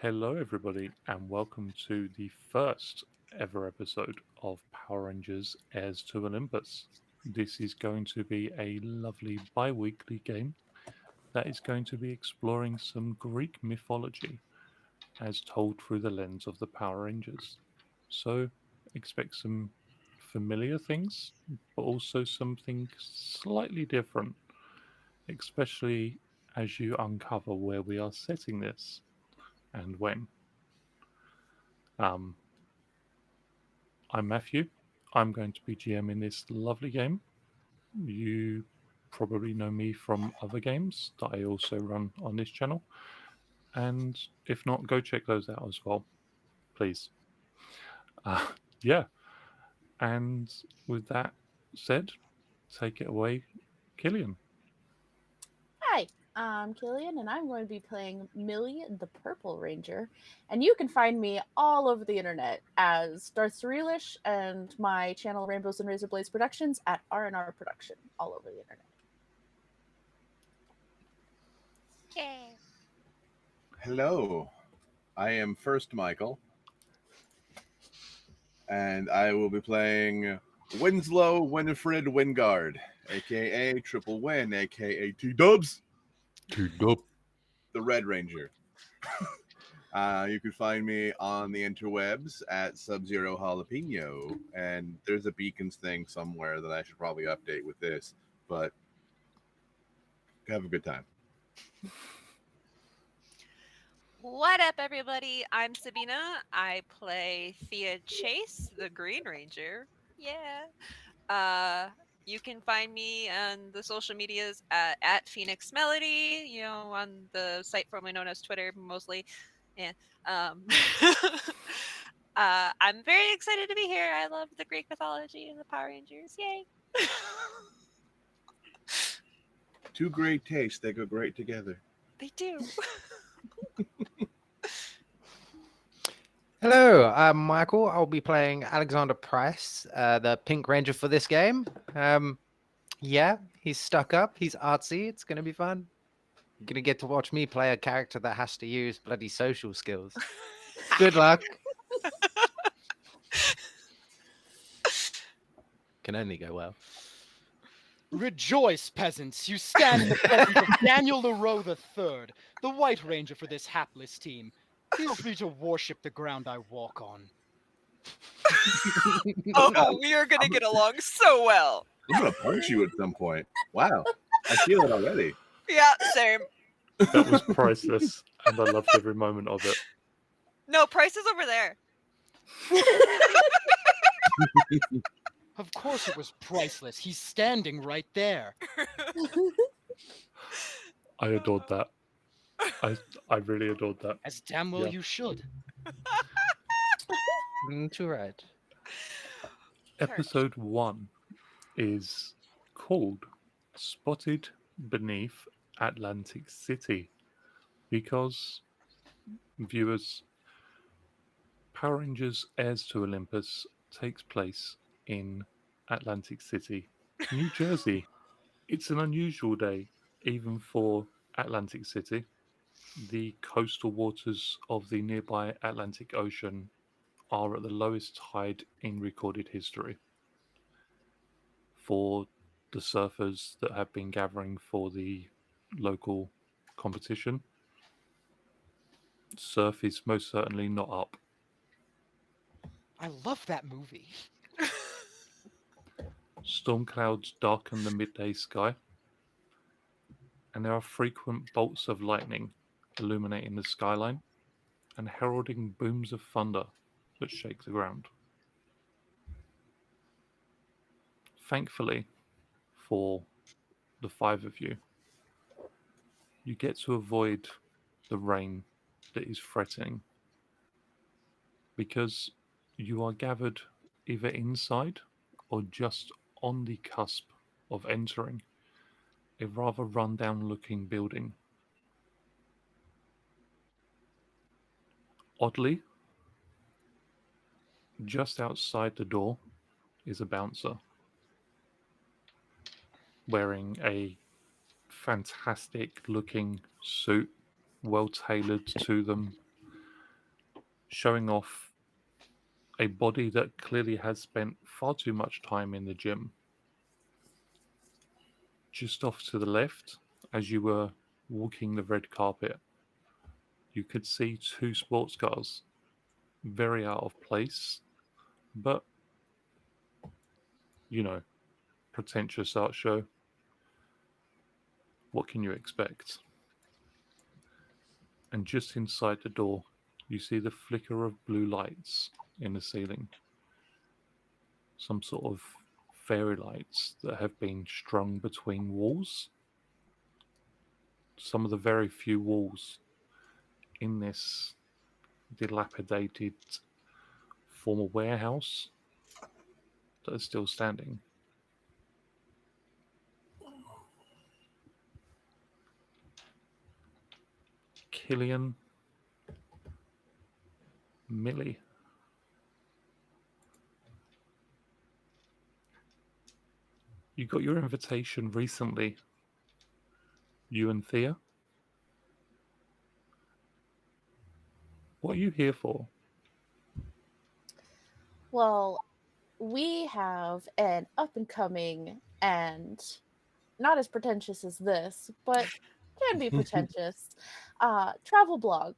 Hello, everybody, and welcome to the first ever episode of Power Rangers Heirs to Olympus. This is going to be a lovely bi weekly game that is going to be exploring some Greek mythology as told through the lens of the Power Rangers. So, expect some familiar things, but also something slightly different, especially as you uncover where we are setting this and when. Um, I'm Matthew. I'm going to be GMing this lovely game. You probably know me from other games that I also run on this channel. And if not, go check those out as well, please. Uh, yeah. And with that said, take it away, Killian. Hi, I'm Killian, and I'm going to be playing Millie the Purple Ranger. And you can find me all over the internet as Darth Cerelish and my channel Rainbows and Razor Blades Productions at R&R Production, all over the internet. Yay. Hello, I am First Michael, and I will be playing Winslow Winifred Wingard, aka Triple Win, aka T Dubs, T-Dub. the Red Ranger. You can find me on the interwebs at Sub-Zero Jalapeno, and there's a beacons thing somewhere that I should probably update with this, but have a good time. What up, everybody? I'm Sabina. I play Thea Chase, the Green Ranger. Yeah. You can find me on the social medias at Phoenix Melody, on the site formerly known as Twitter, mostly. Yeah. Um, I'm very excited to be here. I love the Greek mythology and the Power Rangers. Yay. Two great tastes, they go great together. They do. Hello, I'm Michael. I'll be playing Alexander Price, the Pink Ranger for this game. Yeah, he's stuck up. He's artsy. It's going to be fun. You're going to get to watch me play a character that has to use bloody social skills. Good luck. Can only go well. Rejoice, peasants! You stand in the presence of Daniel LaRoe III, the White Ranger for this hapless team. Feel free to worship the ground I walk on. Oh, we are going to get along so well. I'm gonna punch you at some point. Wow, I feel it already. Yeah, same. That was priceless, and I loved every moment of it. No, Price is over there. Of course it was priceless. He's standing right there. I adored that. I really adored that. As damn well Yeah. you should. Too right. Episode 1 is called Spotted Beneath Atlantic City because, viewers, Power Rangers Heirs to Olympus takes place in Atlantic City, New Jersey. It's an unusual day, even for Atlantic City. The coastal waters of the nearby Atlantic Ocean are at the lowest tide in recorded history. For the surfers that have been gathering for the local competition, surf is most certainly not up. I love that movie. Storm clouds darken the midday sky, and there are frequent bolts of lightning illuminating the skyline and heralding booms of thunder that shake the ground. Thankfully, for the five of you, you get to avoid the rain that is threatening because you are gathered either inside or just on the cusp of entering a rather run-down looking building. Oddly, just outside the door is a bouncer wearing a fantastic looking suit, well tailored to them, showing off a body that clearly has spent far too much time in the gym. Just off to the left, as you were walking the red carpet, you could see two sports cars, very out of place, but, you know, pretentious art show. What can you expect? And just inside the door, you see the flicker of blue lights in the ceiling. Some sort of fairy lights that have been strung between walls. Some of the very few walls in this dilapidated former warehouse that are still standing. Killian, Millie. You got your invitation recently, you and Thea. What are you here for? Well, we have an up and coming and not as pretentious as this, but can be pretentious travel blog,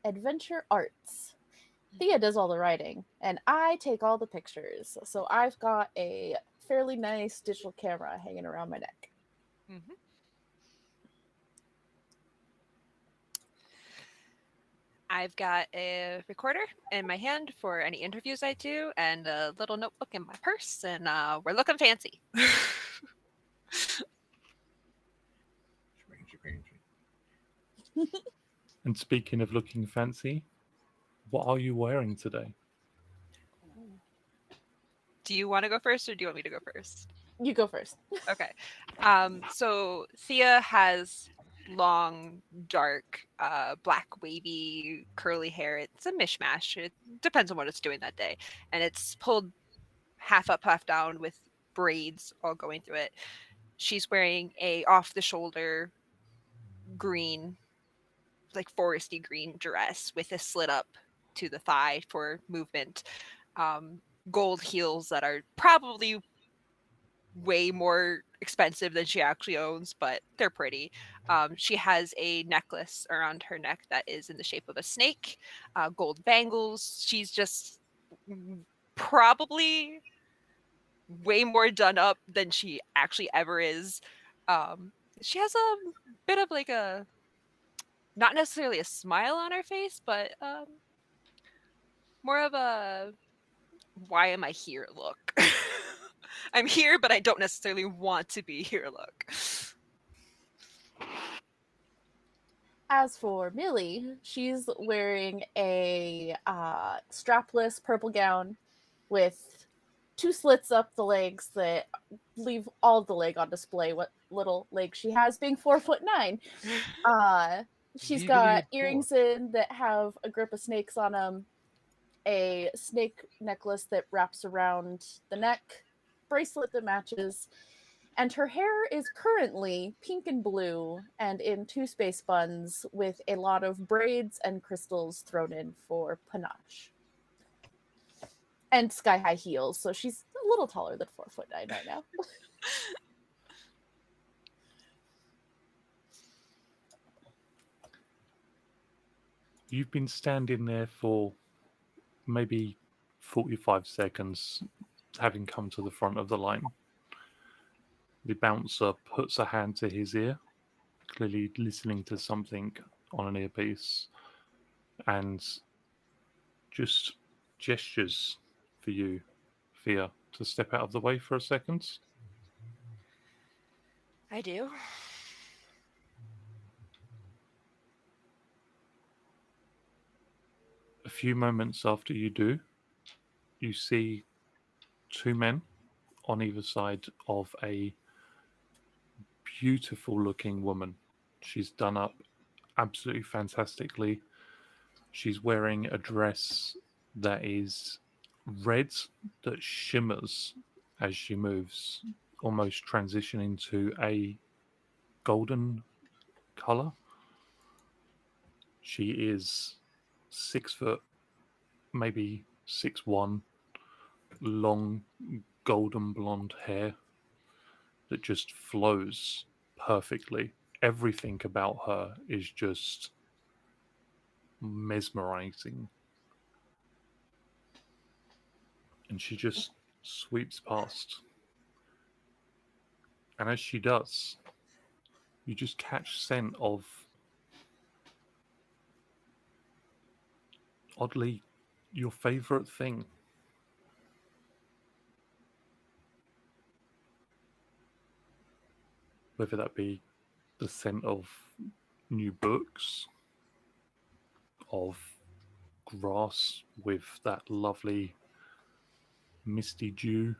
Adventure Arts. Thea does all the writing, and I take all the pictures. So I've got a fairly nice digital camera hanging around my neck. Mm-hmm. I've got a recorder in my hand for any interviews I do, and a little notebook in my purse, and we're looking fancy. And speaking of looking fancy, what are you wearing today? Do you want to go first, or do you want me to go first? You go first. Okay. So Thea has long, dark, black, wavy, curly hair. It's a mishmash. It depends on what it's doing that day. And it's pulled half up, half down with braids all going through it. She's wearing a off-the-shoulder green, like foresty green dress with a slit up to the thigh for movement. Gold heels that are probably way more expensive than she actually owns, but they're pretty. She has a necklace around her neck that is in the shape of a snake, gold bangles. She's just probably way more done up than she actually ever is. She has a bit of like a, not necessarily a smile on her face, but more of a why am I here look. I'm here, but I don't necessarily want to be here look. As for Millie, she's wearing a strapless purple gown with two slits up the legs that leave all of the leg on display. What little leg she has, being 4'9". She's got earrings in that have a grip of snakes on them, a snake necklace that wraps around the neck, bracelet that matches, and her hair is currently pink and blue and in two space buns with a lot of braids and crystals thrown in for panache. And sky-high heels, so she's a little taller than 4'9" right now. You've been standing there for maybe 45 seconds, having come to the front of the line. The bouncer puts a hand to his ear, clearly listening to something on an earpiece, and just gestures for you, Thea, to step out of the way for a second. I do. A few moments after you do, you see two men on either side of a beautiful looking woman. She's done up absolutely fantastically. She's wearing a dress that is red that shimmers as she moves, almost transitioning to a golden color. She is 6 foot maybe 6'1", long golden blonde hair that just flows perfectly. Everything about her is just mesmerizing. And she just sweeps past. And as she does, you just catch scent of, oddly, your favorite thing. Whether that be the scent of new books, of grass with that lovely misty dew.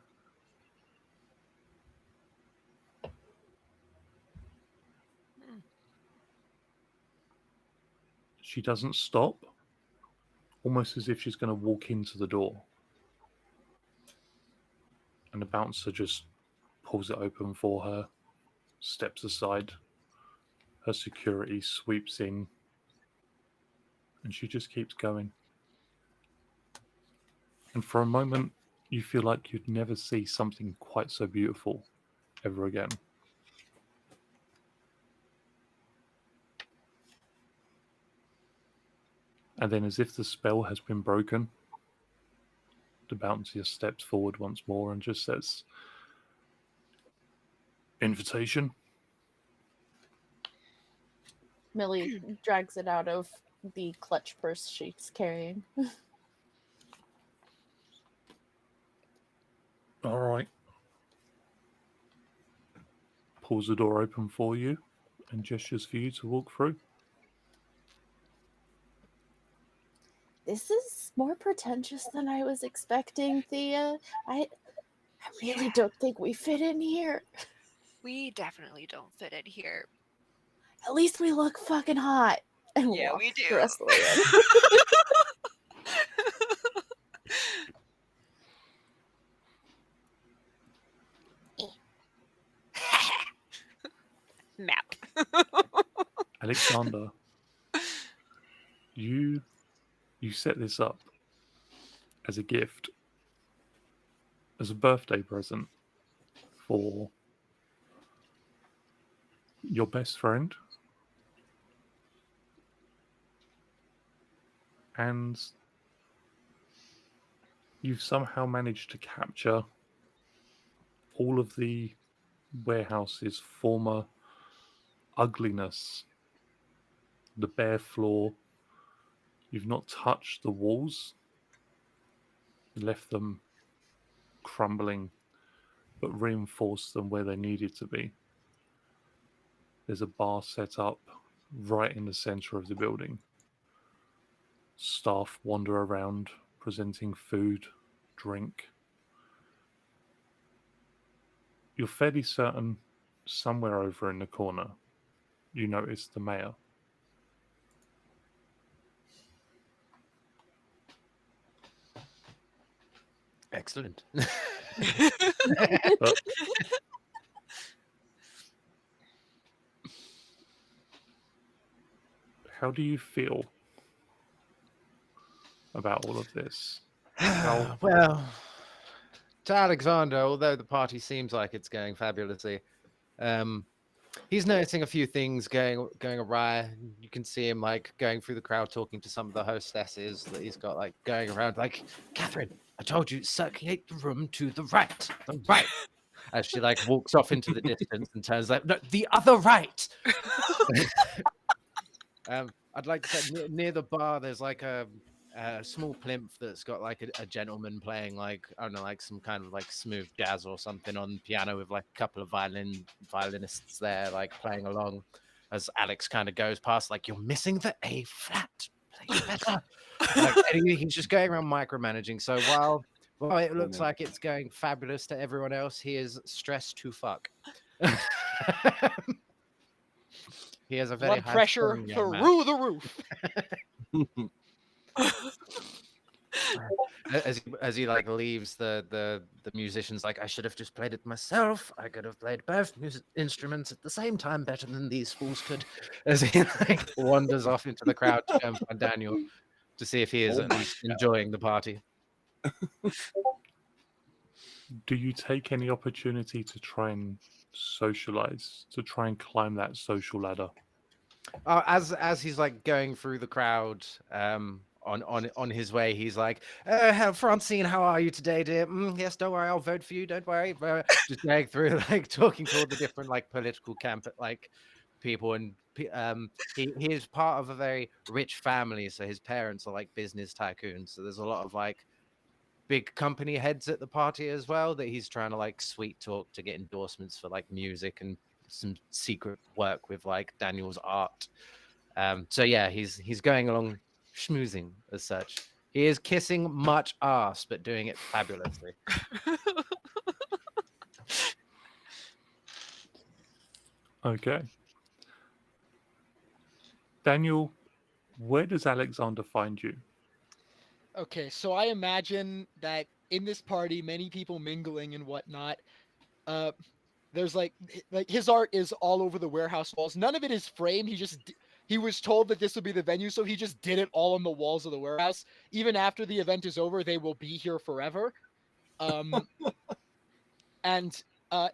She doesn't stop, almost as if she's going to walk into the door. And the bouncer just pulls it open for her, steps aside. Her security sweeps in, and she just keeps going. And for a moment, you feel like you'd never see something quite so beautiful ever again. And then, as if the spell has been broken, the bouncer steps forward once more and just says, "Invitation?" Millie drags it out of the clutch purse she's carrying. All right. Pulls the door open for you and gestures for you to walk through. This is more pretentious than I was expecting, Thea. I really don't think we fit in here. We definitely don't fit in here. At least we look fucking hot. And Yeah, walk we do. the rest of the way. Map. Alexander, you set this up as a gift, as a birthday present for your best friend, and you've somehow managed to capture all of the warehouse's former ugliness, the bare floor. You've not touched the walls, you left them crumbling, but reinforced them where they needed to be. There's a bar set up right in the center of the building. Staff wander around, presenting food, drink. You're fairly certain somewhere over in the corner, you notice the mayor. Excellent. But how do you feel about all of this? Well, to Alexander, although the party seems like it's going fabulously, he's noticing a few things going awry. You can see him like going through the crowd, talking to some of the hostesses that he's got like going around, like, "Catherine, I told you, circulate the room to the right, the right." As she like walks off into the distance and turns like, "No, the other right." I'd like to say near the bar, there's like a small plinth that's got like a gentleman playing like, I don't know, like some kind of like smooth jazz or something on piano with like a couple of violinists there like playing along as Alex kind of goes past, like, "You're missing the A flat, play better." Like, and he's just going around micromanaging. So while it looks like it's going fabulous to everyone else, he is stressed to fuck. He has a very Blood high pressure strung young man. through the roof. As he like leaves the musicians, like, "I should have just played it myself. I could have played both instruments at the same time better than these fools could." As he like wanders off into the crowd to go and find Daniel. to see if he is Oh at my least God. enjoying the party. Do you take any opportunity to try and socialize, to try and climb that social ladder? As he's like going through the crowd, on his way, he's like, Francine, how are you today, dear? Yes, don't worry, I'll vote for you. Don't worry. Just going through, like, talking to all the different like political like people, and he is part of a very rich family, so his parents are like business tycoons. So there's a lot of like big company heads at the party as well that he's trying to like sweet talk to get endorsements for like music and some secret work with like Daniel's art. So yeah, he's going along schmoozing as such. He is kissing much ass, but doing it fabulously. Okay. Daniel, where does Alexander find you? Okay, so I imagine that in this party, many people mingling and whatnot. Uh, there's like his art is all over the warehouse walls. None of it is framed. He was told that this would be the venue, so he just did it all on the walls of the warehouse. Even after the event is over, they will be here forever. Um, and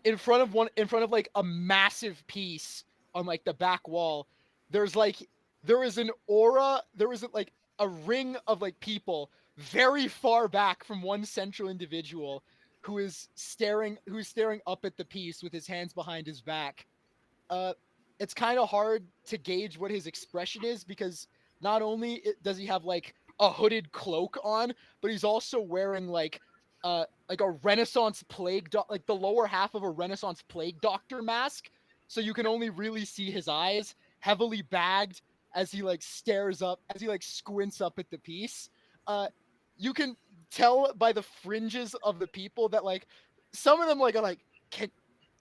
in front of like a massive piece on like the back wall, there is an aura. There is like a ring of like people very far back from one central individual who is staring up at the piece with his hands behind his back. It's kind of hard to gauge what his expression is, because not only does he have like a hooded cloak on, but he's also wearing like a Renaissance like the lower half of a Renaissance plague doctor mask. So you can only really see his eyes, heavily bagged, as he like stares up, as he like squints up at the piece. You can tell by the fringes of the people that like some of them like are like,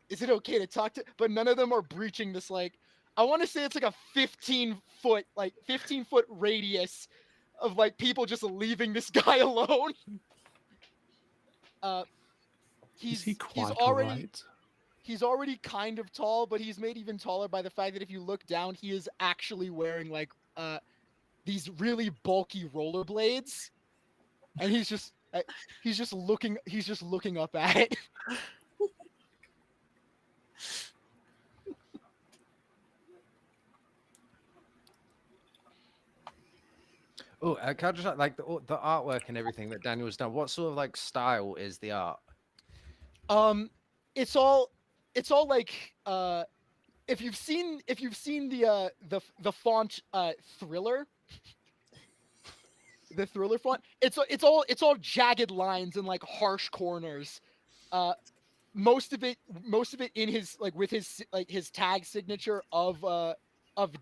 is it okay to talk to? But none of them are breaching this like, I want to say it's like a 15 foot radius of like people just leaving this guy alone. Is he He's quite already alright? he's already kind of tall, but he's made even taller by the fact that if you look down, he is actually wearing like these really bulky rollerblades, and he's just looking up at it. Oh, can I just like the artwork and everything that Daniel's done? What sort of like style is the art? It's all like if you've seen the font Thriller, the Thriller font, it's all jagged lines and like harsh corners. Most of it in his like with his tag signature of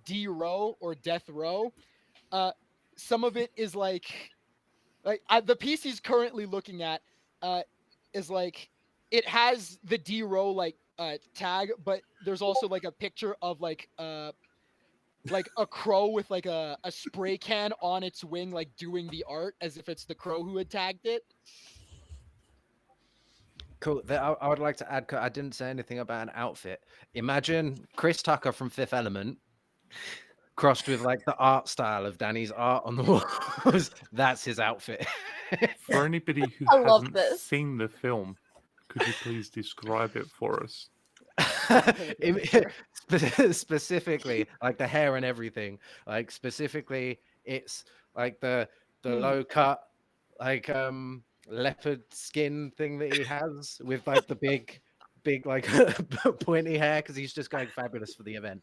D row or death row. Some of it is like the piece he's currently looking at is like, it has the D row like tag, but there's also like a picture of like a crow with like a spray can on its wing, like doing the art as if it's the crow who had tagged it. Cool. I would like to add, 'cause I didn't say anything about an outfit. Imagine Chris Tucker from Fifth Element crossed with like the art style of Danny's art on the walls. That's his outfit. For anybody who I love hasn't this. seen the film, could you please describe it for us? Specifically, like the hair and everything. Like specifically, it's like the low cut, like leopard skin thing that he has with like the big like pointy hair, because he's just going fabulous for the event.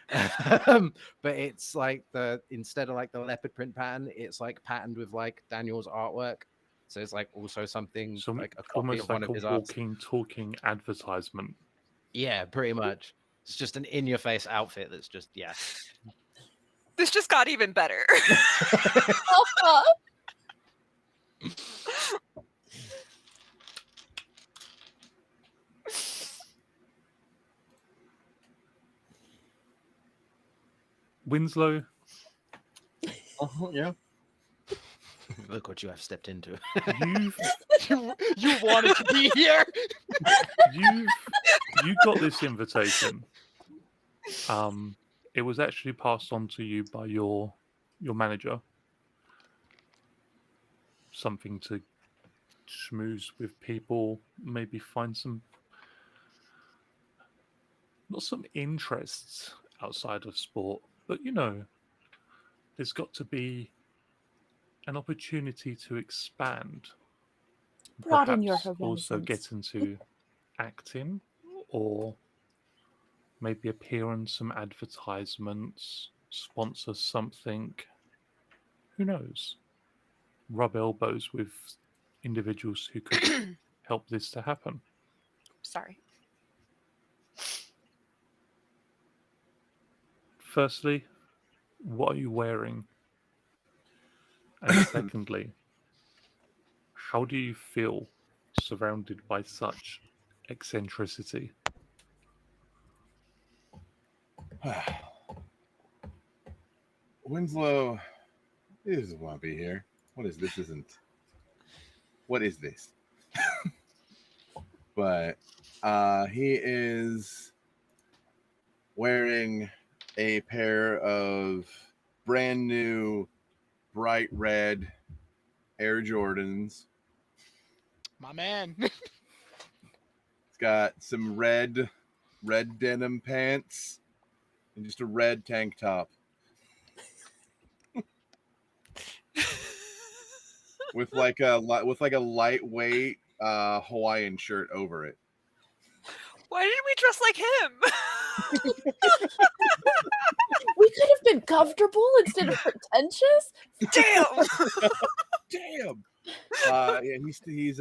But it's like instead of like the leopard print pattern, it's like patterned with like Daniel's artwork. So it's like also something So like a copy almost of one like of a his arts. walking, talking advertisement. Yeah, pretty much. It's just an in-your-face outfit that's just, yeah. This just got even better. Winslow, Oh yeah. Look what you have stepped into. you've You wanted to be here. you got this invitation. It was actually passed on to you by your manager. something to schmooze with people, maybe find some, not some interests outside of sport, but there's got to be an opportunity to expand. Broaden your Perhaps also get horizons. into acting, or maybe appear on some advertisements, sponsor something. Who knows? Rub elbows with individuals who could help this to happen. Sorry. Firstly, what are you wearing? And secondly, how do you feel surrounded by such eccentricity? Winslow, he doesn't want to be here. What is this? What is this? But he is wearing a pair of brand new bright red Air Jordans. My man. He's got some red denim pants and just a red tank top with like a lightweight Hawaiian shirt over it. Why didn't we dress like him? We could have been comfortable instead of pretentious. Damn. Damn. Yeah, he's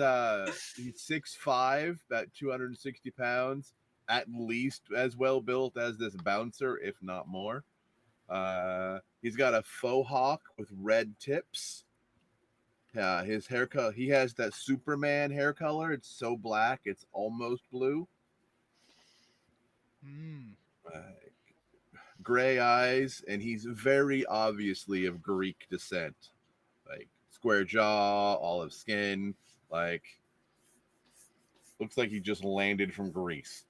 6'5", about 260 pounds, at least as well built as this bouncer, if not more. He's got a faux hawk with red tips. His haircut, he has that Superman hair color. It's so black, it's almost blue. Gray eyes, and he's very obviously of Greek descent. Like square jaw, olive skin, like looks like he just landed from Greece.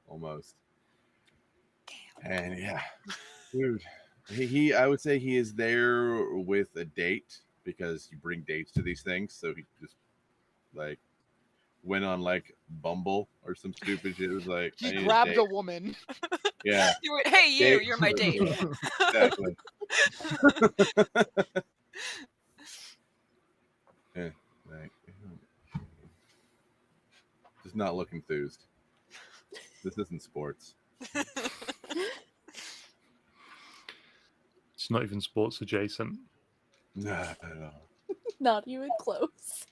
Almost. And yeah, dude, he I would say he is there with a date, because you bring dates to these things. So he just like went on like Bumble or some stupid shit. It was like He I need grabbed a a date. woman. Yeah, Hey, Date. you're my date. exactly. Yeah, like, does not look enthused. This isn't sports. It's not even sports adjacent. Not at all. Not even close.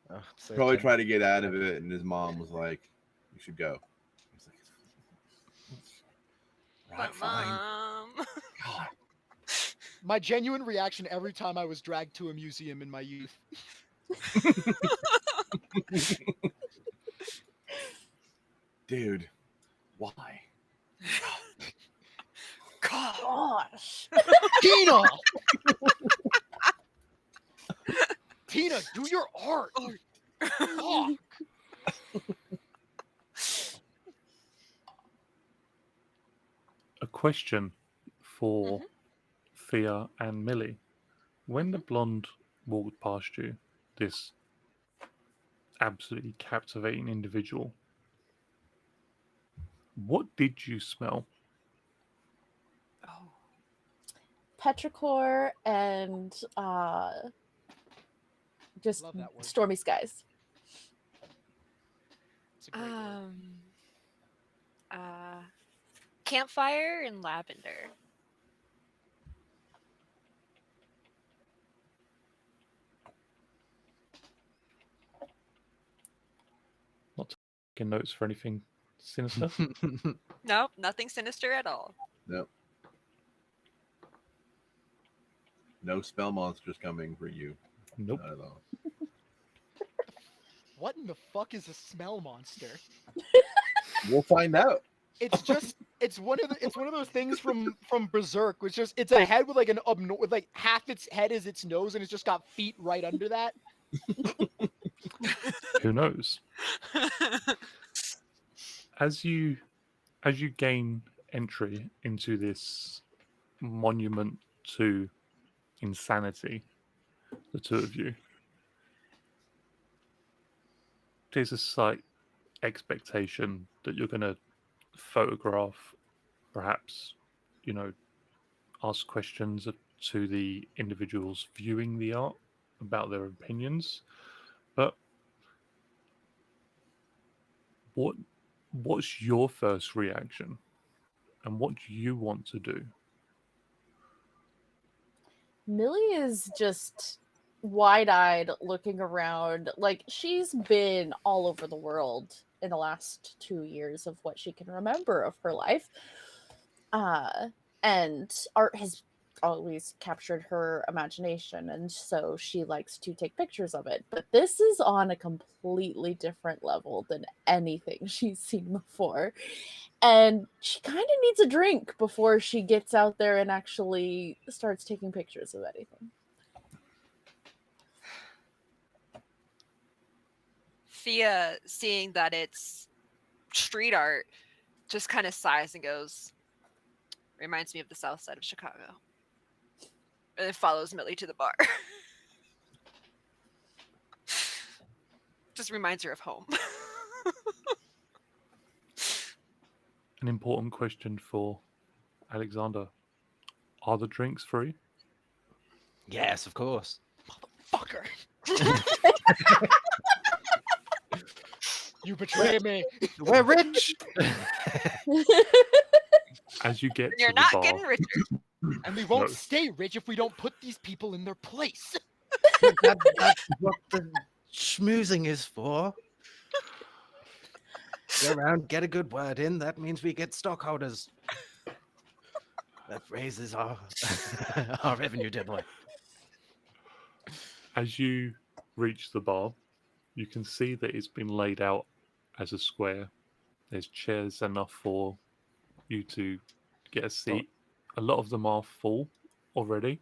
Oh, so Probably tempted. tried to get out of it, and his mom was like, "You should go." He's like, "Right, But fine." Mom. God. My genuine reaction every time I was dragged to a museum in my youth. Dude, why? God. Gosh. Tina! Tina, do your art. Fuck. A question for Thea and Millie. When the blonde walked past you, this absolutely captivating individual, what did you smell? Oh. Petrichor and just Love that word. stormy skies. It's a great word. Campfire and lavender. Not taking notes for anything sinister. Nope, nothing sinister at all. Nope. No spell monsters coming for you. Nope. Not at all. What in the fuck is a smell monster? We'll find out. It's just it's one of those things from Berserk, which just it's a head with like with like half its head is its nose, and it's just got feet right under that. Who knows? As you gain entry into this monument to insanity, the two of you. There's a slight expectation that you're going to photograph, perhaps, you know, ask questions to the individuals viewing the art about their opinions. But what's your first reaction, and what do you want to do? Millie is just wide-eyed looking around. Like, she's been all over the world in the last 2 years of what she can remember of her life. And art has always captured her imagination, and so she likes to take pictures of it. But this is on a completely different level than anything she's seen before. And she kind of needs a drink before she gets out there and actually starts taking pictures of anything. Thea, seeing that it's street art, just kind of sighs and goes, reminds me of the south side of Chicago. And then follows Millie to the bar. Just reminds her of home. An important question for Alexander. Are the drinks free? Yes, of course. Fucker. You betray me. We're rich. As you get You're to the not bar, getting richer. And we won't No. stay rich if we don't put these people in their place. That's what the schmoozing is for. Go around, get a good word in. That means we get stockholders. That raises our our revenue, dear boy. as you reach the bar, you can see that it's been laid out as a square. There's chairs enough for you to get a seat. A lot of them are full already.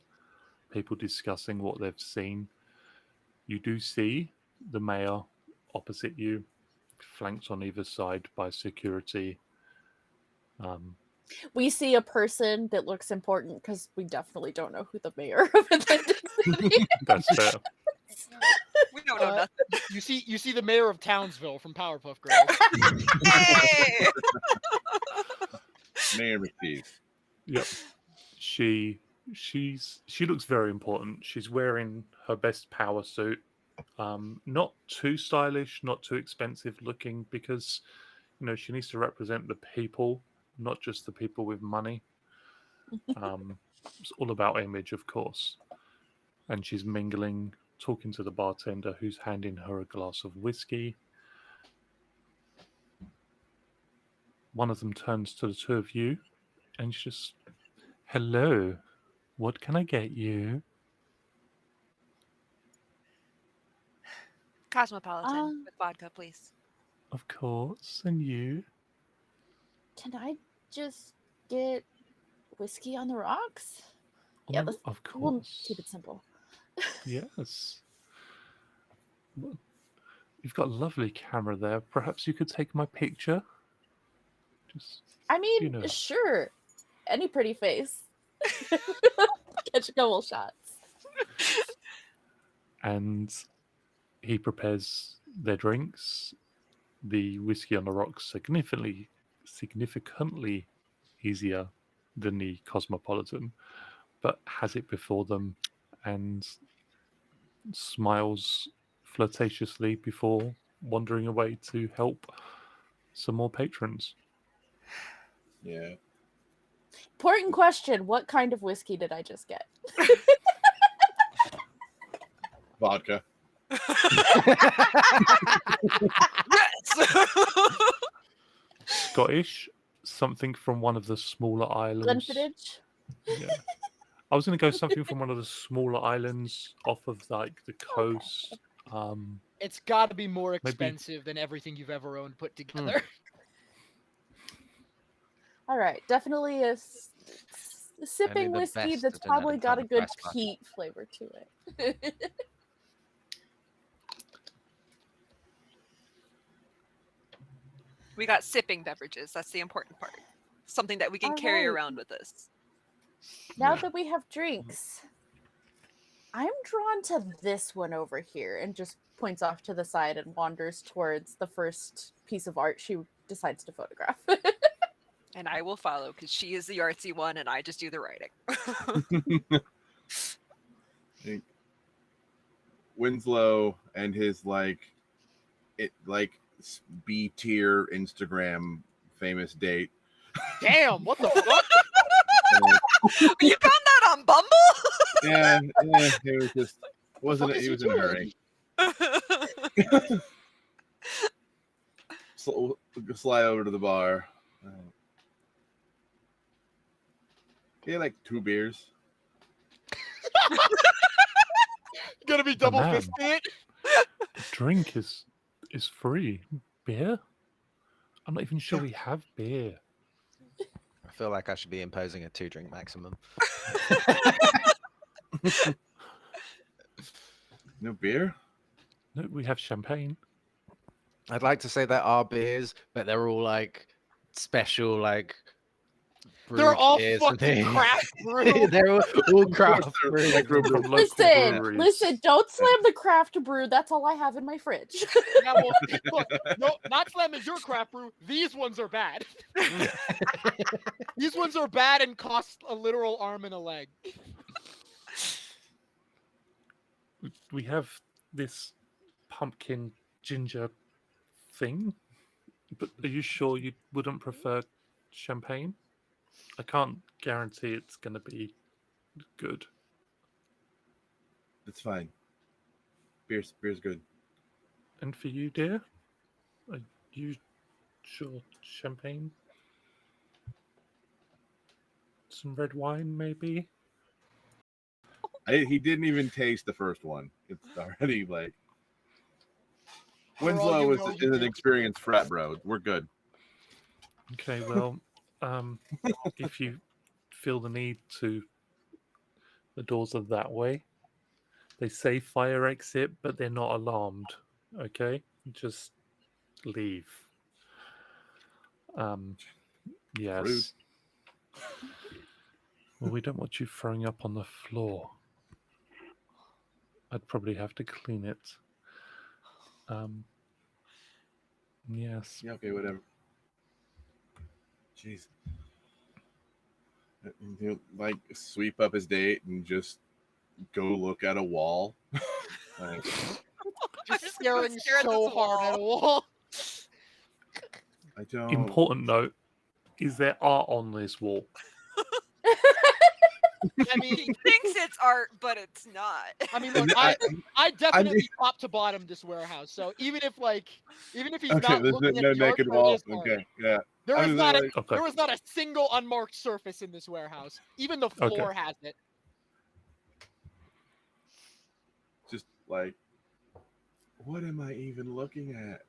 People discussing what they've seen. You do see the mayor opposite you, flanked on either side by security. We see a person that looks important because we definitely don't know who the mayor of Atlantic City That's fair. We don't know nothing. You see the mayor of Townsville from Powerpuff Girls. Hey! Mayor McTeeth. Yep. She looks very important. She's wearing her best power suit. Not too stylish, not too expensive looking, because she needs to represent the people, not just the people with money. It's all about image, of course. And she's mingling, talking to the bartender who's handing her a glass of whiskey. One of them turns to the two of you and she's just, hello, what can I get you? Cosmopolitan with vodka, please. Of course, and you? Can I just get whiskey on the rocks? Oh, Yeah, let's, of we'll course. keep it simple. Yes. Well, you've got a lovely camera there. Perhaps you could take my picture? Just, I mean, sure. Any pretty face. Catch a couple shots. And he prepares their drinks. The whiskey on the rocks significantly easier than the Cosmopolitan, but has it before them and smiles flirtatiously before wandering away to help some more patrons. Yeah. Important question. What kind of whiskey did I just get? Vodka. Scottish, something from one of the smaller islands. Glenfiddich? Yeah. I was going to go something from one of the smaller islands off of the coast. It's got to be more expensive than everything you've ever owned put together. All right, definitely a sipping whiskey that's probably got a good peat flavor to it. We got sipping beverages. That's the important part. Something that we can carry around with us. Now that we have drinks, I'm drawn to this one over here, and just points off to the side and wanders towards the first piece of art she decides to photograph. And I will follow because she is the artsy one and I just do the writing. Winslow and his B tier Instagram famous date. Damn, what the fuck? You found that on Bumble? Yeah, it was just wasn't fuck it? is He he was in a doing? hurry. Slide over to the bar. He had like 2 beers. Gonna be double man. fisting it? Drink is free. Beer? I'm not even sure we have beer. I feel like I should be imposing a 2-drink maximum. No beer? No, we have champagne. I'd like to say there are beers, but they're all like special, like They're brewed all beers and fucking things. craft brew. They're all craft They're brew. microbrew. From local Listen, breweries. listen, don't slam the craft brew. That's all I have in my fridge. Yeah, well, look, no, not slamming your craft brew. These ones are bad. These ones are bad and cost a literal arm and a leg. We have this pumpkin ginger thing, but are you sure you wouldn't prefer champagne? I can't guarantee it's going to be good. It's fine. Beer's good. And for you, dear? Are you sure champagne? Some red wine, maybe? He didn't even taste the first one. It's already like For all Winslow you is know, an you did. experienced frat bro. We're good. Okay, well, if you feel the need to, the doors are that way. They say fire exit, but they're not alarmed. Okay, just leave. Yes. Rude. Well, we don't want you throwing up on the floor. I'd probably have to clean it. Yes. Yeah, okay, whatever. Jeez. He'll like sweep up his date and just go look at a wall. Like, Just just gonna staring stare at so this hard at a wall. wall. I don't. Important note: is there art on this wall? I mean, He thinks it's art, but it's not. I mean, look, I definitely top to bottom this warehouse. So even if he's Okay, not there's looking no at the art, naked there wall. is art. Okay, yeah. There I is was not a like- Okay. there was not a single unmarked surface in this warehouse. Even the floor has it. Just like, what am I even looking at?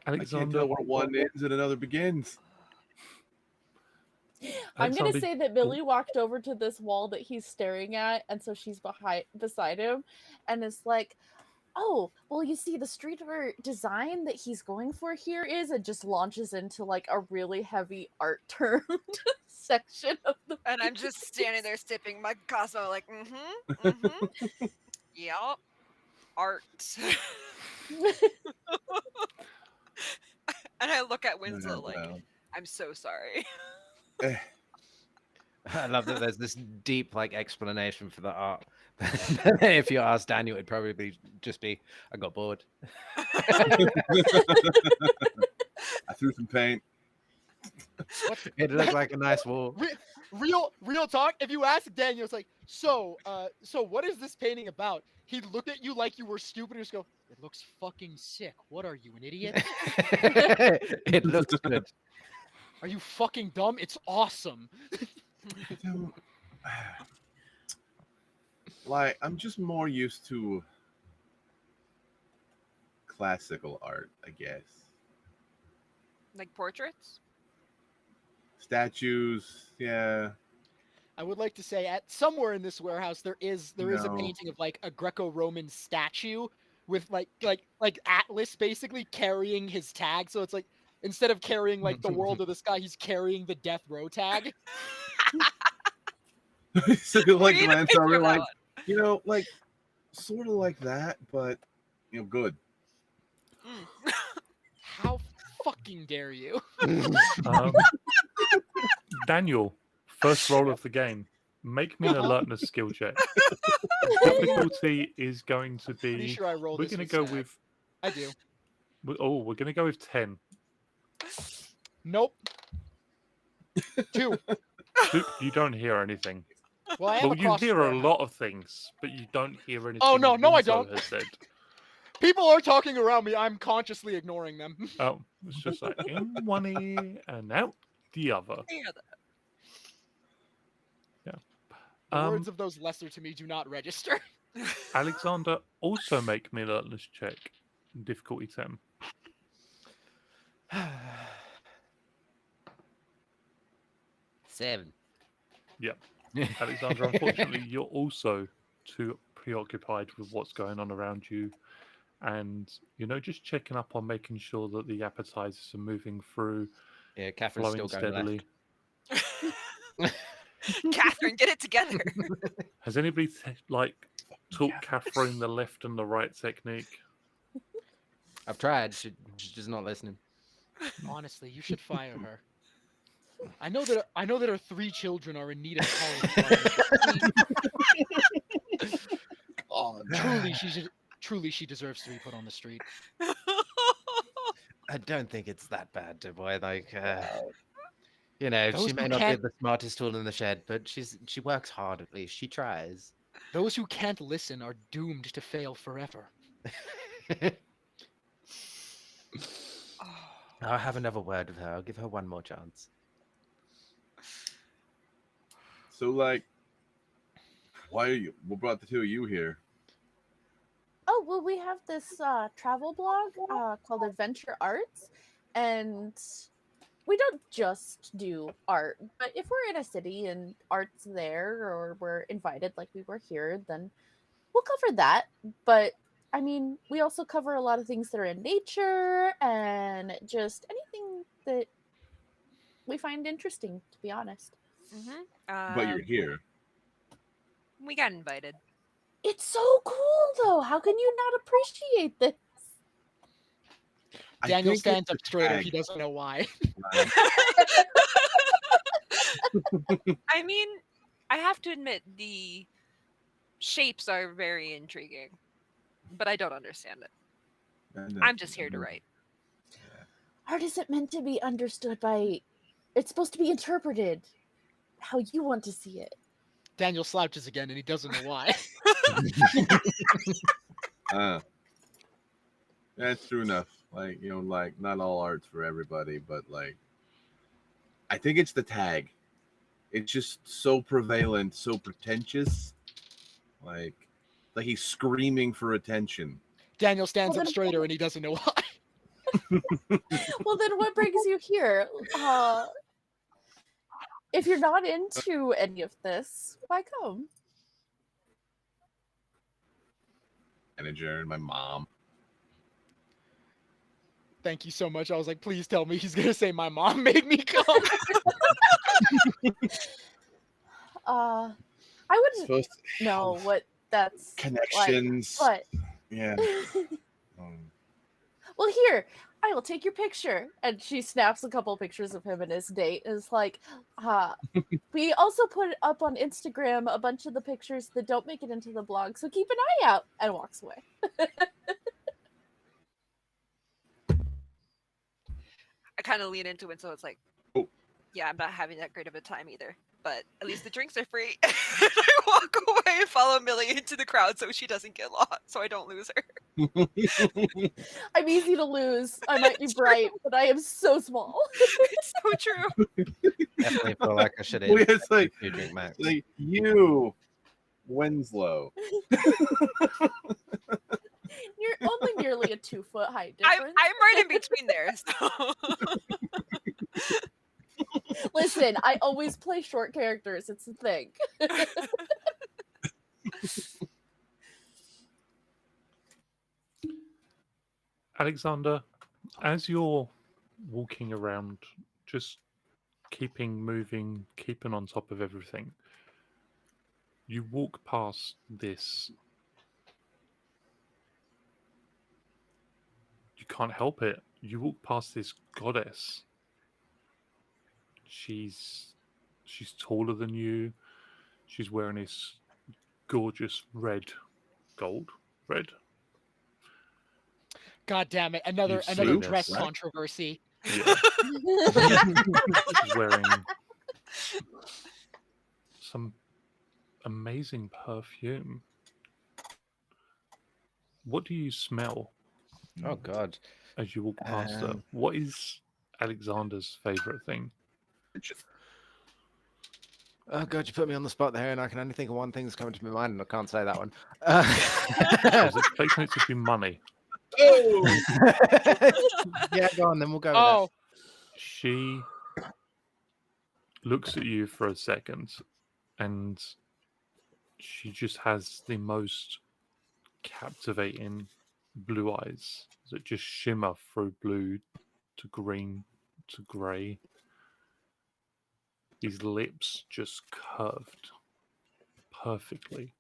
I can't Alexander, tell where one ends and another begins. I'm gonna Alexander, say that Billy walked over to this wall that he's staring at, and so she's beside him, and is like, "Oh, well, you see, the street art design that he's going for here is it just launches into like a really heavy art termed section of the." And I'm just standing there sipping my Picasso, like, yep, art. And I look at Winslow like, Well, I'm so sorry. eh, I love that there's this deep like explanation for the art. If you ask Daniel, it'd probably just be, I got bored. I threw some paint. It looked like a nice wall. Real talk. If you ask Daniel, it's like, so what is this painting about? He'd look at you like you were stupid and just go, "It looks fucking sick. What are you, an idiot? It looks good. Are you fucking dumb? It's awesome." I don't- Like, I'm just more used to classical art, I guess. Like portraits? Statues, yeah. I would like to say at somewhere in this warehouse there is a No. painting of like a Greco-Roman statue with like Atlas basically carrying his tag. So it's like Instead of carrying like the world or the sky, he's carrying the death row tag. So We like need a glance picture over, of that like, one. you know, like sort of like that, but you know, good. Mm. How fucking dare you? Um, Daniel, first roll of the game. Make me an alertness skill check. Difficulty is going to Pretty be. sure I rolled We're this going to with go stat. I do. with. Oh, we're going to go with 10. Nope. 2. You don't hear anything. Well, I am Well, you across hear the a warehouse. lot of things, but you don't hear anything. Oh, no, I Winslow don't. has said. People are talking around me. I'm consciously ignoring them. Oh, it's just like in one ear and out the other. Yeah, The Um, words of those lesser to me do not register. Alexander, also make me an alertness check. Difficulty 10. 7. Yep. Alexander, unfortunately, you're also too preoccupied with what's going on around you. And, just checking up on making sure that the appetizers are moving through, Yeah, Catherine's flowing still going steadily. Catherine, get it together. Has anybody, taught Catherine the left and the right technique? I've tried. She's just not listening. Honestly, you should fire her. I know that her 3 children are in need of college. Oh, Truly, she deserves to be put on the street. I don't think it's that bad, dear boy. Like, Those she may who not be can't- the smartest tool in the shed, but she works hard at least. She tries. Those who can't listen are doomed to fail forever. I'll have another word with her. I'll give her one more chance. so like, why are you? What brought the two of you here? Oh, well, we have this travel blog called Adventure Arts, and we don't just do art, but if we're in a city and art's there or we're invited like we were here, then we'll cover that. But I mean, we also cover a lot of things that are in nature and just anything that we find interesting, to be honest. But you're here. We got invited. It's so cool, though. How can you not appreciate this? I Daniel think stands it's up the straighter. tag. He doesn't know why. I mean, I have to admit the shapes are very intriguing, but I don't understand it. I'm just here to write. Art isn't meant to be understood by. It's supposed to be interpreted how you want to see it. Daniel slouches again, and he doesn't know why. That's true enough. Like, like not all art's for everybody, but like, I think it's the tag. It's just so prevalent, so pretentious. Like he's screaming for attention. Daniel stands Well, up then- straighter, and he doesn't know why. Well, then what brings you here? If you're not into any of this, why come? Manager and my mom. Thank you so much. I was like, please tell me he's gonna say my mom made me come. I wouldn't Supposed to know what that's connections. like, Yeah. but Um, well, here, I will take your picture. And she snaps a couple pictures of him and his date. And it's like, we also put up on Instagram a bunch of the pictures that don't make it into the blog. So keep an eye out, and walks away. I kind of lean into it, so it's like, Oh. yeah, I'm not having that great of a time either. But at least the drinks are free. I walk away and follow Millie into the crowd so she doesn't get lost, so I don't lose her. I'm easy to lose. I might be bright, but I am so small. It's so true. Definitely feel like I should Well, have it's like, you drink Max. like you, Winslow. You're only nearly a 2-foot height I'm difference. right in between there. So. Listen, I always play short characters. It's a thing. Alexander, as you're walking around, just keeping moving, keeping on top of everything. You walk past this. You can't help it. You walk past this goddess. She's taller than you. She's wearing this gorgeous red. God damn it! You've Another seen dress this, right? controversy. Yeah. She's wearing some amazing perfume. What do you smell Oh God. as you walk past her? Um, What is Alexander's favorite thing? Oh God, you put me on the spot there, and I can only think of one thing that's coming to my mind, and I can't say that one. I was expecting it to be money. Oh, Yeah, go on, then we'll go with Oh, She looks at you for a second, and she just has the most captivating blue eyes that just shimmer through blue to green to grey. These lips just curved perfectly.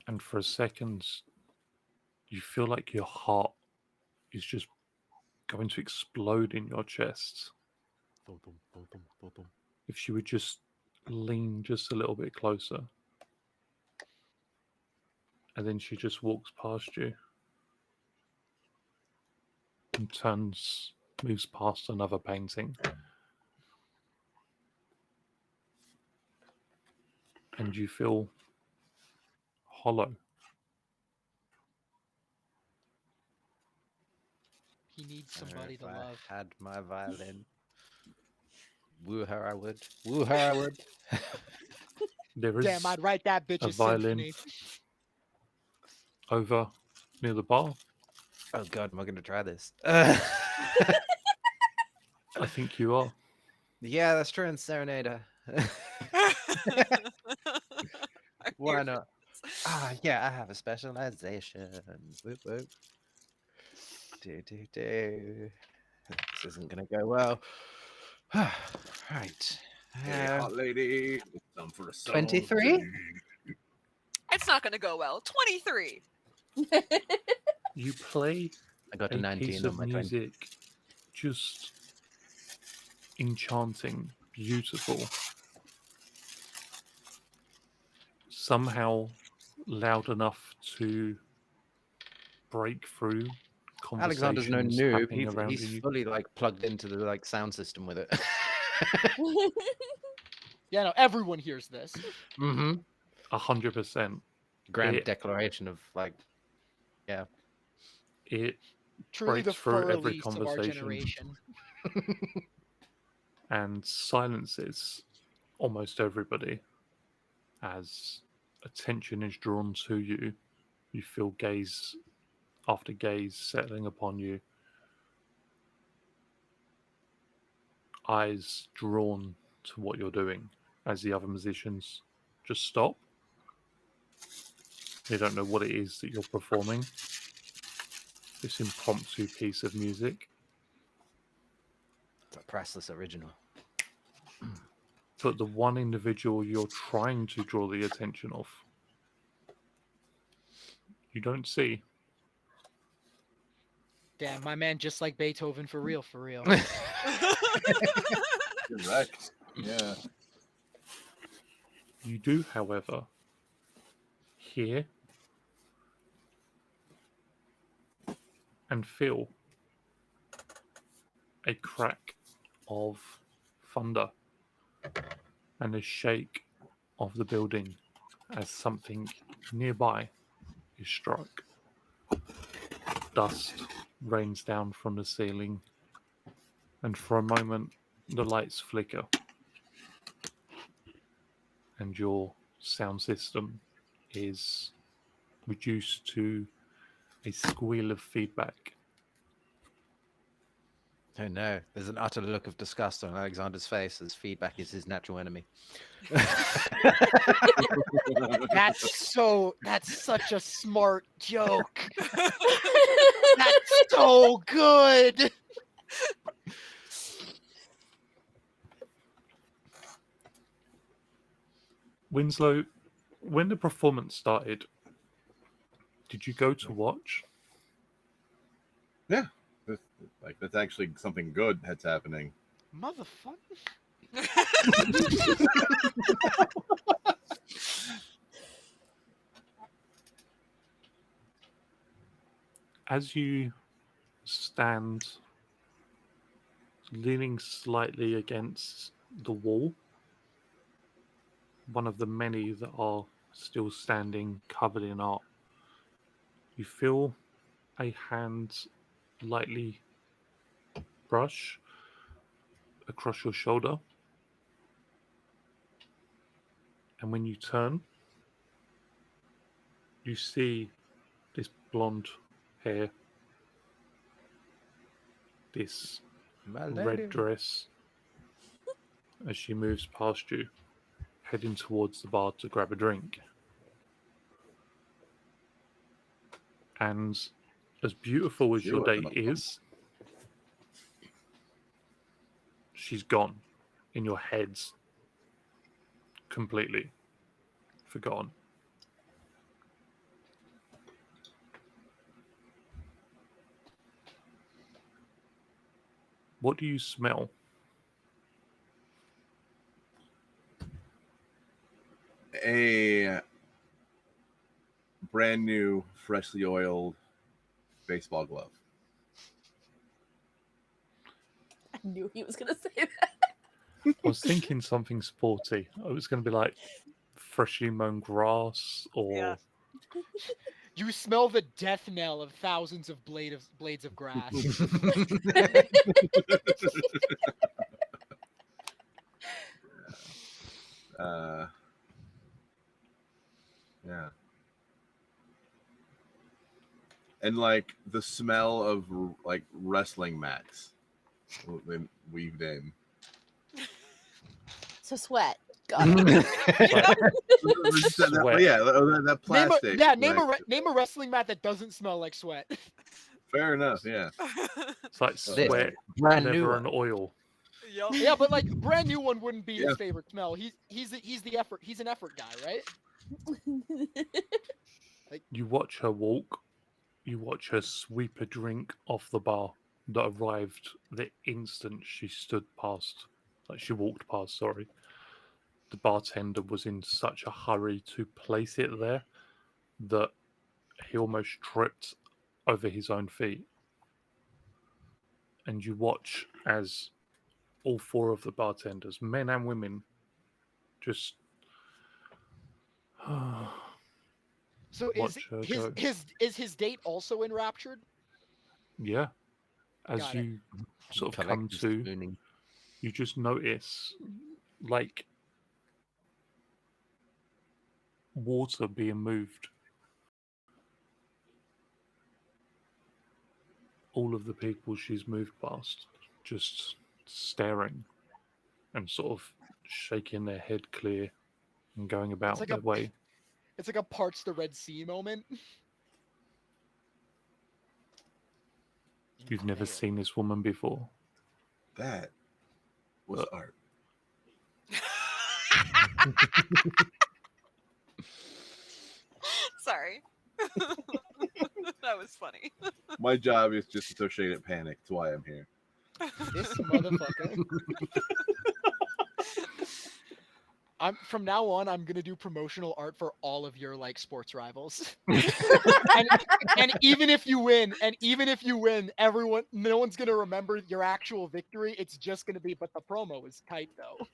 And for a second, you feel like your heart is just going to explode in your chest. If she would just lean just a little bit closer. And then she just walks past you and moves past another painting. And you feel hollow. he needs that. somebody If to I love. had my violin, woo her I would. Woo her I would. There is Damn, I'd write that bitch a a violin symphony. over near the bar. Oh God, am I going to try this? I think you are. Yeah, that's true. And Serenader. Why not? Ah, yeah, I have a specialization. Whoop, whoop. Do. This isn't going to go well. Right. hey, hot lady, some for a song. 23? It's not going to go well. 23. You play I got a a 19 piece on of my 20. music just enchanting, beautiful, somehow loud enough to break through Alexander's no conversations noob. happening around He's you. fully like plugged into the like sound system with it. Yeah, no, everyone hears this. Mm-hmm. 100%. Grand It- declaration of like, yeah. It Truly the breaks through every Furlies of our conversation generation. and silences almost everybody as attention is drawn to you. You feel gaze after gaze settling upon you, eyes drawn to what you're doing as the other musicians just stop. They don't know what it is that you're performing. This impromptu piece of music. It's a priceless original. But the one individual you're trying to draw the attention of, you don't see. Damn, my man, just like Beethoven, for real, for real. Correct. Yeah. You do, however, hear and feel a crack of thunder and a shake of the building as something nearby is struck. Dust rains down from the ceiling, and for a moment the lights flicker, and your sound system is reduced to a squeal of feedback. Oh no, there's an utter look of disgust on Alexander's face as feedback is his natural enemy. That's such a smart joke. That's so good. Winslow, when the performance started, did you go to watch? Yeah, that's actually something good that's happening. Motherfucker. As you stand leaning slightly against the wall, one of the many that are still standing covered in art, you feel a hand lightly brush across your shoulder. And when you turn, you see this blonde hair, this My red lady. dress, as she moves past you, heading towards the bar to grab a drink. And as beautiful as your date is, she's gone in your heads, completely forgotten. What do you smell? A brand new, freshly oiled baseball glove. I knew he was gonna say that. I was thinking something sporty. I was going to be like freshly mown grass or Yeah. You smell the death knell of thousands of blades of grass. Uh, yeah. And like the smell of like wrestling mats weaved in. So sweat. Got it. Sweat. Yeah, that plastic. Name a wrestling mat that doesn't smell like sweat. Fair enough. Yeah. It's like sweat, brand new leather, and one. oil. Yup. Yeah, but like brand new one wouldn't be Yeah. his favorite smell. He's the effort. He's an effort guy, right? You watch her walk. You watch her sweep a drink off the bar that arrived the instant she stood past, like she walked past, sorry. The bartender was in such a hurry to place it there that he almost tripped over his own feet. And you watch as all four of the bartenders, men and women, just So watch her go. is his date also enraptured? Yeah. As Got it. you sort of come Collective to, spooning. you just notice like water being moved. All of the people she's moved past just staring and sort of shaking their head clear and going about like their way. It's like a parts the Red Sea moment. You've never Nailed. seen this woman before. That was art. Sorry. That was funny. My job is just associated panic. That's why I'm here. This motherfucker. From now on, I'm gonna do promotional art for all of your like sports rivals. and even if you win, everyone, no one's gonna remember your actual victory. It's just gonna be, but the promo is tight though.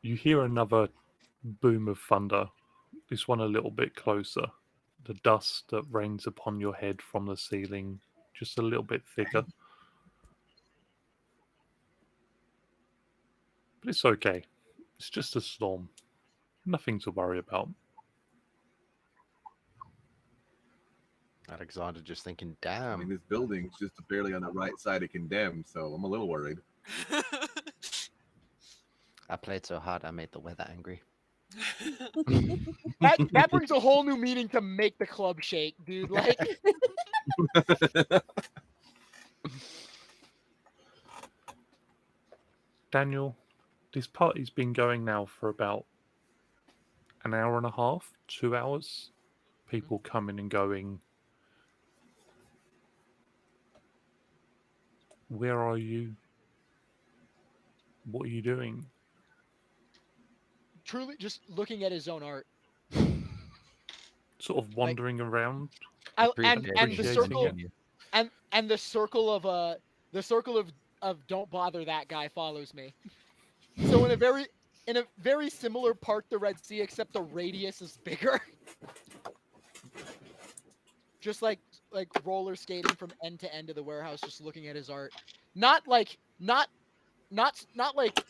You hear another boom of thunder, this one a little bit closer. The dust that rains upon your head from the ceiling, just a little bit thicker. But it's okay. It's just a storm. Nothing to worry about. Alexander just thinking, I damn. mean, this building's just barely on the right side of condemned, so I'm a little worried. I played so hard, I made the weather angry. That brings a whole new meaning to make the club shake, dude. Like, Daniel, this party's been going now for about an hour and a half, 2 hours. People coming and going. Where are you? What are you doing? truly, just looking at his own art. Sort of wandering around. And Appreciating the circle it. and the circle of don't bother that guy follows me. So in a very similar part to Red Sea, except the radius is bigger. Just like roller skating from end to end of the warehouse, just looking at his art. Not like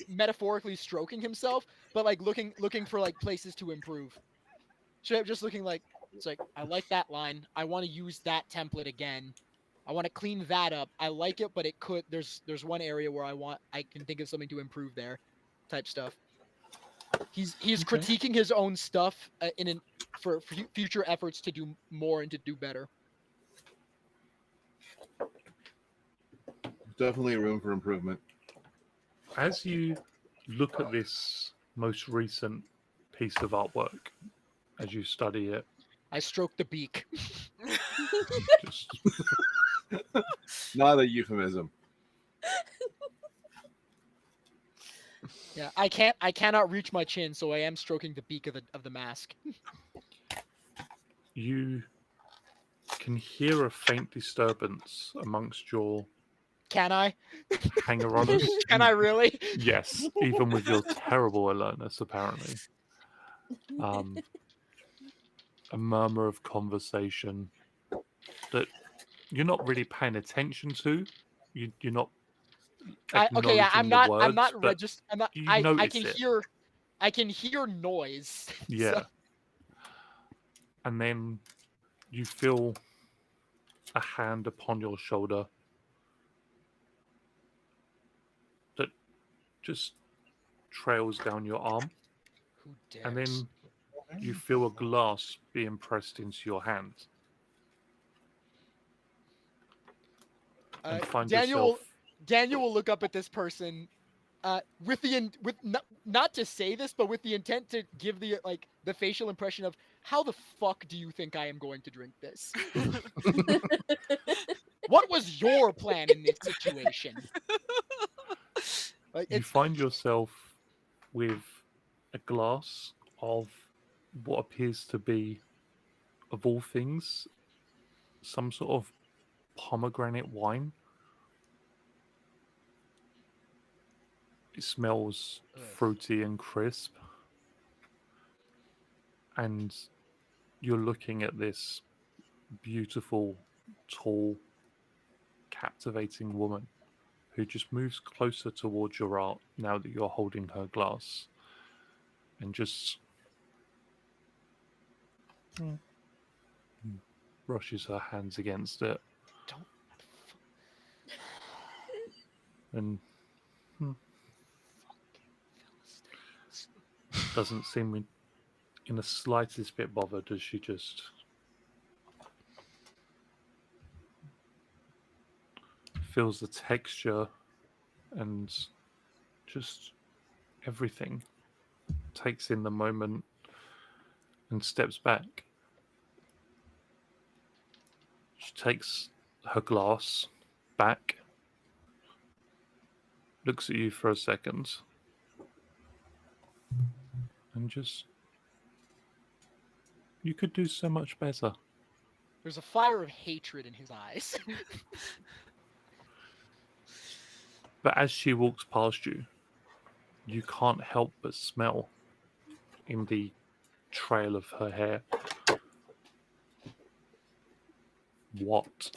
metaphorically stroking himself, but like looking for like places to improve. So just looking like, it's like, I like that line. I want to use that template again. I want to clean that up. I like it, but it could. There's one area where I can think of something to improve there, type stuff. He's Okay. critiquing his own stuff for future efforts to do more and to do better. Definitely room for improvement. As you look at this most recent piece of artwork, as you study it, I stroke the beak. just Not a euphemism. Yeah, I cannot reach my chin, so I am stroking the beak of the mask. you can hear a faint disturbance amongst your Can I? hanger-oners. Can I really? Yes, even with your terrible alertness, apparently. A murmur of conversation that you're not really paying attention to. You're not Okay, yeah, acknowledging the words, I'm not but registered. I'm not. you I notice can it. hear noise. Yeah. So, And then you feel a hand upon your shoulder that just trails down your arm, who dares? and then you feel a glass being pressed into your hand, and find Daniel yourself. will look up at this person, with not to say this, but with the intent to give the facial impression of, how the fuck do you think I am going to drink this? What was your plan in this situation? Like, You find yourself with a glass of what appears to be, of all things, some sort of pomegranate wine. It smells fruity and crisp. And you're looking at this beautiful, tall, captivating woman who just moves closer towards your art now that you're holding her glass, and just brushes her hands against it. Don't. And doesn't seem in the slightest bit bothered, as she just feels the texture and just everything, takes in the moment and steps back. She takes her glass back, looks at you for a second, and just, you could do so much better. There's a fire of hatred in his eyes. But as she walks past you, you can't help but smell in the trail of her hair. What?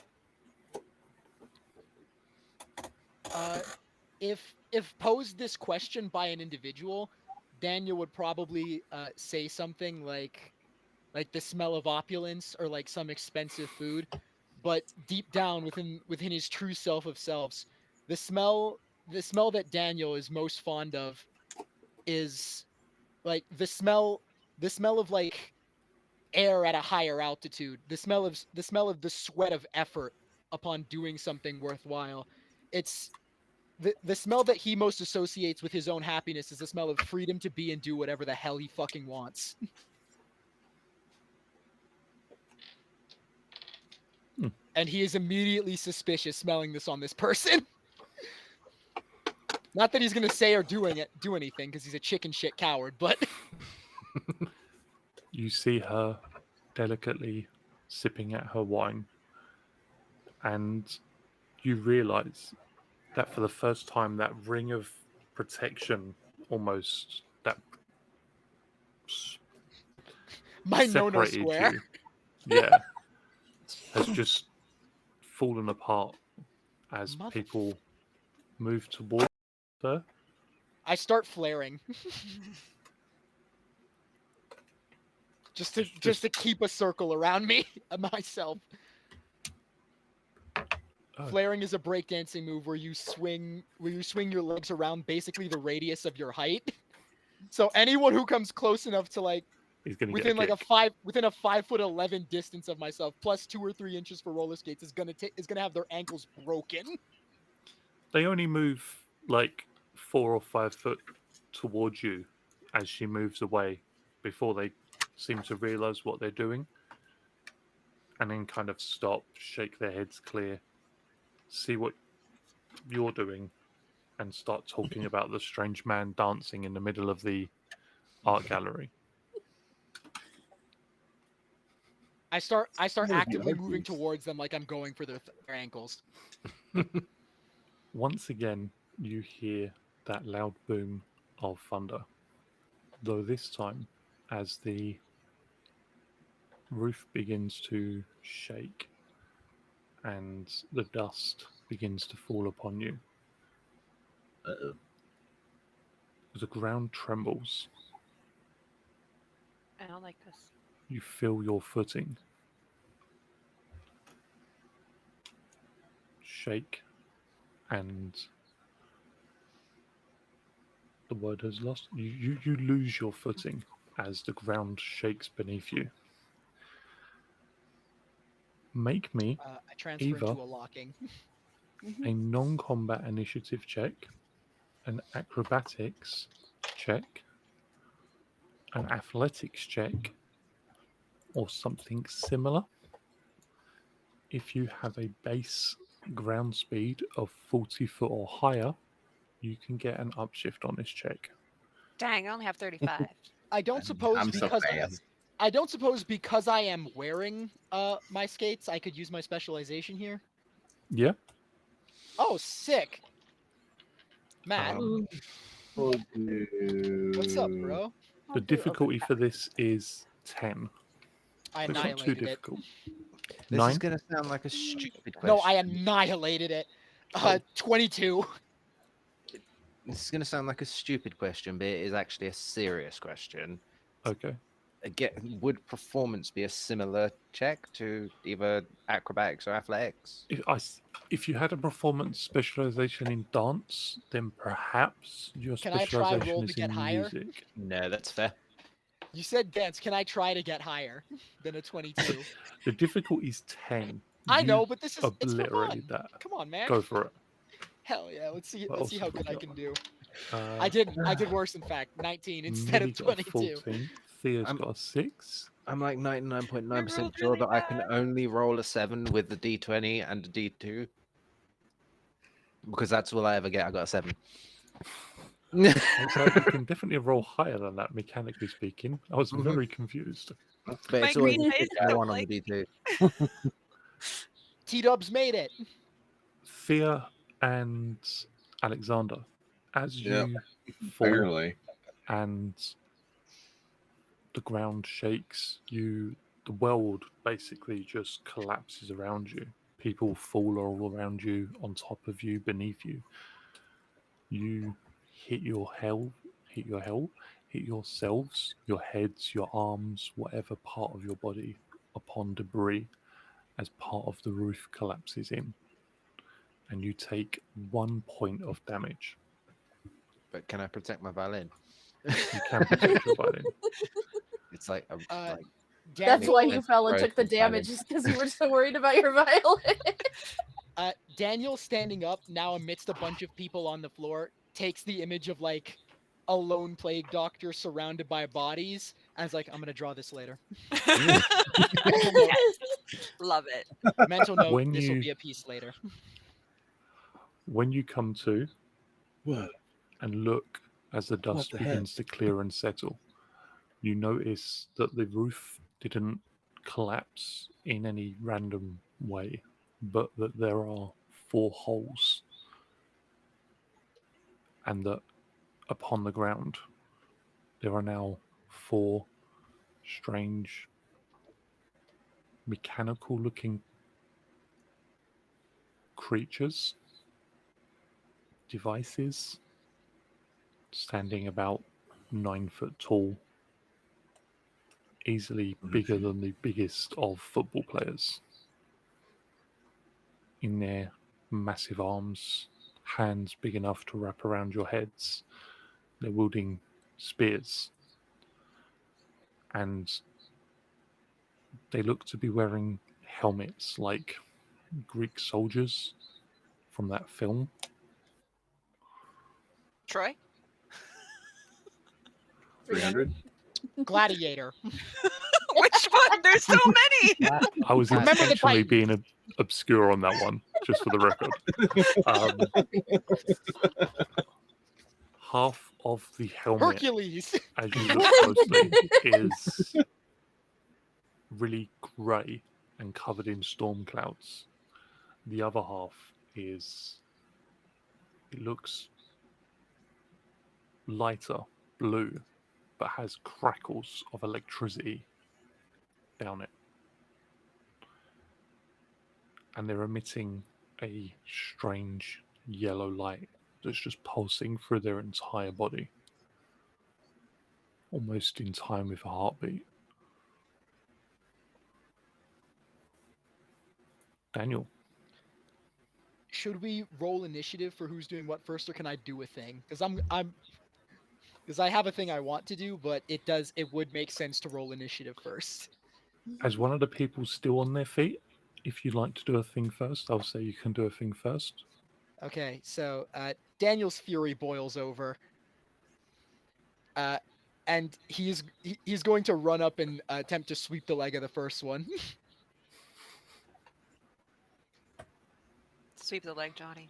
If posed this question by an individual, Daniel would probably say something like, like the smell of opulence or like some expensive food, but deep down within his true self of selves, the smell that Daniel is most fond of is like the smell of like air at a higher altitude, the smell of the sweat of effort upon doing something worthwhile. It's the smell that he most associates with his own happiness is the smell of freedom to be and do whatever the hell he fucking wants. And he is immediately suspicious smelling this on this person. Not that he's gonna say or do anything because he's a chicken shit coward, but You see her delicately sipping at her wine, and you realize that for the first time, that ring of protection, almost that my no separated square. you, yeah, has just fallen apart as Mother- people move towards her. I start flaring. just to keep a circle around me myself. Oh. Flaring is a breakdancing move where you swing your legs around basically the radius of your height. So anyone who comes close enough to like He's going to within get like kick. within a 5'11" distance of myself, plus 2 or 3 inches for roller skates is gonna have their ankles broken. They only move like 4 or 5 foot towards you as she moves away before they seem to realize what they're doing, and then kind of stop, shake their heads clear, see what you're doing, and start talking about the strange man dancing in the middle of the art gallery. I start Maybe actively moving Olympus. towards them like I'm going for their ankles. Once again, you hear that loud boom of thunder, though this time, as the roof begins to shake and the dust begins to fall upon you, Uh-oh. the ground trembles. I don't like this. You feel your footing shake, and the word has lost. You lose your footing as the ground shakes beneath you. Make me I transfer Eva. into a locking. a non-combat initiative check, an acrobatics check, an athletics check, or something similar. If you have a base ground speed of 40 foot or higher, you can get an upshift on this check. Dang, I only have 35. I don't suppose I'm so because fast. I don't suppose because I am wearing my skates, I could use my specialization here. Yeah, Oh, sick. Matt, Oh, what's up, bro? the difficulty for this is 10. I It's not too annihilated it. difficult. This 9. is going to sound like a stupid question. No, I annihilated it. 22. This is going to sound like a stupid question, but it is actually a serious question. Okay. Again, would performance be a similar check to either acrobatics or athletics? If you had a performance specialization in dance, then perhaps your Can I try specialization roll to is get in higher? music. No, that's fair. You said dance. Can I try to get higher than a 22? The difficulty is 10. I You know, but it's for fun. obliterated that. Come on, man. Go for it. Hell yeah. Let's see What how else have good we I got? can do. Uh, I did worse, in fact. 19 instead Millie of got a 22. 14. Thea's I'm- got a 6. I'm like 99.9% rolled sure really that I can bad. only roll a 7 with the D20 and a D2. Because that's all I ever get. I got a 7. So you can definitely roll higher than that, mechanically speaking. I was Mhm. very confused. But My it's always green a face don't 1 on like the D2. T-Dubs made it. Thea and Alexander, as Yep. you fall Barely. and the ground shakes, the world basically just collapses around you. People fall all around you, on top of you, beneath you. You hit your hell. hit yourselves, your heads, your arms, whatever part of your body, upon debris as part of the roof collapses in. And you take 1 point of damage. But can I protect my violin? You can protect your violin. It's like a Uh, That's Daniel, why you fell and took the broken violin. damage, is because you were so worried about your violin. Daniel standing up now amidst a bunch of people on the floor takes the image of like a lone plague doctor surrounded by bodies and is like, I'm gonna draw this later. Mental note. Love it. Mental note. When This will you- be a piece later. When you come to What? and look as the dust the heck? begins to clear and settle, you notice that the roof didn't collapse in any random way, but that there are 4 holes, and that upon the ground there are now 4 strange mechanical looking creatures, devices, standing about 9 foot tall, easily bigger than the biggest of football players. In their massive arms, hands big enough to wrap around your heads, they're wielding spears. And they look to be wearing helmets like Greek soldiers from that film. Troy? 300? Gladiator. Which one? There's so many. I was Remember the intentionally Titan. being obscure on that one, just for the record. Half of the helmet, Hercules. as you look closely, is really grey and covered in storm clouds. The other half is, it looks lighter blue, but has crackles of electricity down it. And they're emitting a strange yellow light that's just pulsing through their entire body, almost in time with a heartbeat. Daniel, Should we roll initiative for who's doing what first, or can I do a thing? Because because I have a thing I want to do, but it would make sense to roll initiative first. as one of the people still on their feet, if you'd like to do a thing first, I'll say you can do a thing first. Okay, so Daniel's fury boils over. And he's going to run up and attempt to sweep the leg of the first one. Sweep the leg, Johnny.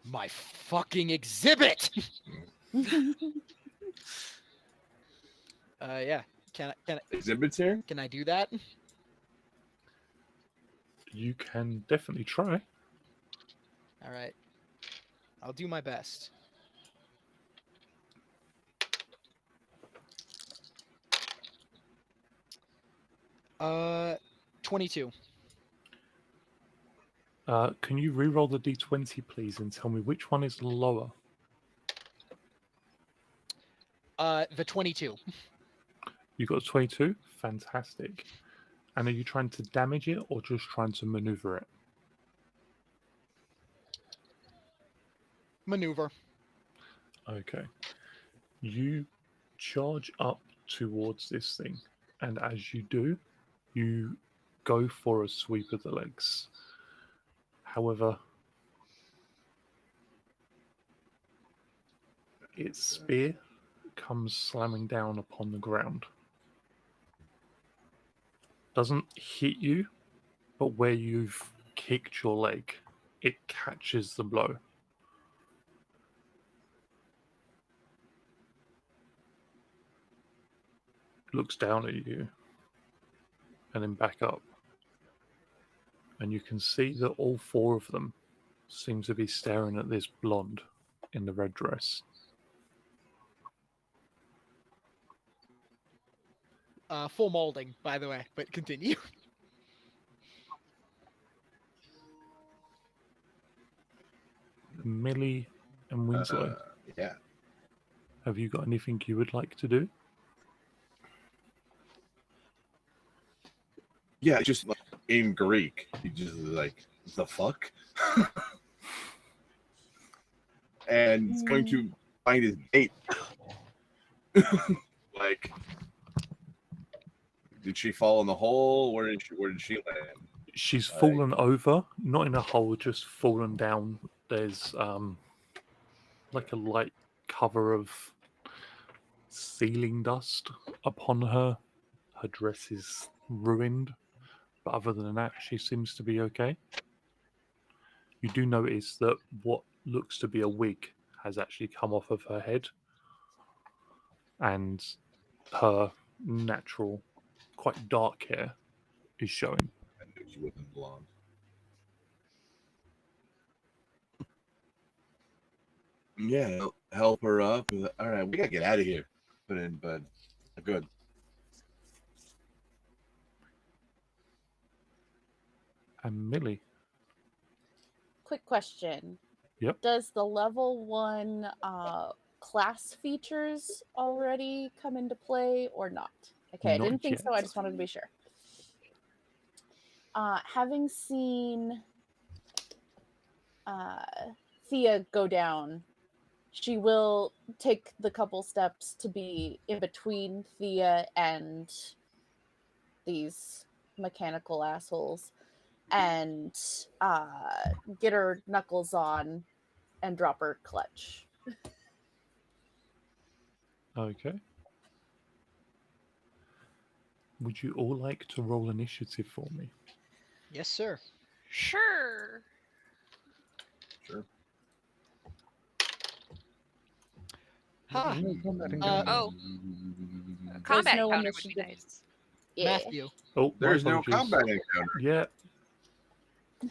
My fucking exhibit. Yeah. Can I Exhibits here? can I do that? You can definitely try. All right. I'll do my best. 22. Can you re-roll the d20, please, and tell me which one is lower? The 22. You got a 22? Fantastic. And are you trying to damage it or just trying to maneuver it? Maneuver. Okay. You charge up towards this thing, and as you do, you go for a sweep of the legs. However, its spear comes slamming down upon the ground. Doesn't hit you, but where you've kicked your leg, it catches the blow. Looks down at you and then back up. And you can see that all 4 of them seem to be staring at this blonde in the red dress. Full molding, by the way, but continue. Millie and Winslow, Yeah. Have you got anything you would like to do? Yeah, just like in Greek. He just like, the fuck? And he's going to find his date. Like, did she fall in the hole? Where did she land? She's Like- fallen over, not in a hole, just fallen down. There's like a light cover of ceiling dust upon her. Her dress is ruined, but other than that, she seems to be okay. You do notice that what looks to be a wig has actually come off of her head, and her natural, quite dark hair is showing. I knew she wasn't blonde. Yeah, help her up. All right, we gotta get out of here. But good. And Millie, Quick question. Yep. Does the level 1 class features already come into play or not? Okay, I Not didn't think so. I yet. just wanted to be sure. Having seen Thea go down, she will take the couple steps to be in between Thea and these mechanical assholes and get her knuckles on and drop her clutch. okay. Would you all like to roll initiative for me? Yes, sir. Sure. Sure. Ha! Oh, a combat no encounter would be initiative. nice. Yeah. Matthew. Oh, my There's no apologies. combat encounter. Yeah,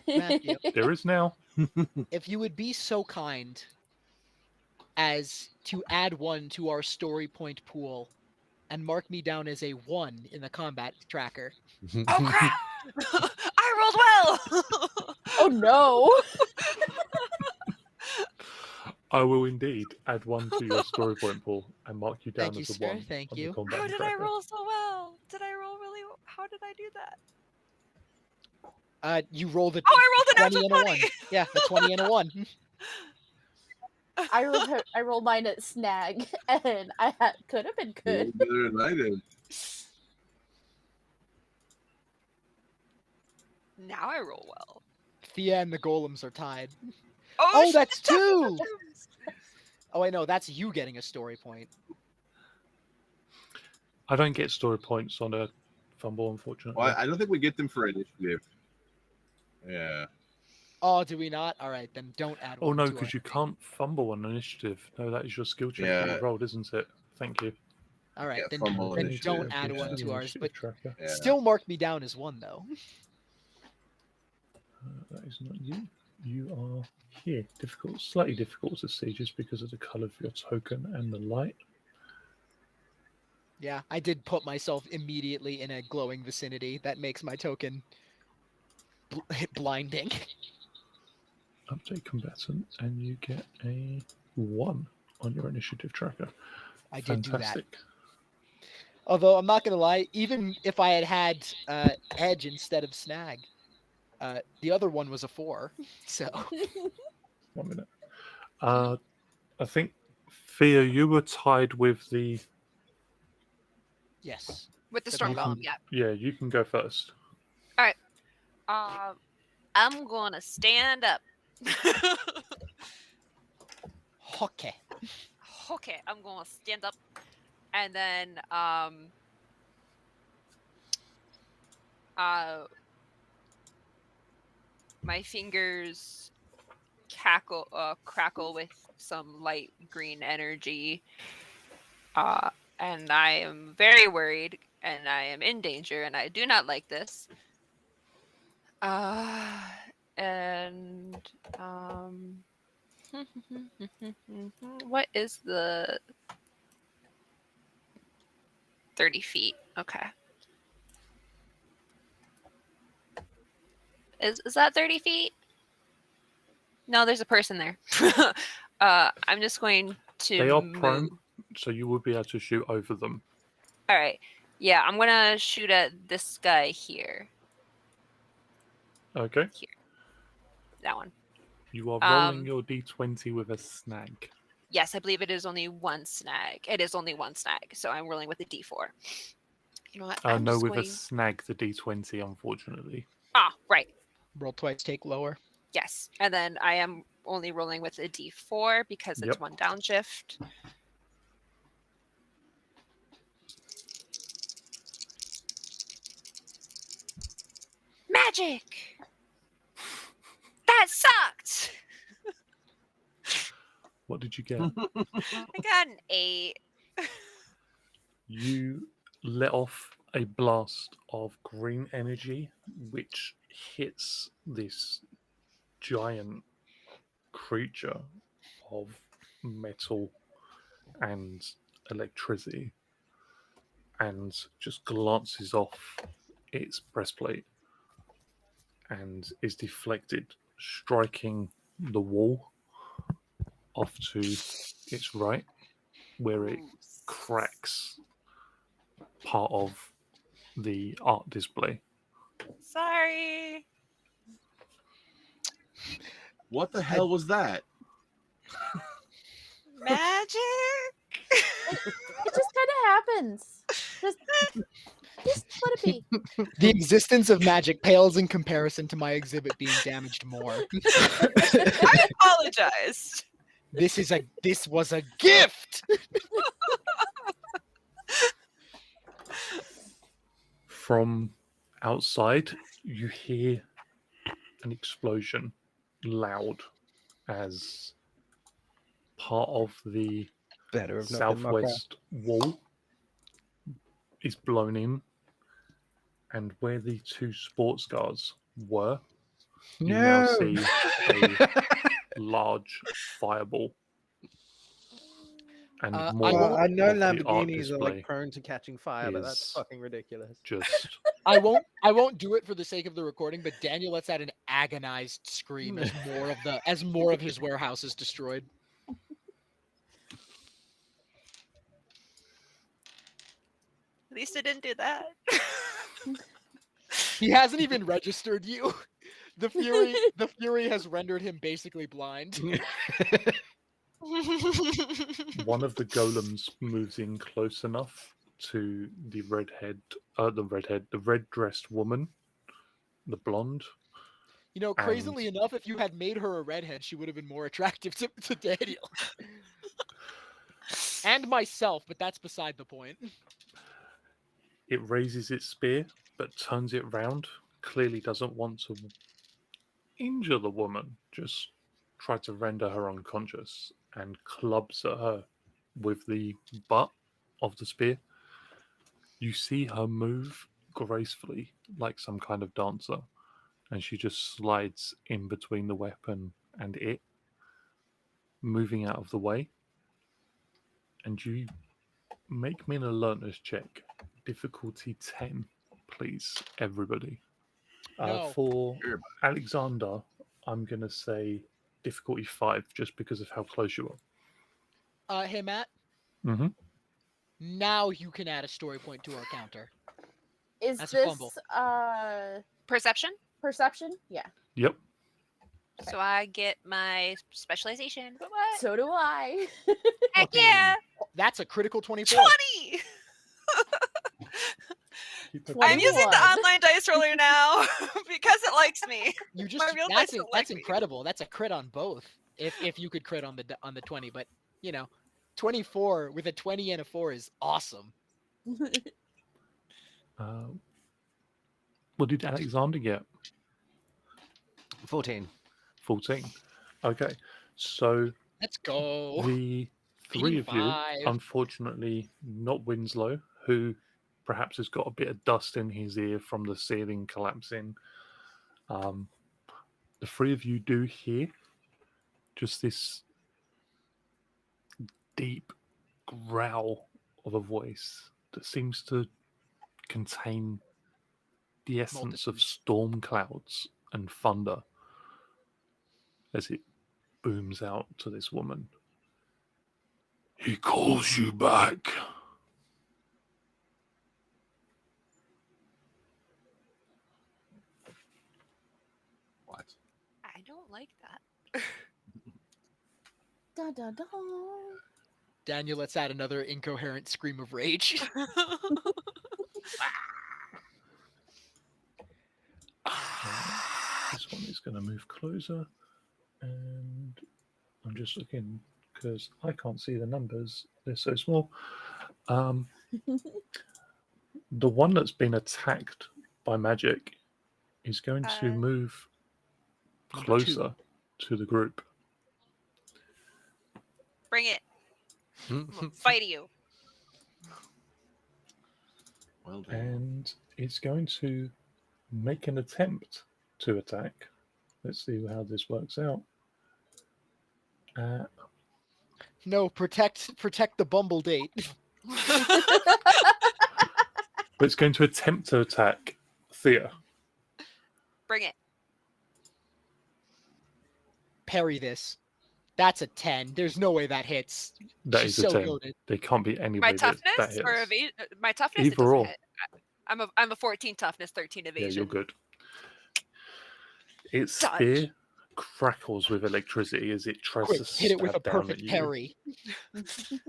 Matthew. there is now. If you would be so kind as to add 1 to our story point pool and mark me down as a 1 in the combat tracker. Oh crap! I rolled well. Oh no! I will indeed add 1 to your story point pool and mark you down Thank you, as a sir. 1. Thank on the you. combat How did I tracker. roll so well? Did I roll really? How did I do that? You rolled a Oh, I rolled 20 a and a 1. natural 20. Yeah, a 20 and a 1. I rolled mine at snag, and could have been good. Better than I did. Now I roll well. Thea and the golems are tied. Oh, Oh, that's shit. 2! Oh, wait, no, that's you getting a story point. I don't get story points on a fumble, unfortunately. Well, I don't think we get them for initiative. Yeah. Oh, do we not? All right, then don't add Oh 1 no, to because our you thing. can't fumble on initiative. No, that is your skill check that Yeah. you rolled, isn't it? Thank you. All right, Yeah, then, fumble then initiative, don't add yeah. 1 to ours. Initiative But tracker. Yeah. still mark me down as 1, though. That is not you. You are here. Difficult, slightly difficult to see just because of the colour of your token and the light. Yeah, I did put myself immediately in a glowing vicinity. That makes my token blinding. Update combatant, and you get a 1 on your initiative tracker. I did do that. Fantastic. Although I'm not gonna lie, even if I had edge instead of snag, the other one was a 4. So 1 minute. I think, Thea, you were tied with the... yes. With the But storm you golem, can- yeah. Yeah, you can go first. I'm gonna stand up. Okay. Okay, I'm gonna stand up, and then my fingers crackle with some light green energy, and I am very worried, and I am in danger, and I do not like this. And what is the 30 feet? Okay. Is that 30 feet? No, there's a person there. I'm just going to They are move. prone. So you would be able to shoot over them. All right. Yeah, I'm gonna shoot at this guy here. Okay. That one. You are rolling Um, your d20 with a snag. Yes, I believe it is only one snag. It is only one snag, so I'm rolling with a D4. You know what? I'm No, just with a going. snag, the d20, unfortunately. Ah, right. Roll twice, take lower. Yes, and then I am only rolling with a D4 because it's Yep. one downshift. Magic! That sucked! What did you get? I got an 8. You let off a blast of green energy, which hits this giant creature of metal and electricity and just glances off its breastplate and is deflected, striking the wall off to its right, where it cracks part of the art display. Sorry. What the hell was that? Magic? It just kind of happens. Just let it be. The existence of magic pales in comparison to my exhibit being damaged more. I apologize. This was a gift. From outside, you hear an explosion, loud, as part of the Better have not been my crap. southwest wall is blown in, and where the two sports cars were, you now No. see a large fireball. And more Well, I know of the art Lamborghinis are display like prone to catching fire, but that's is fucking ridiculous. just I won't do it for the sake of the recording, but Daniel lets out an agonized scream as more of his warehouse is destroyed. At least I didn't do that. He hasn't even registered you. The fury has rendered him basically blind. one of the golems moves in close enough to the red dressed woman, the blonde. You know, crazily enough, if you had made her a redhead, she would have been more attractive to Daniel. And myself, but that's beside the point. It raises its spear, but turns it round. Clearly doesn't want to injure the woman, just try to render her unconscious, and clubs at her with the butt of the spear. You see her move gracefully, like some kind of dancer, and she just slides in between the weapon and it, moving out of the way. And you make me an alertness check. Difficulty 10, please, everybody. No. For Alexander, I'm going to say difficulty 5, just because of how close you are. Hey, Matt. Mm-hmm. Now you can add a story point to our counter. Is That's a this fumble. Perception? Perception? Yeah. Yep. So I get my specialization. But what? So do I. Heck yeah! That's a critical 24. 20! I'm using the 21. online dice roller now because it likes me. You just My real dice don't like that's me. incredible. That's a crit on both. If you could crit on the 20, but you know, 24 with a 20 and a 4 is awesome. What did Alexander get? 14. 14. Okay. So Let's go. the three of you, 85. unfortunately, not Winslow, who perhaps has got a bit of dust in his ear from the ceiling collapsing. The three of you do hear just this deep growl of a voice that seems to contain the essence of storm clouds and thunder as it booms out to this woman. He calls you back. What? I don't like that. Da da da. Daniel lets out another incoherent scream of rage. This one is going to move closer, and I'm just looking because I can't see the numbers. They're so small. The one that's been attacked by magic is going to move Number closer to the group. Bring it. I'm gonna fight you. Well done. And it's going to make an attempt to attack. Let's see how this works out. No, protect the Bumble date. But it's going to attempt to attack Thea. Bring it. Parry this. That's a 10. There's no way that hits. That She's is a so 10. goated. There can't be any My way toughness that hits. or evasion? My toughness. It Either doesn't or. hit. I'm a 14 toughness, 13 evasion. Yeah, you're good. Its Dodge. spear crackles with electricity as it tries Quick, to hit it with a stab down perfect at you. parry. Matthew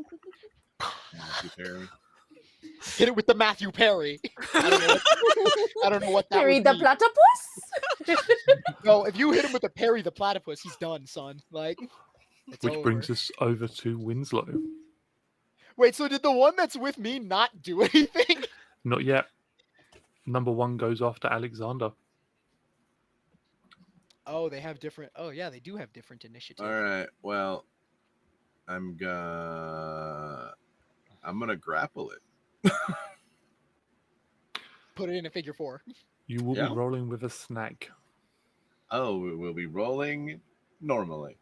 Perry. Hit it with the Matthew Perry. I don't know what that Harry would the be. platypus? No, if you hit him with the parry the platypus, he's done, son. Like, it's Which over. brings us over to Winslow. Wait, so did the one that's with me not do anything? Not yet. Number 1 goes after Alexander. Oh, they have different. Oh, yeah, they do have different initiative. All right. Well, I'm gonna grapple it. Put it in a figure 4. You will Yeah. be rolling with a snag. Oh, we'll be rolling normally.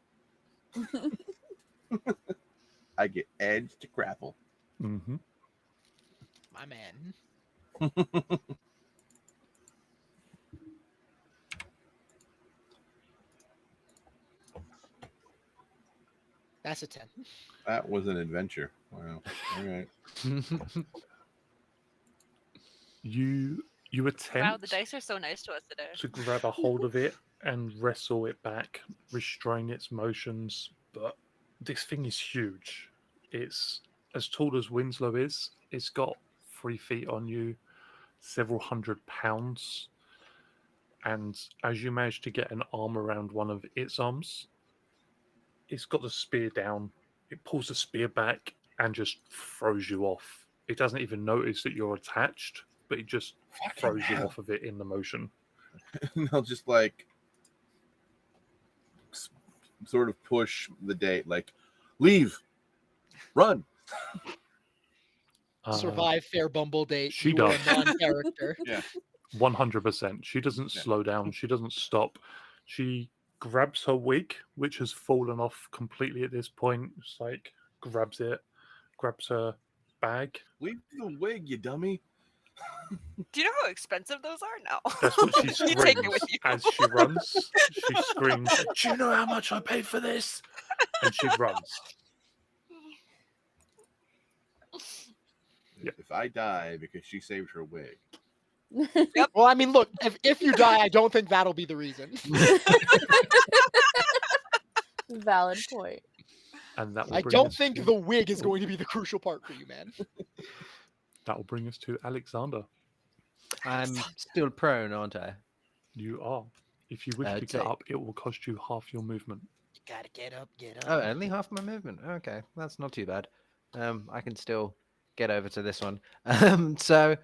I get edge to grapple. Mm-hmm. My man. That's a 10. That was an adventure. Wow. All right. You Wow, the attempt dice are so nice to us today. to grab a hold of it and wrestle it back, restrain its motions, but this thing is huge. It's as tall as Winslow is. It's got 3 feet on you, several hundred pounds. And as you manage to get an arm around one of its arms, it's got the spear down. It pulls the spear back and just throws you off. It doesn't even notice that you're attached, but it just throws you off of it in the motion. And they'll just like sort of push the date, like, leave, run. Survive fair Bumble date. she You were does. a non-character. 100%. She doesn't Yeah. slow down. She doesn't stop. She grabs her wig, which has fallen off completely at this point. It's like grabs it, grabs her bag. Leave the wig, you dummy. Do you know how expensive those are? No. That's what she You take it screams with you. as she runs. She screams, "Do you know how much I paid for this?" And she runs. Yep. If I die because she saved her wig, Well, I mean, look, if you die, I don't think that'll be the reason. Valid point. And that will I bring don't us think to, the wig is going to be the crucial part for you, man. that will bring us to Alexander. I'm still prone, aren't I? You are. If you wish to I'd get say- up, it will cost you half your movement. You gotta get up, get up. Oh, only half my movement. Okay, that's not too bad. I can still get over to this one. So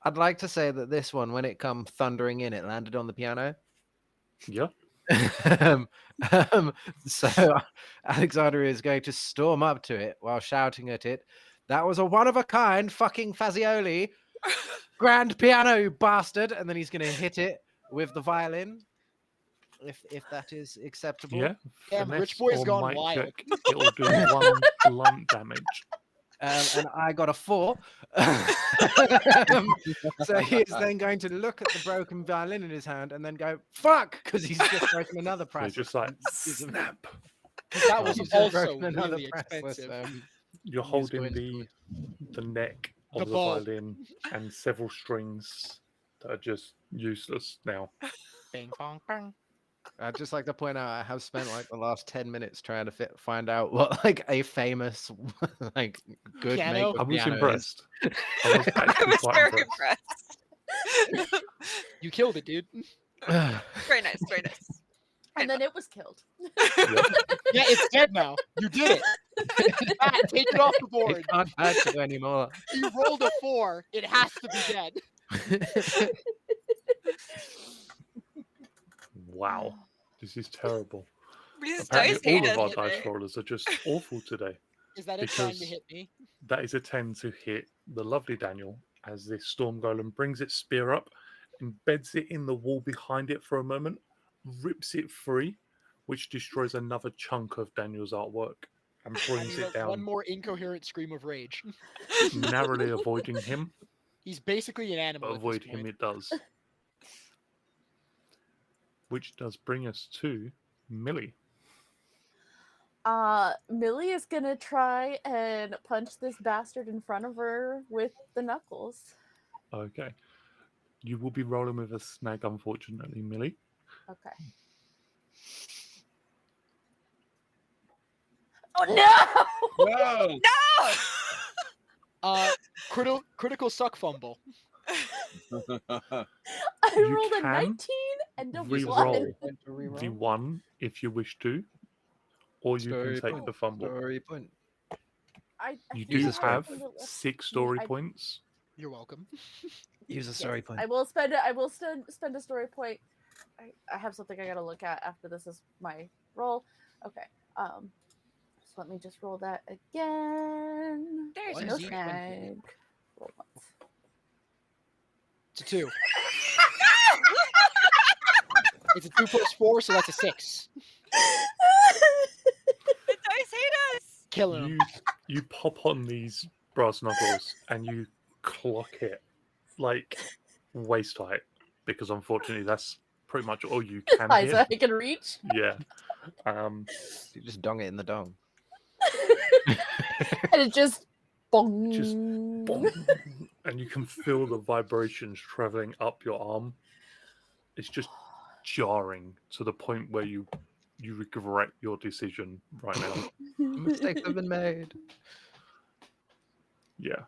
I'd like to say that this one, when it come thundering in, it landed on the piano. Yeah. um, so Alexander is going to storm up to it while shouting at it. That was a one-of-a-kind fucking Fazioli. Grand piano, you bastard. And then he's going to hit it with the violin. If that is acceptable. Yeah. Damn, finesse Rich Boy's or gone might wild. check. It will do 1 blunt damage. And I got a 4. So he's then going to look at the broken violin in his hand and then go, fuck, because he's just broken another So price. just like snap. That was He's just also broken another really priceless, expensive. You're Musical holding instrument. the neck The of the bow. violin and several strings that are just useless now. Bing bong bang. I'd just like to point out I have spent like the last 10 minutes trying to find out what like a famous like good Piano? make I of was piano impressed. I was I actually was quite very impressed. impressed. You killed it, dude. is. Very nice, very nice. And then it was killed. Yep. Yeah, it's dead now. You did it. Matt, take it off the It board. can't hurt you anymore. You rolled a 4. It has to be dead. Wow. This is terrible. These Apparently, dice hate all of us our today. dice rollers are just awful today. Is that a trying to Because- hit me? That is a 10 to hit the lovely Daniel as this storm golem brings its spear up, embeds it in the wall behind it for a moment, rips it free, which destroys another chunk of Daniel's artwork and I brings mean, it look, down, one more incoherent scream of rage. narrowly avoiding him, He's basically an animal. but at this avoid him point. it does. Which does bring us to Millie. Millie is gonna try and punch this bastard in front of her with the knuckles. Okay. You will be rolling with a snag, unfortunately, Millie. Okay. Oh no! No. No! Critical suck fumble. I You rolled a can 19 and a re-roll 1. the 1 if you wish to, or you Story can take point. the fumble. Story point. I You think do I Use a have from the left- 6 story I- points. You're welcome. Use a yes, story point. I will spend spend a story point. I have something I gotta look at after this is my roll. Okay. So let me just roll that again. There's What No is your E20? snag. Roll once. It's a 2. It's a 2 plus 4, so that's a 6. The dice hate us! Killing him. You pop on these brass knuckles and you clock it like waist height, because unfortunately that's pretty much all you can High as hit. I can reach. Yeah. You just dong it in the dong. And it just bong. Just Boom. And you can feel the vibrations traveling up your arm. It's just jarring to the point where you regret your decision right now. Mistakes have been made. Yeah.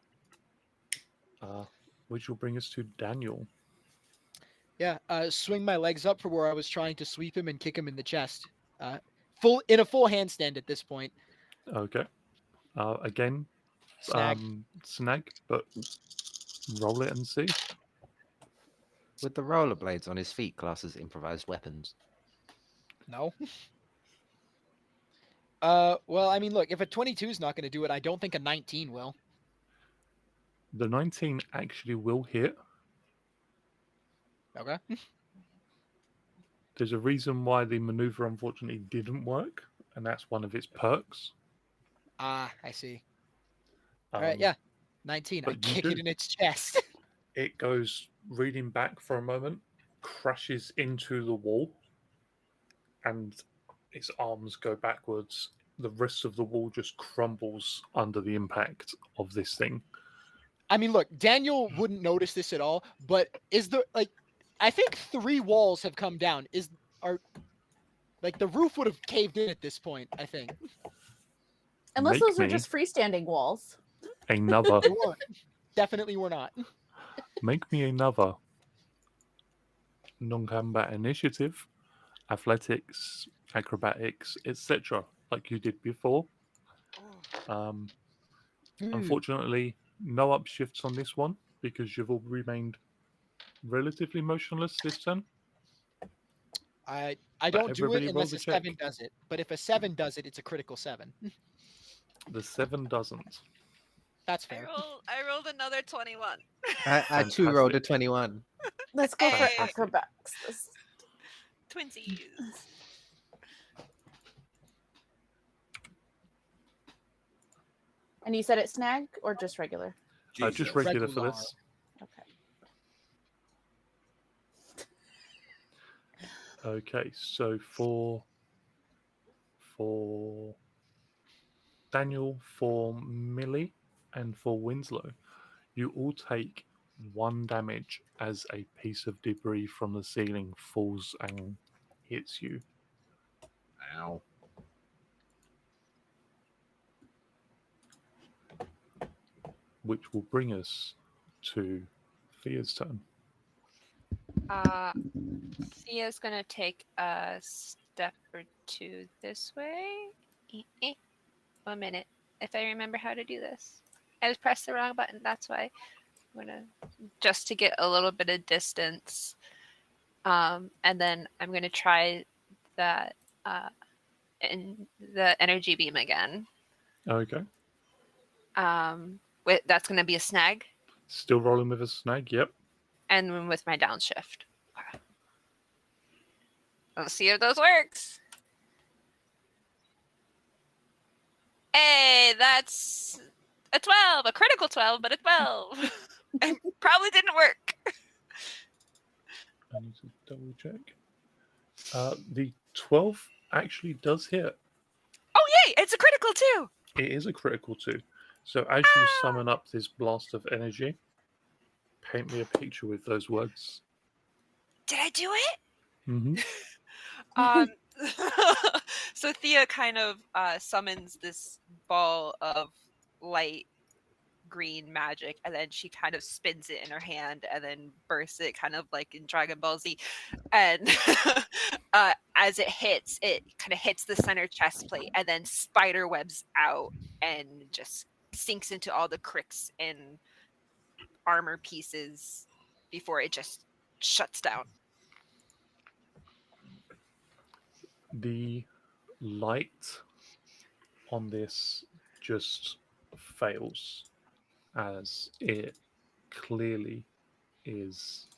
Which will bring us to Daniel. Yeah, swing my legs up for where I was trying to sweep him and kick him in the chest. In a full handstand at this point. Okay. Again, Snag. snag, but roll it and see. With the rollerblades on his feet, class as improvised weapons. No. Well, I mean, look, if a 22 is not going to do it, I don't think a 19 will. The 19 actually will hit. Okay. There's a reason why the maneuver unfortunately didn't work, and that's one of its perks. Ah, I see. All right, Um, yeah. 19. I but you kick do. it in its chest. It goes reading back for a moment, crashes into the wall, and its arms go backwards. The rest of the wall just crumbles under the impact of this thing. I mean, look, Daniel wouldn't notice this at all, but is there like I think 3 walls have come down. The roof would have caved in at this point, I think. Unless Make those are me just freestanding walls. another. They weren't. Definitely were not. Make me another non-combat initiative, athletics, acrobatics, etc., like you did before. Unfortunately, no upshifts on this one because you've all remained relatively motionless this turn. I don't do it everybody roll unless the a check. 7 does it. But if a 7 does it, it's a critical 7. The 7 doesn't. That's fair. I rolled another 21. I too rolled a Fantastic. 21. Let's go for Hey. acrobatics. Twinsies. And you said it snag or just regular? Just Jesus. regular for Regular. this. Okay. Okay, so for Daniel, for Millie, and for Winslow, you all take 1 damage as a piece of debris from the ceiling falls and hits you. Ow. Which will bring us to Thea's turn. Thea's gonna take a step or 2 this way. 1 minute. If I remember how to do this. I was pressed the wrong button, that's why. I'm gonna just to get a little bit of distance. And then I'm gonna try that in the energy beam again. Okay. That's gonna be a snag. Still rolling with a snag, yep. And with my downshift. Let's see if those works. Hey, that's a 12, a critical 12, but a 12. It probably didn't work. I need to double check. The 12 actually does hit. Oh, yay! It's a critical too. It is a critical too. So as you summon up this blast of energy, paint me a picture with those words. Did I do it? Mm-hmm. So Thea kind of summons this ball of light green magic, and then she kind of spins it in her hand and then bursts it kind of like in Dragon Ball Z. And as it kind of hits the center chest plate and then spider webs out and just sinks into all the cricks and armor pieces before it just shuts down. The light on this just fails as it clearly is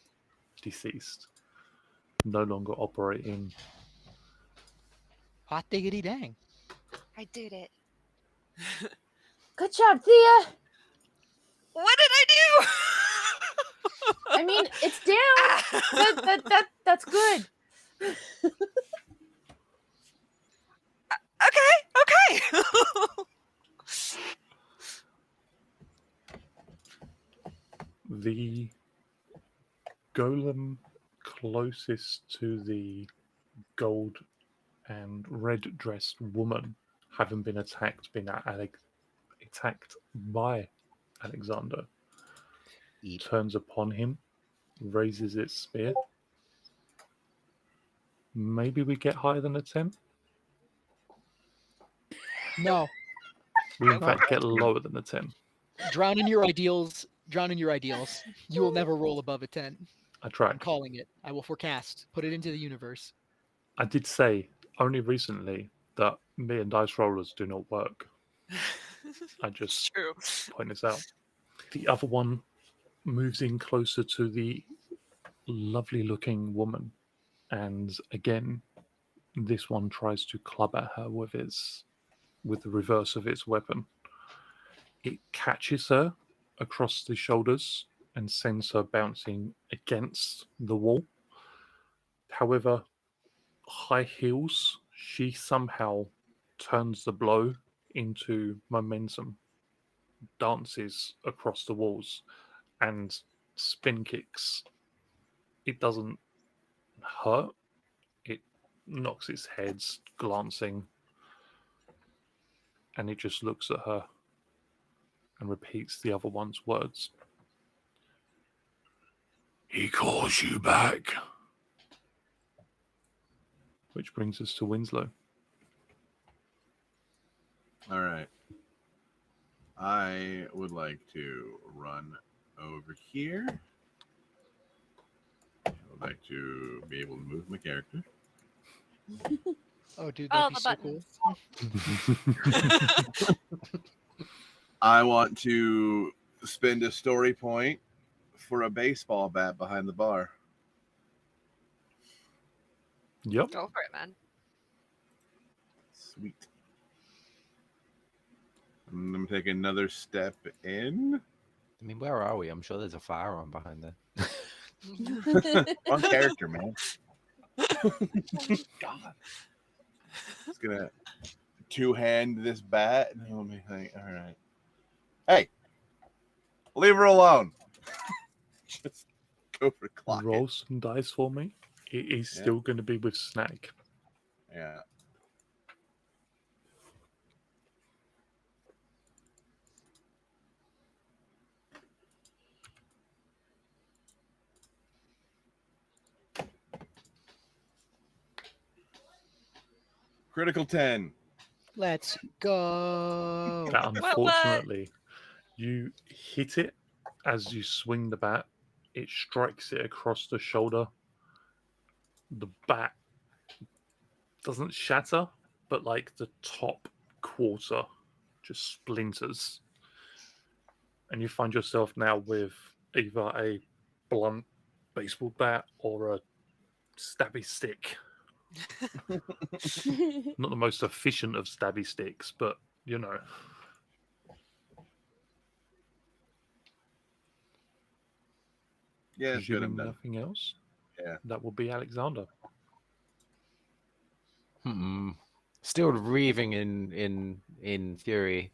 deceased, no longer operating. Hot diggity dang. I did it. Good job, Thea. What did I do? I mean, it's down. That's good. Okay. The golem closest to the gold and red dressed woman, having been attacked by Alexander, turns upon him, raises its spear. Maybe we get higher than a 10. No. We in fact get lower than a 10. Drown in your ideals. Drown in your ideals. You will never roll above a 10. I I'm tried. calling it. I will forecast. Put it into the universe. I did say only recently that me and dice rollers do not work. I just True. point this out. The other one moves in closer to the lovely looking woman, and again this one tries to club at her with the reverse of its weapon. It catches her across the shoulders and sends her bouncing against the wall. However, high heels, she somehow turns the blow into momentum, dances across the walls, and spin kicks. It doesn't hurt. It knocks its head glancing, and it just looks at her and repeats the other one's words. He calls you back. Which brings us to Winslow. All right. I would like to run over here. I would like to be able to move my character. Oh, dude, All that'd be the so buttons. cool. I want to spend a story point for a baseball bat behind the bar. Yep. Go for it, man. Sweet. I'm going to take another step in. I mean, where are we? I'm sure there's a firearm behind there. Wrong character, man. God. Just going to two-hand this bat. Let me think. All right. Hey, leave her alone. Just go for clock Roll some dice for me. It is Yeah. still going to be with snag. Yeah. Critical 10. Let's go. That What? unfortunately, you hit it as you swing the bat. It strikes it across the shoulder. The bat doesn't shatter, but like the top quarter just splinters. And you find yourself now with either a blunt baseball bat or a stabby stick. Not the most efficient of stabby sticks, but you know. Yeah, it's good. I'm Presuming done. nothing else. Yeah. That will be Alexander. Still reaving in fury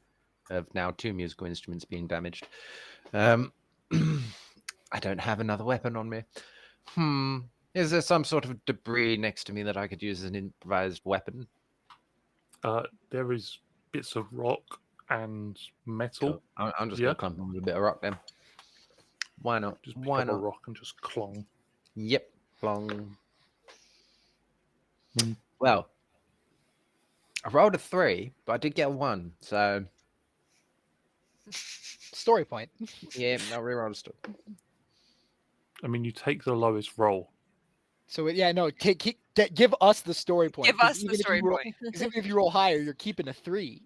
of now 2 musical instruments being damaged. I don't have another weapon on me. Is there some sort of debris next to me that I could use as an improvised weapon? There is bits of rock and metal. Cool. I'm just Yeah. gonna clump with a bit of rock then. Why not? Just pick Why up a not? rock and just clong. Yep. Long. Mm. Well, I rolled a 3, but I did get a 1. So Story point. yeah, I'll reroll the story. I mean, you take the lowest roll. So yeah, no, give us the story point. Give 'cause us the even if story you roll- point. 'cause even if you roll higher, you're keeping a 3.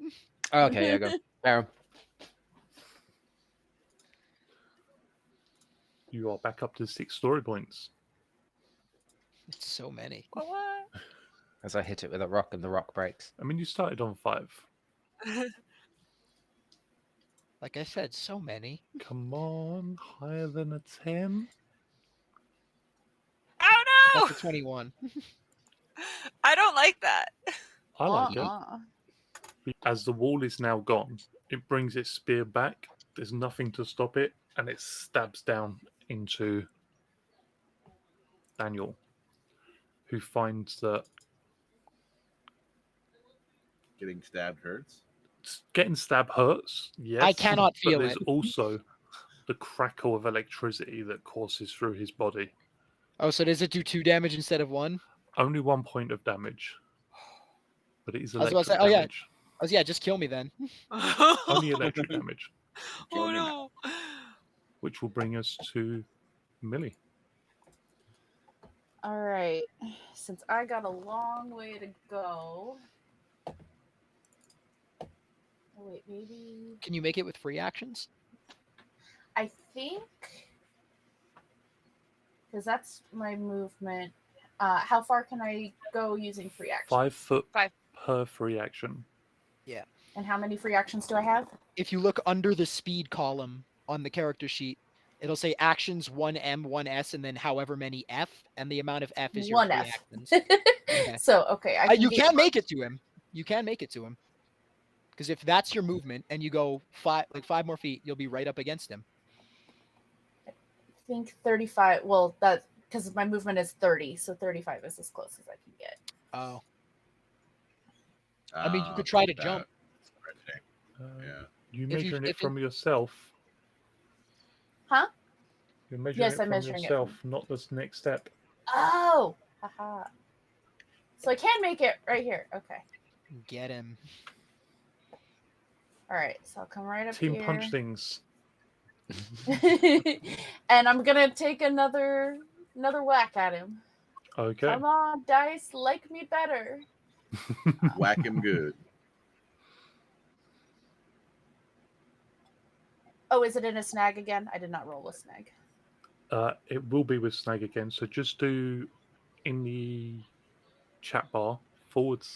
Okay, yeah, go. Aaron. You are back up to 6 story points. It's so many. What? As I hit it with a rock and the rock breaks. I mean, you started on 5. Like I said, so many. Come on, higher than a 10. Oh That's no! a 21. I don't like that. I like it. Uh-uh. As the wall is now gone, it brings its spear back. There's nothing to stop it, and it stabs down into Daniel, who finds that Getting stabbed hurts. getting stabbed hurts. Yes, I cannot but feel there's it. also the crackle of electricity that courses through his body. Oh, so does it do 2 damage instead of 1? Only 1 point of damage, but it is I was about to electric say, oh, yeah. damage. Yeah, just kill me then. Only electric damage, Kill Oh me no! which will bring us to Millie. All right. Since I got a long way to go. Oh, wait, maybe. Can you make it with free actions? I think. Because that's my movement. How far can I go using free action? 5 foot 5. per free action. And how many free actions do I have? If you look under the speed column on the character sheet, it'll say actions 1M, 1S, and then however many F, and the amount of F is your One free F. actions. Okay. So, okay. You can make it to him. You can make it to him. Because if that's your movement and you go 5 more feet, you'll be right up against him. I think 35. Well, that's because my movement is 30, so 35 is as close as I can get. Oh. I mean, you could try to jump. You If you- measuring it if it- from yourself. Huh? You're measuring Yes, it I'm from measuring it yourself, not this next step. Oh! Haha. So I can make it right here. Okay. Get him. All right. So I'll come right up Team here. punch things. And I'm gonna take another whack at him. Okay. Come on, dice, like me better. Whack him good. Oh, is it in a snag again? I did not roll a snag. It will be with snag again. So just do in the chat bar /R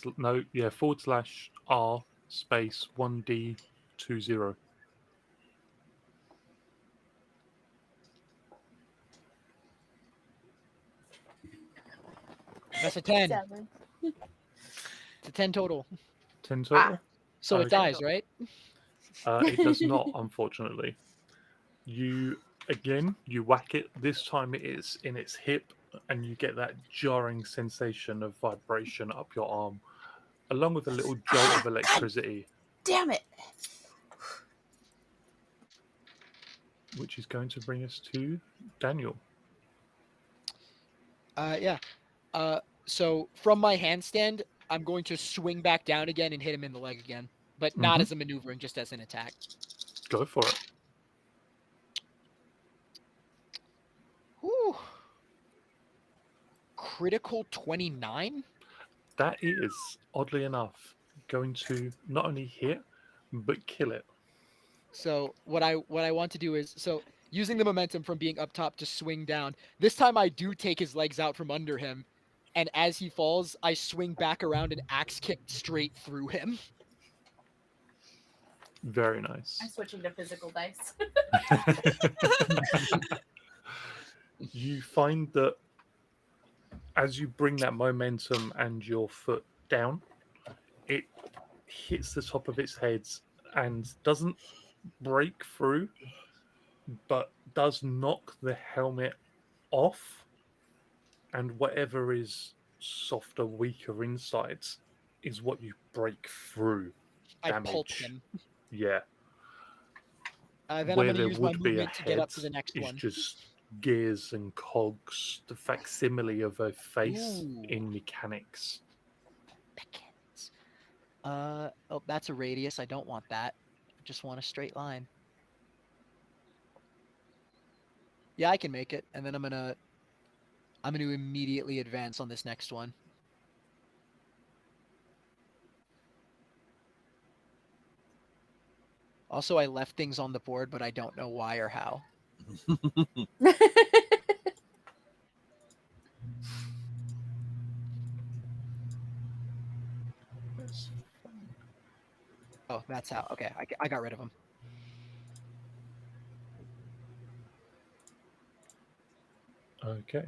space 1D20. That's a 10. 7. It's a 10 total. 10 total. So it Okay. dies, right? It does not, unfortunately. You whack it. This time it is in its hip, and you get that jarring sensation of vibration up your arm, along with a little jolt of electricity, Damn it. which is going to bring us to Daniel. Yeah. So from my handstand, I'm going to swing back down again and hit him in the leg again, but not Mhm. as a maneuvering, just as an attack. Go for it. Whew. Critical 29? That is, oddly enough, going to not only hit, but kill it. So what I want to do is using the momentum from being up top to swing down. This time I do take his legs out from under him, and as he falls, I swing back around and axe kick straight through him. Very I'm nice. switching to physical dice. You find that as you bring that momentum and your foot down, it hits the top of its head and doesn't break through, but does knock the helmet off, and whatever is softer, weaker insides is what you break through. I pulp Damage. him. Yeah. Then I'm Where going to there use my would be a movement to get head up to the next is one. just gears and cogs, the facsimile of a face Ooh. in mechanics. Beckons. Oh, that's a radius. I don't want that. I just want a straight line. Yeah, I can make it, and then I'm gonna immediately advance on this next one. Also, I left things on the board, but I don't know why or how. Oh, that's how. Okay, I got rid of them. Okay.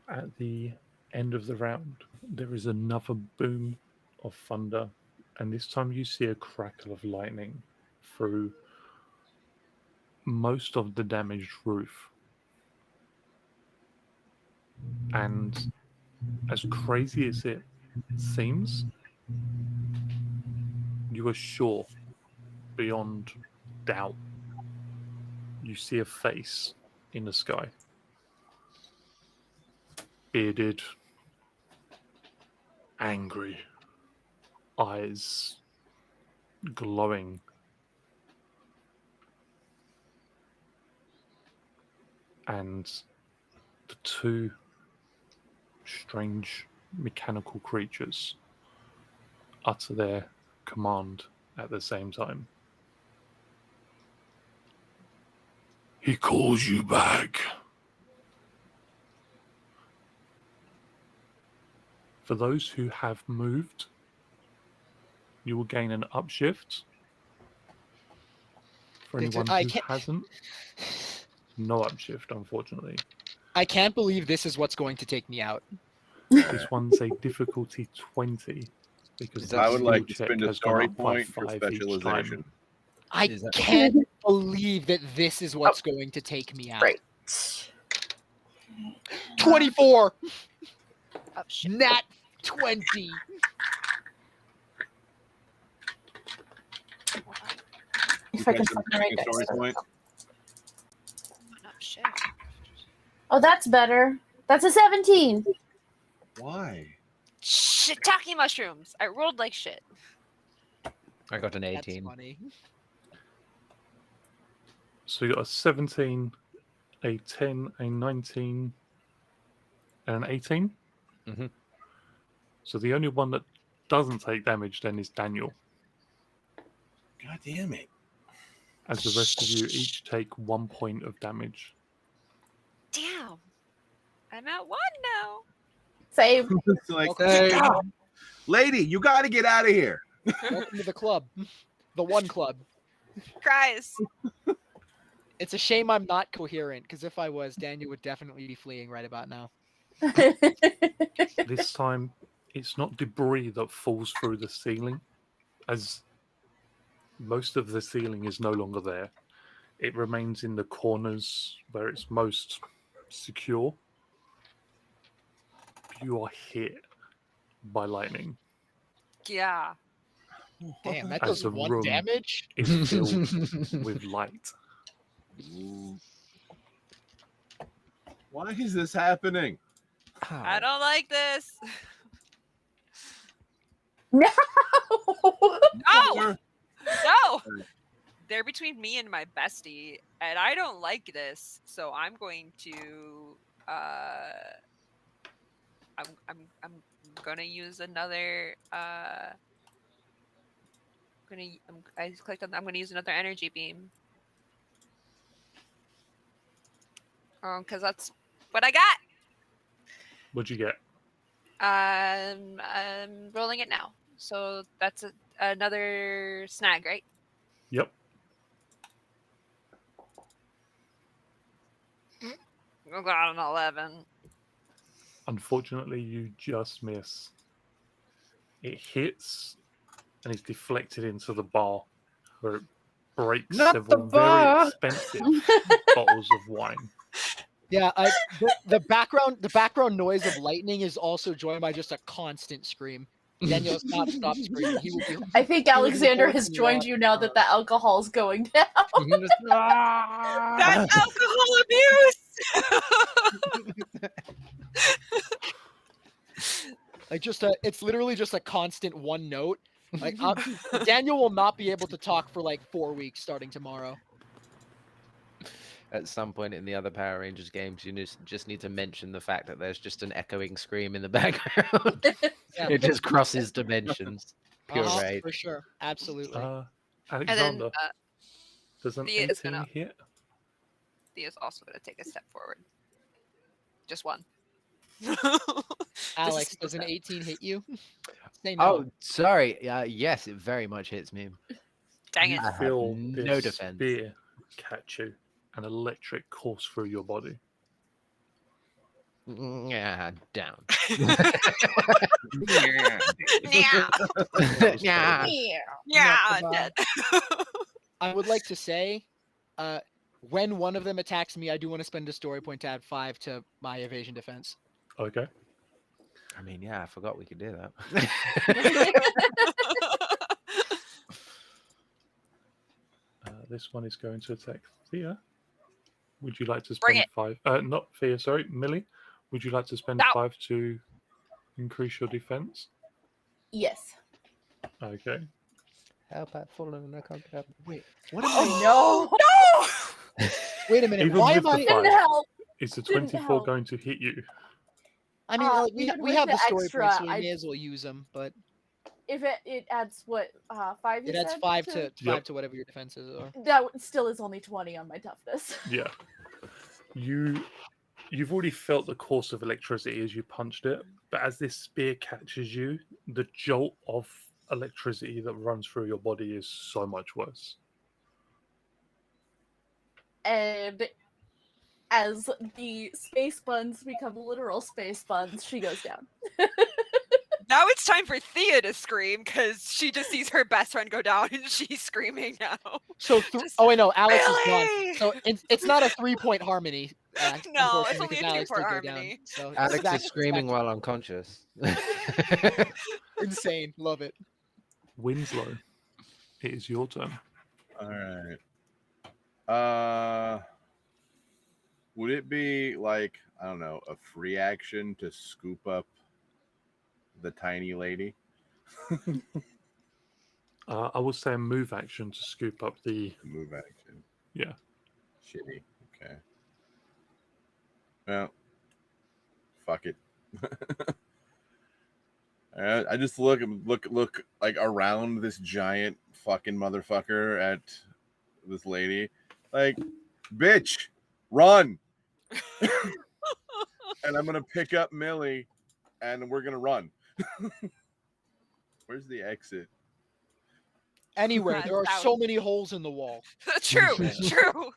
At the end of the round, there is another boom of thunder, and this time you see a crackle of lightning through most of the damaged roof. And as crazy as it seems, you are sure, beyond doubt, you see a face in the sky. Bearded, angry, eyes glowing. And the two strange mechanical creatures utter their command at the same time. He calls you back. For those who have moved, you will gain an upshift. For anyone I who can't- hasn't, no upshift, unfortunately. I can't believe this is what's going to take me out. This one's a difficulty 20 because Is the that- I would skill like to check spend a has gone story up by point for 5 each specialization. time. I Is that- can't believe that this is what's going to take me out. Right. 24! Oh, shit. Nat 20! If I can Second find the right story dice. point. Oh, shit. Oh, that's better. That's a 17. Why? Shiitake mushrooms. I rolled like shit. I got an That's 18. funny. So you got a 17, a 10, a 19, and an 18. Mhm. So the only one that doesn't take damage then is Daniel, God damn it. as the rest of you each take 1 point of damage. Damn. I'm at 1 now. Save. It's like, Okay. get out. Lady, you got to get out of here. Welcome to the club. The one club. Guys. It's a shame I'm not coherent, because if I was, Daniel would definitely be fleeing right about now. This time, it's not debris that falls through the ceiling, as most of the ceiling is no longer there. It remains in the corners where it's most secure. You are hit by lightning Yeah. Damn, that as does the 1 room damage. is filled with light. Ooh. Why is this happening? I don't like this. No. No! No! They're between me and my bestie, and I don't like this. So I'm going to I'm gonna use another I clicked on I'm gonna use another energy beam. Because that's what I got. What'd you get? I'm rolling it now. So that's another snag, right? Yep. I got an 11. Unfortunately, you just miss. It hits and is deflected into the bar, where it breaks Not the several bar! very expensive bottles of wine. Yeah, the background noise of lightning is also joined by just a constant scream. Daniel has not stopped screaming. He will be. I think he will be Alexander has hoarse joined you now that the alcohol's going down. That's alcohol abuse. Like it's literally just a constant one note. Like Daniel will not be able to talk for like 4 weeks starting tomorrow. At some point in the other Power Rangers games, you just need to mention the fact that there's just an echoing scream in the background. Yeah. It just crosses dimensions. Pure Uh-huh, rage. for sure, absolutely. And then Alexander, does an Thea is 18 gonna- hit? Thea's also going to take a step forward. Just one. Alex, Just does an step. 18 hit you? Say no. Oh, sorry. Yes, it very much hits me. Dang You it. I have feel no this defense. spear catch you, and electric course through your body. Yeah, down. Yeah. That was Yeah. terrible. Yeah, Not the I'm dead. I would like to say, when one of them attacks me, I do want to spend a story point to add 5 to my evasion defense. Okay. I mean, yeah, I forgot we could do that. This one is going to attack Thea. Would you like to Bring spend it. 5? Not Thea, sorry, Millie. Would you like to spend No. 5 to increase your defense? Yes. Okay. Help, I've fallen and I can't get up. Wait, what am Oh no! No! Wait a minute. Even Why with am the I? five. Didn't help. Is the Didn't 24 help. going to hit you? I mean, Even we with have the the story extra, points, so we I- may as well use them. But If it adds what 5? You it adds said 5 to Yep. to whatever your defenses are. That still is only 20 on my toughness. Yeah. You've already felt the course of electricity as you punched it, but as this spear catches you, the jolt of electricity that runs through your body is so much worse. And as the space buns become literal space buns, she goes down. Now it's time for Thea to scream because she just sees her best friend go down and she's screaming now. So, Just- oh wait, no, Alex is Really? gone. So it's not a 3-point harmony. No, it's unfortunately, only a because Alex 2-point did go down. harmony. So Alex it's back- is it's screaming back while unconscious. to insane. Love it. Winslow, it is your turn. All right. Would it be like, I don't know, a free action to scoop up the tiny lady? I will say a move action to scoop up the. Move action. Yeah. Shitty. Okay. Well, fuck it. I just look like around this giant fucking motherfucker at this lady, like, bitch, run. And I'm gonna pick up Millie, and we're gonna run. Where's the exit? Anywhere. There are Out. so many holes in the wall. True, Yeah. true.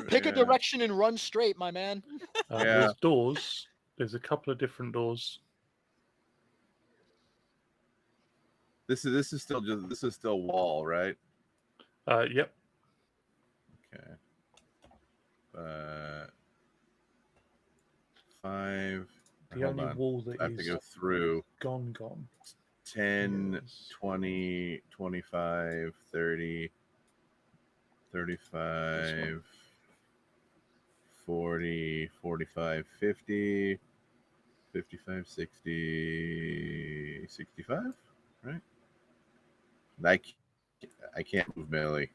Pick a Yeah. direction and run straight, my man. Yeah. There's doors. There's a couple of different doors. This is still wall, right? Yep. Okay. 5. The Hold only on. wall that I have to is go through gone. 10, is 20, 25, 30, 35, 40, 45, 50, 55, 60, 65, right? I can't move Millie.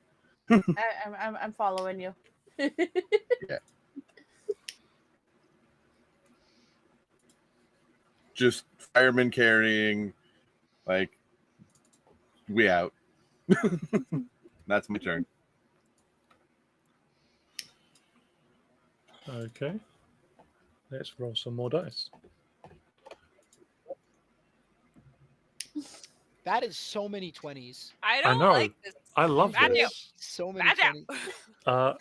I'm following you. Yeah. Just firemen carrying, like, we out. That's my turn. Okay. Let's roll some more dice. That is so many 20s. I I don't know. like this. I love Matthew. this. So many Matthew. 20s.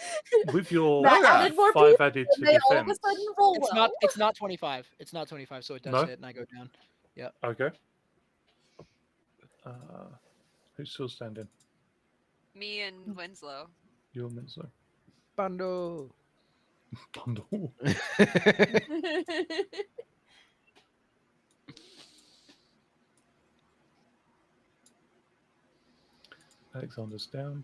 With your Matt yeah. added more 5 people, added to and they all of a defense. sudden roll It's well. not 25. It's not 25, so it does No? hit and I go down. Okay. Who's still standing? Me and Winslow. You and Winslow. Bundle. Bundle. Alexander's down.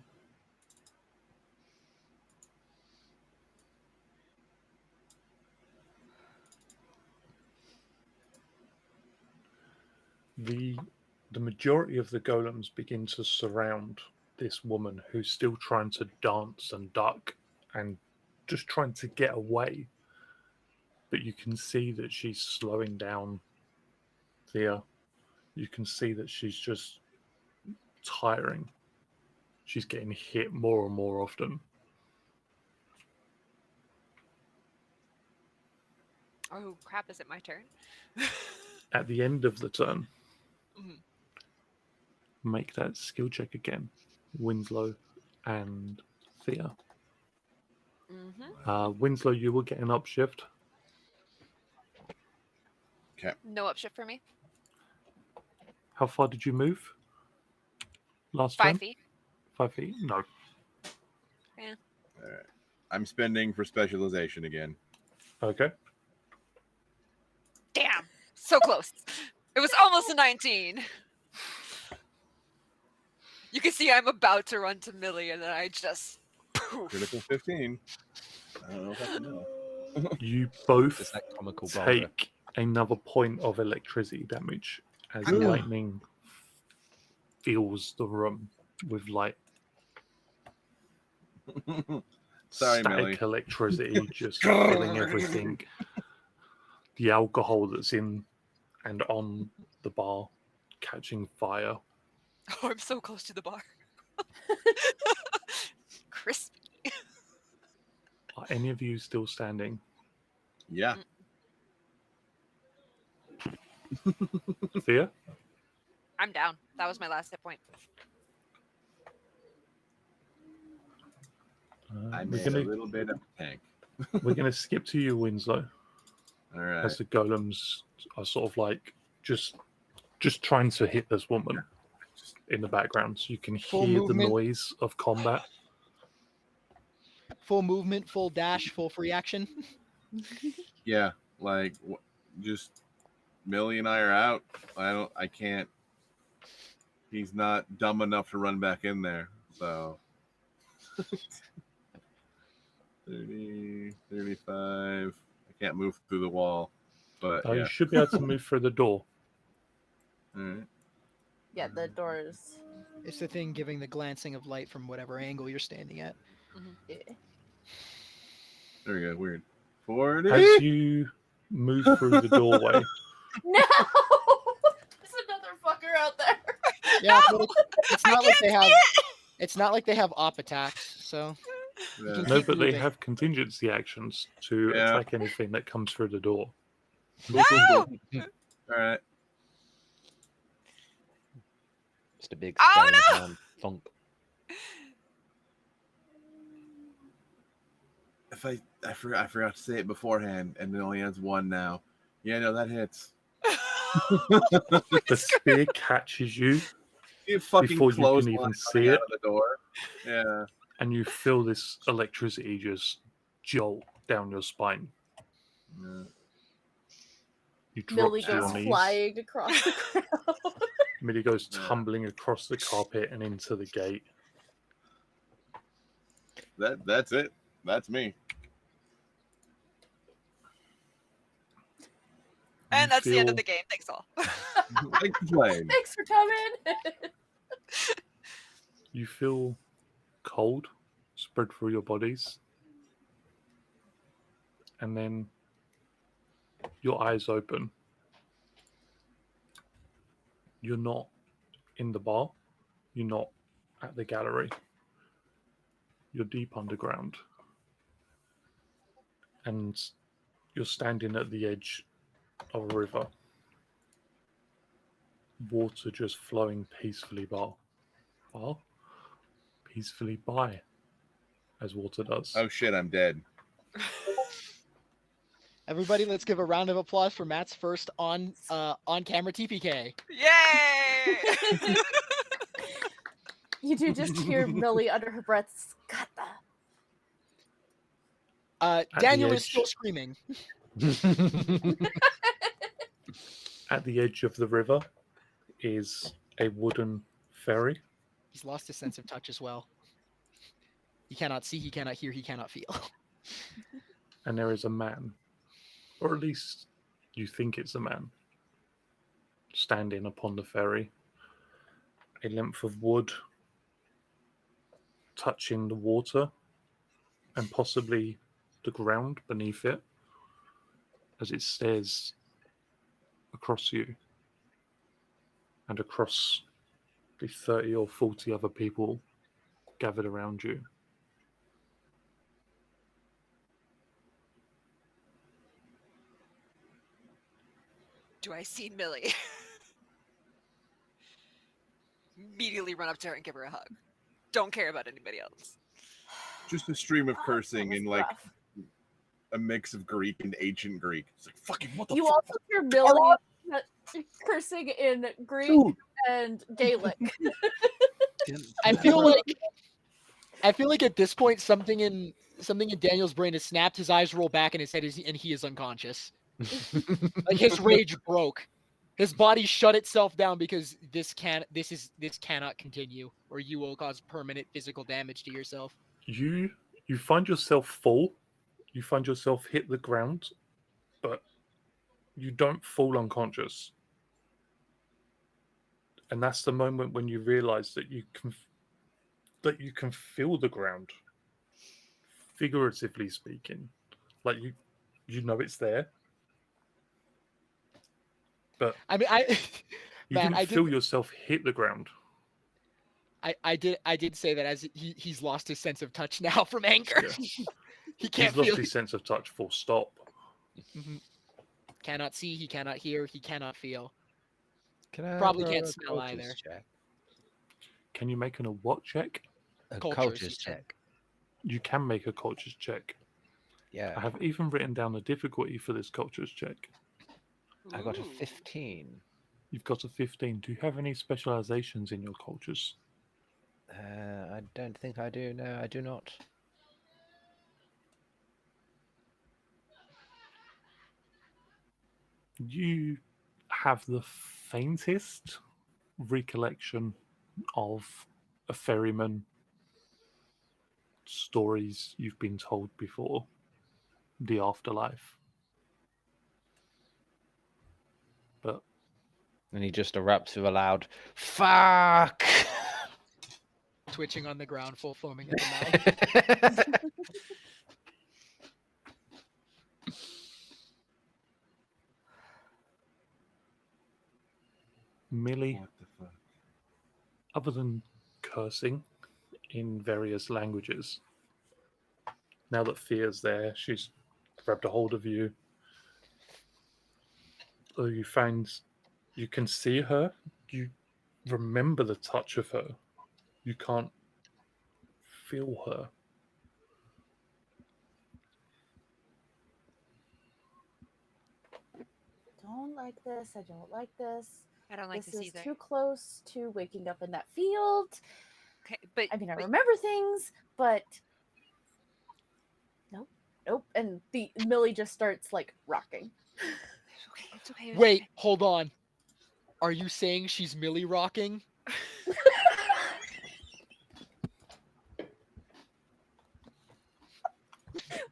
The majority of the golems begin to surround this woman who's still trying to dance and duck and just trying to get away. But you can see that she's slowing down Thea. You can see that she's just tiring. She's getting hit more and more often. Oh crap! Is it my turn? At the end of the turn, Mhm. make that skill check again. Winslow and Thea. Winslow, you will get an upshift. No upshift for me. How far did you move? Last 5 turn? feet. 5 feet? No. Yeah. All right. I'm spending for specialization again. Okay. Damn. So close. It was almost a 19. You can see I'm about to run to Millie, and then I just poof. Critical 15. I don't know if I can know. You both It's that comical boulder. take another point of electricity damage as Ooh. lightning fills the room with light. Sorry, Static Millie. electricity just filling everything. The alcohol that's in and on the bar catching fire. Oh, I'm so close to the bar. Crispy. Are any of you still standing? Yeah. Thea? I'm down. That was my last hit point. I We're made a gonna little bit of a tank. we're gonna skip to you, Winslow, All right. as the golems are sort of like just trying to hit this woman in the background, so you can Full hear movement. the noise of combat. Full movement, full dash, full free action. Yeah, like just Millie and I are out. I can't. He's not dumb enough to run back in there. So 30, 35. I can't move through the wall, but You yeah. should be able to move through the door. All right. Yeah, the doors. It's the thing giving the glancing of light from whatever angle you're standing at. Yeah. There we go. Weird. 40. As you move through the doorway, No! There's another fucker out there. Yeah, but it's I not like they can't have. see it! It's not like they have op attacks, so Yeah. can no, keep but they moving. have contingency actions to Yeah. attack anything that comes through the door. No! All right. Just a big Oh, stone no! hand thunk. If I forgot to say it beforehand, and it only has one now. Yeah, no, that hits. The spear catches you You fucking before you close can line even coming see out it, of the door. Yeah. and you feel this electricity just jolt down your spine. Yeah. You drop Millie to your goes knees. flying across the ground. Millie goes Yeah. tumbling across the carpet and into the gate. That's it. That's me. And You that's the end of feel- the game. Thanks all. Thanks for playing. Thanks for coming. You feel cold spread through your bodies, and then your eyes open. You're not in the bar, you're not at the gallery, you're deep underground, and you're standing at the edge of a river. Water just flowing peacefully peacefully by, as water does. Oh shit, I'm dead. Everybody, let's give a round of applause for Matt's first on camera TPK. Yay! You do just hear Millie under her breath, Scata. the Daniel is edge. still screaming. At the edge of the river is a wooden ferry. He's lost his sense of touch as well. He cannot see, he cannot hear, he cannot feel. And there is a man, or at least you think it's a man, standing upon the ferry. A length of wood touching the water and possibly the ground beneath it as it stares across you and across the 30 or 40 other people gathered around you. Do I see Millie? Immediately run up to her and give her a hug. Don't care about anybody else. Just a stream of That cursing was in like rough. a mix of Greek and ancient Greek. It's like fucking what the You fuck? also hear Millie cursing in Greek Dude. and Gaelic. I feel like at this point something in Daniel's brain has snapped. His eyes roll back in his head, and he is unconscious. Like his rage broke. His body shut itself down because this cannot continue, or you will cause permanent physical damage to yourself. You find yourself fall, you find yourself hit the ground, but you don't fall unconscious. And that's the moment when you realize that you can feel the ground, figuratively speaking. Like you know it's there, but I mean, you man, didn't I feel did, yourself hit the ground. I did say that as he's lost his sense of touch now from anger. Yeah. He can't He's lost feel. his sense of touch, full stop. Mhm. Cannot see. He cannot hear. He cannot feel. Can I Probably roll can't a smell cultures either. Check? Can you make a what check? A Cultures, cultures you said. check. You can make a cultures check. I Yeah, have even written down the difficulty for this cultures check. I got a Ooh. 15. You've got a 15. Do you have any specializations in your cultures? I don't think I do. No, I do not. You have the faintest recollection of a ferryman, stories you've been told before, the afterlife. But And he just erupts with a loud "fuck." Twitching on the ground, full foaming at the mouth. Millie, What the fuck? other than cursing in various languages, now that Thea's there, she's grabbed a hold of you. You find you can see her. You remember the touch of her. You can't feel her. Don't like this. I don't like this. I don't like this this is either. too close to waking up in that field. Okay, but I mean, I but- remember things, but nope. And the Millie just starts like rocking. It's okay. It's okay. It's Wait, okay. hold on. Are you saying she's Millie rocking?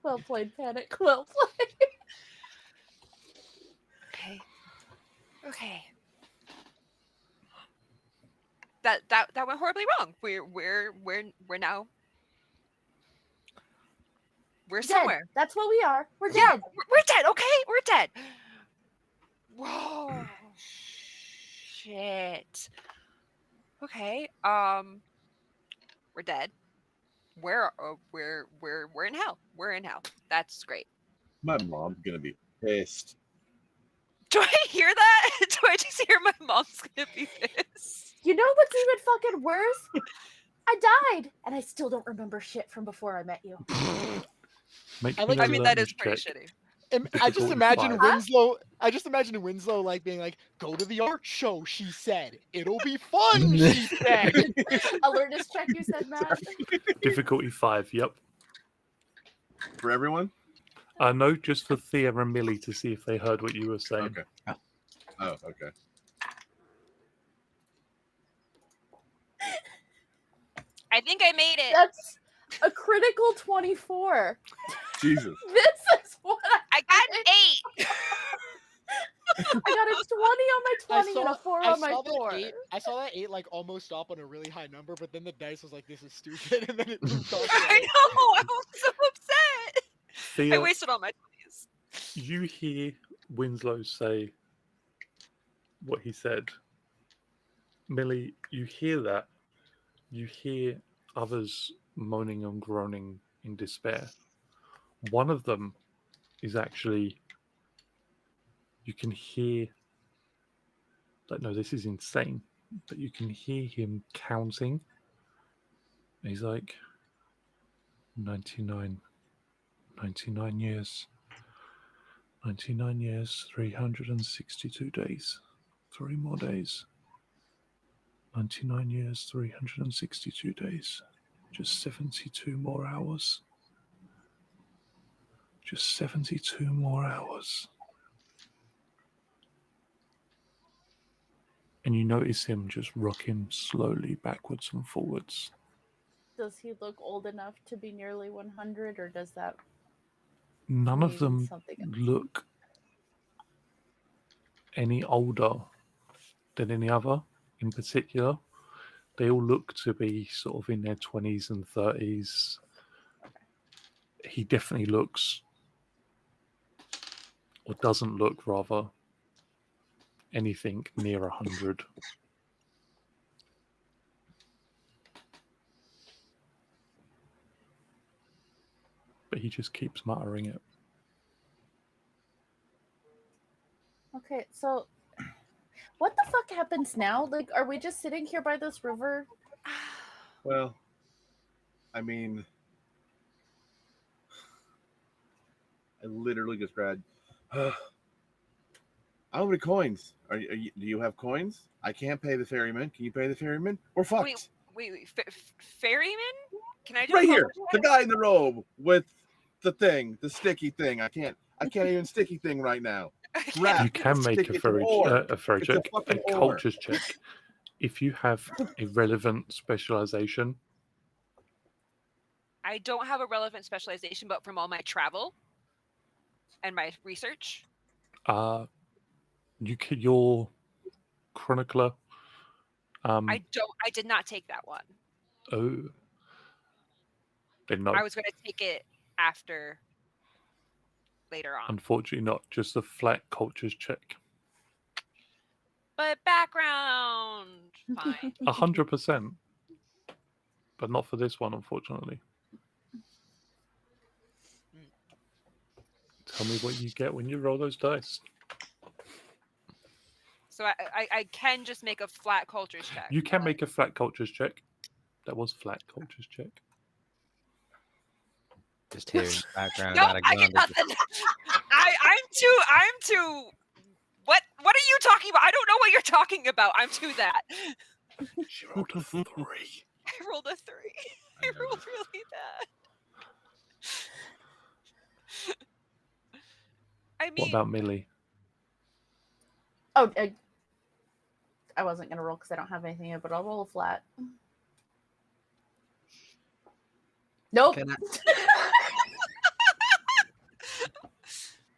Well played, Panic. Well played. Okay. Okay. That went horribly wrong. We're now we're Dead. somewhere. That's what we are. We're Yeah, dead. we're dead. Okay, we're dead. Whoa. Shit. Okay. We're dead. We're in hell. We're in hell. That's great. My mom's gonna be pissed. Do I hear that? Do I just hear my mom's gonna be pissed? You know what's even fucking worse? I died, and I still don't remember shit from before I met you. Make I me like- an I mean, that is alertness pretty check. shitty. I just Difficulty imagine 5. Winslow. I just imagine Winslow like being like, "Go to the art show," she said. "It'll be fun," she said. Alertness check, you said, Matt? Difficulty 5. Yep. For everyone? No, just for Thea and Millie to see if they heard what you were saying. Okay. Oh, okay. I think I made it. That's a critical 24. Jesus. This is what I got an 8. I got a 20 on my 20 and a 4 on my 4. I saw that 8 like almost stop on a really high number, but then the dice was like, "This is stupid," and then it moved on. I know. I was so upset. I Thea, wasted all my 20s. you hear Winslow say what he said. Millie, you hear that. You hear others moaning and groaning in despair. One of them is actually, you can hear, like, no, this is insane, but you can hear him counting. He's like, 99 years. 99 years, 362 days. 3 more days. 99 years, 362 days. Just 72 more hours. Just 72 more hours. And you notice him just rocking slowly backwards and forwards. Does he look old enough to be nearly 100, or does that None of mean them something? look any older than any other in particular. They all look to be sort of in their 20s and 30s. He definitely looks, or doesn't look rather, anything near 100. But he just keeps muttering it. Okay, so what the fuck happens now? Like, are we just sitting here by this river? Well, I mean, I literally just grabbed. How many coins? Do you have coins? I can't pay the ferryman. Can you pay the ferryman? We're fucked. Wait. Ferryman? Can I do Right a here, combo the check? guy in the robe with the thing, the sticky thing. I can't even sticky thing right now. Wrap. You can make Stick a it to ferry ore. check, It's a fucking ore. cultures check. If you have a relevant specialization, I don't have a relevant specialization, but from all my travel and my research, your chronicler. I did not take that one. Oh, then no. I was going to take it after later on. Unfortunately, not. Just a flat cultures check. But background, fine. 100%. But not for this one, unfortunately. Tell me what you get when you roll those dice. So I can just make a flat cultures check. You can but- make a flat cultures check. That was flat cultures check. Just hearing the background. No, I get Alexander just- nothing. I'm too. What are you talking about? I don't know what you're talking about? I'm to that. She rolled a 3. I rolled a 3. I rolled really bad. I What mean, about Millie? Oh, I wasn't gonna roll because I don't have anything yet, but I'll roll a flat. Nope.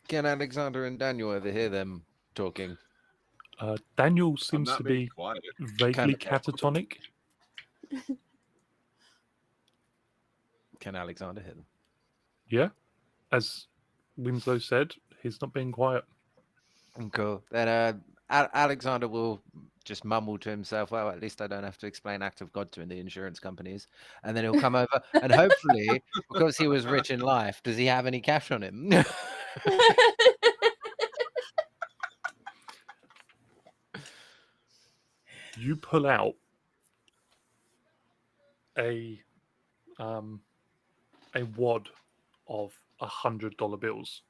Can Alexander and Daniel overhear them talking? Daniel I'm seems not to being be quiet. vaguely Kind catatonic. Can Alexander hear them? Yeah, as Winslow said, he's not being quiet. Cool. Then Alexander will just mumble to himself, well, at least I don't have to explain act of God to the insurance companies. And then he'll come over and hopefully, because he was rich in life, does he have any cash on him? You pull out a wad of $100 bills.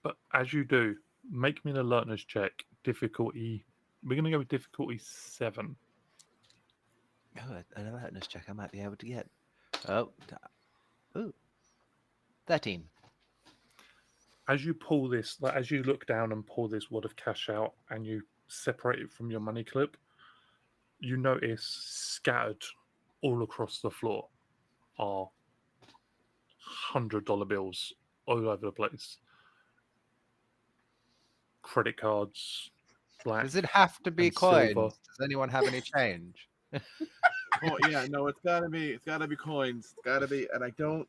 But as you do, make me an alertness check. Difficulty. We're going to go with difficulty 7. Oh, an alertness check I might be able to get. Oh, ooh, 13. As you pull this, like as you look down and pull this wad of cash out, and you separate it from your money clip, you notice scattered all across the floor are $100 bills all over the place. Credit cards, black Does it have to be and coins? silver. Does anyone have any change? Oh yeah, no, it's gotta be coins. It's gotta be, and I don't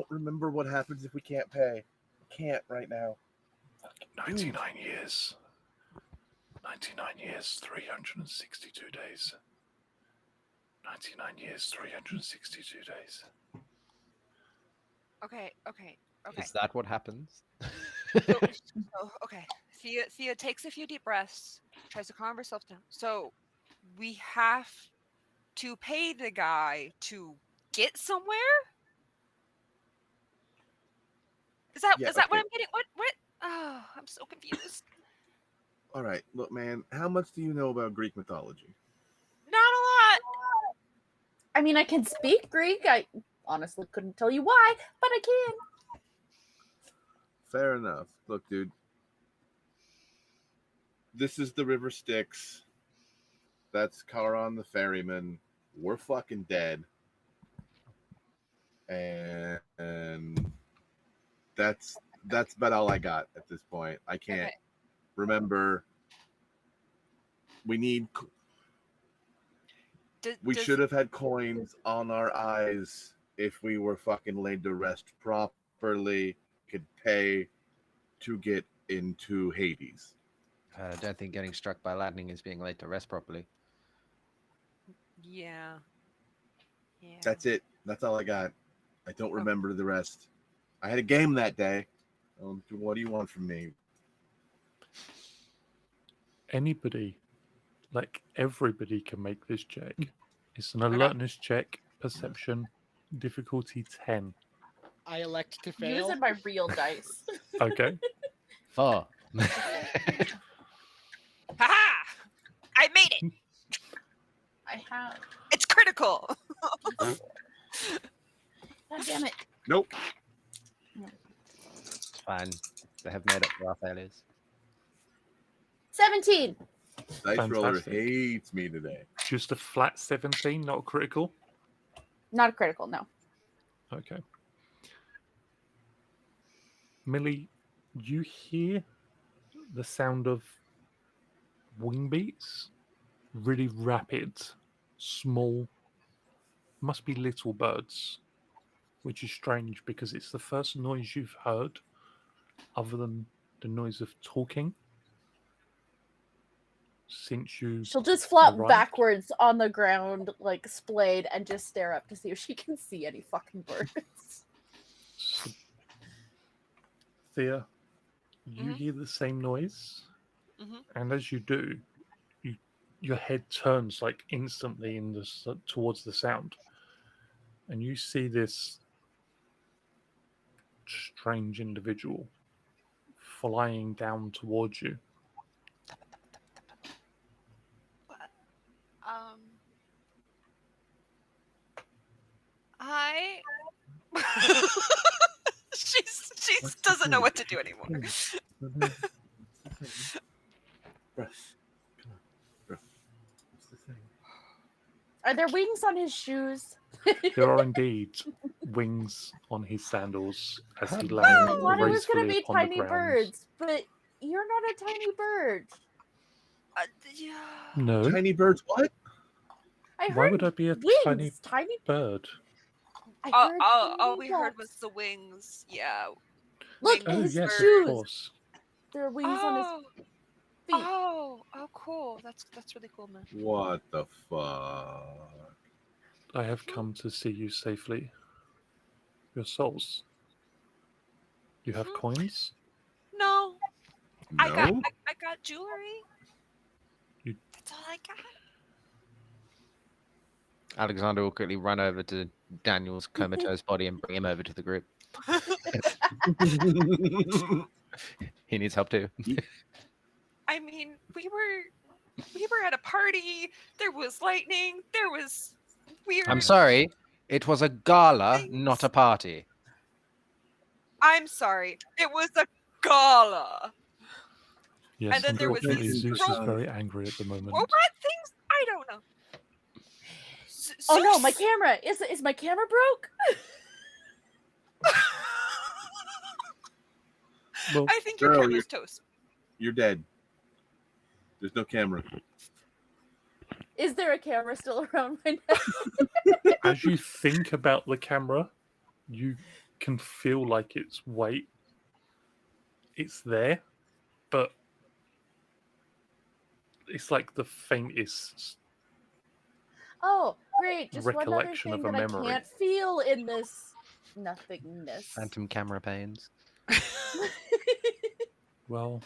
remember what happens if we can't pay. I can't right now. 99 years. 99 years, 362 days. 99 years, 362 days. okay. Is that what happens? So, okay. Thea takes a few deep breaths, tries to calm herself down. So we have to pay the guy to get somewhere? Is that Yeah, what okay. I'm getting? What? Oh, I'm so confused. All right, look, man. How much do you know about Greek mythology? Not a lot. I mean, I can speak Greek. I honestly couldn't tell you why, but I can. Fair enough. Look, dude. This is the River Styx. That's Charon the ferryman. We're fucking dead. And that's about all I got at this point. I can't Okay. remember. We need. We Does should have had coins on our eyes if we were fucking laid to rest properly. Could pay to get into Hades. I don't think getting struck by lightning is being laid to rest properly. yeah. That's it. That's all I got. I don't remember the rest. I had a game that day. What do you want from me? Anybody, like everybody, can make this check. It's an alertness check, perception, difficulty 10. I elect to fail. Using my real dice. Okay. 4. Haha! I made it. I have. It's critical. God damn it. Nope. Fine. They have made up for our failures. 17. Dice roller Fantastic. hates me today. Just a flat 17, not a critical. Not a critical, no. Okay. Millie, you hear the sound of wing beats, really rapid, small, must be little birds, which is strange because it's the first noise you've heard other than the noise of talking since you She'll just flop arrived. backwards on the ground, like splayed, and just stare up to see if she can see any fucking birds. So, Thea, you Mhm. hear the same noise, Mhm. and as you do, your head turns like instantly in towards the sound, and you see this strange individual flying down towards you. Um, I. She What's the doesn't know thing? what to do anymore. What's the thing? Bruh, come on, bruh. What's the thing? Are there wings on his shoes? There are indeed wings on his sandals as he Hello. I lands thought it was gonna gracefully be upon the tiny ground. birds, but you're not a tiny bird. Yeah. No, Tiny birds, what? I why heard would I be a wings. tiny bird? I All, heard all, tiny all we heard was ducks. the wings. Yeah. Look at Oh his yes, of shoes. course. There are wings on his Oh, feet. oh, cool. That's really cool, man. What the fuck? I have come to see you safely. Your souls. You have Mhm. coins? No, I got No? I got jewelry. You- That's all I got. Alexander will quickly run over to Daniel's comatose body and bring him over to the group. He needs help too. I mean, we were at a party. There was lightning. There was weird. I'm sorry. It was a gala, not a things. party. I'm sorry. It was a gala. Yes, And then there was unfortunately, these Zeus is robot very angry at the moment. things. I don't know. Oh no, my Zeus- camera is my camera broke? Well, I think your Girl, camera's toast. You're dead. There's no camera. Is there a camera still around my neck? as you think about the camera, you can feel like its weight. It's there, but it's like the faintest. Oh, great! Just one other Recollection thing of a that I memory. can't feel in this nothingness. Phantom camera pains. Well,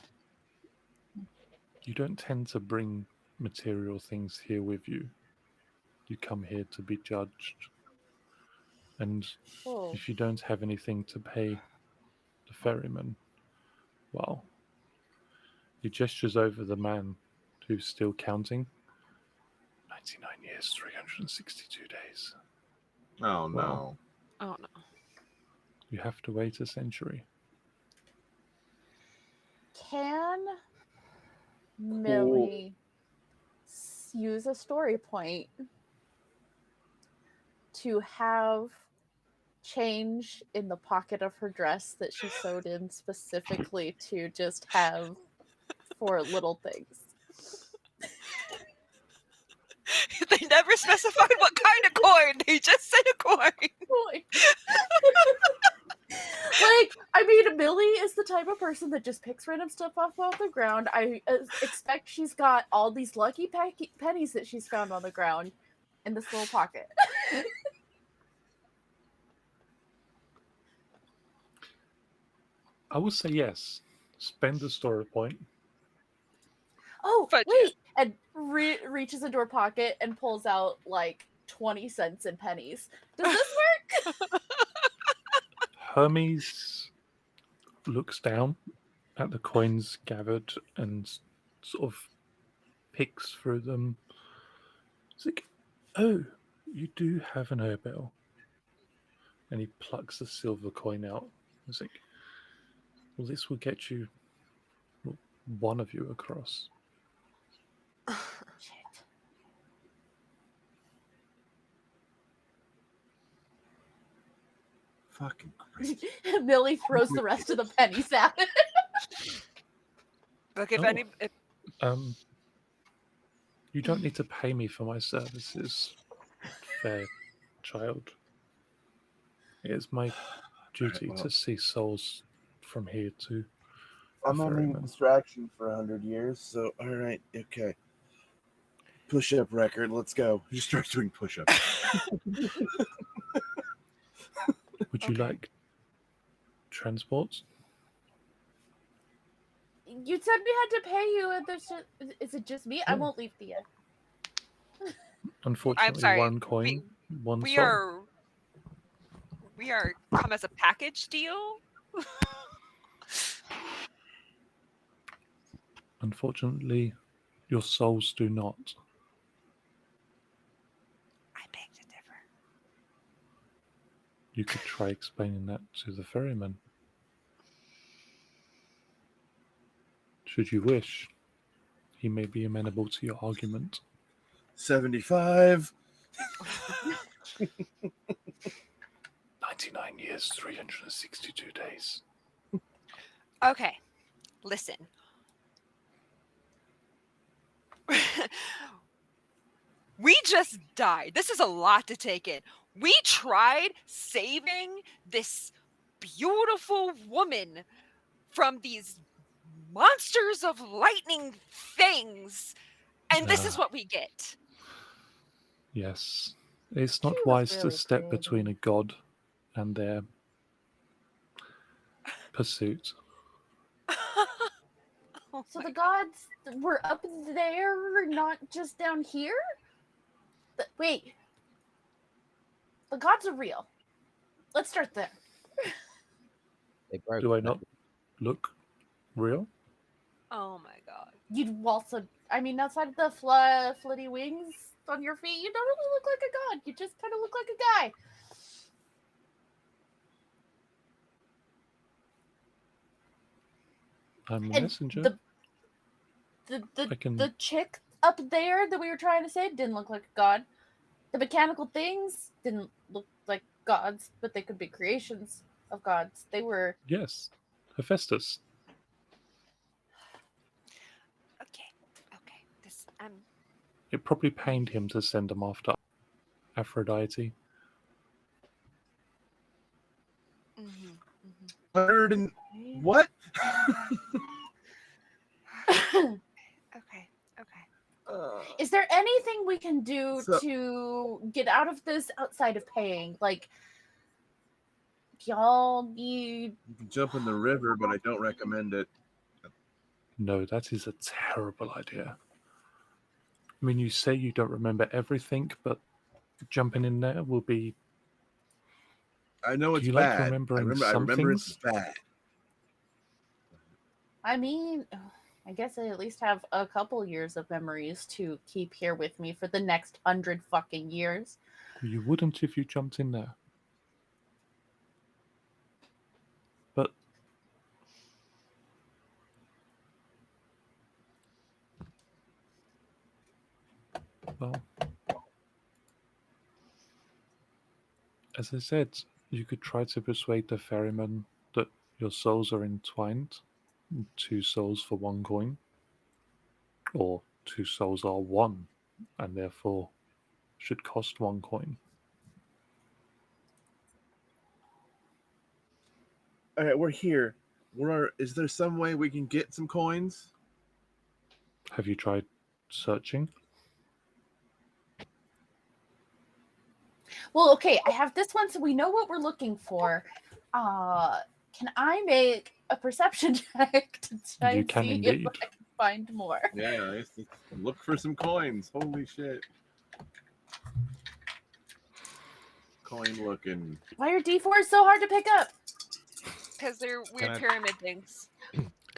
you don't tend to bring material things here with you. You come here to be judged. And Oh, if you don't have anything to pay the ferryman, well, he gestures over the man who's still counting. 99 years, 362 days. Oh, Well, no. Oh no. you have to wait a century. can Millie use a story point to have change in the pocket of her dress that she sewed in specifically to just have for little things? They never specified what kind of coin. They just said a coin. Like, I mean, Millie is the type of person that just picks random stuff off the ground. I expect she's got all these lucky pennies that she's found on the ground in this little pocket. I would say yes. Spend a story point. Oh, But wait! And reaches into her pocket and pulls out like 20 cents in pennies. Does this work? Hermes looks down at the coins gathered and sort of picks through them. It's like, oh, you do have an airbell. And he plucks the silver coin out. It's like, well, this will get you one of you across. Shit. Fucking crazy. Millie throws the rest of the pennies at it. Look, if Oh. any, if, You don't need to pay me for my services, fair child. It is my duty well. to see souls from here to I'm the only a ferryman. distraction for 100 years, so alright, okay. Push-up record, let's go. Just start doing push-ups. Would you Okay. like transport? You said we had to pay you, and there's just, is it just me? I No. won't leave the Unfortunately, sorry, one coin, one we soul. are come as a package deal. Unfortunately, your souls do not. You could try explaining that to the ferryman. Should you wish, he may be amenable to your argument. 75. 99 years, 362 days. Okay, listen. We just died. This is a lot to take in. We tried saving this beautiful woman from these monsters of lightning things, and this is Ah. what we get. Yes. It's She not was wise to really step pretty. between a god and their pursuit. Oh So my the gods were up there, not just down here? Wait. The gods are real. Let's start there. They broke. Do I not look real? Oh my god. You'd also, I mean, outside of the floaty wings on your feet, you don't really look like a god. You just kind of look like a guy. I'm a And messenger. I can. the chick up there that we were trying to save didn't look like a god. The mechanical things didn't look like gods, but they could be creations of gods. They were. Yes. Hephaestus. Okay. This It probably pained him to send them after Aphrodite. mhm. 100 and what? Okay. Is there anything we can do So- to get out of this outside of paying? Like, y'all need. You can jump in the river, but I don't recommend it. No, that is a terrible idea. I mean, you say you don't remember everything, but jumping in there will be. I know it's you like bad. I remembering remember, some it's things? bad. I mean, I guess I at least have a couple years of memories to keep here with me for the next 100 fucking years. You wouldn't if you jumped in there. But well, as I said, you could try to persuade the ferryman that your souls are entwined. 2 souls for 1 coin. Or 2 souls are 1, and therefore should cost 1 coin. All right, we're here. Is there some way we can get some coins? Have you tried searching? Well, okay, I have this one, so we know what we're looking for. Can I make a perception check to try You and can see indeed. if I can find more? Yeah, let's look for some coins. Holy shit. Coin looking. Why are D4s so hard to pick up? Because they're weird I- pyramid things.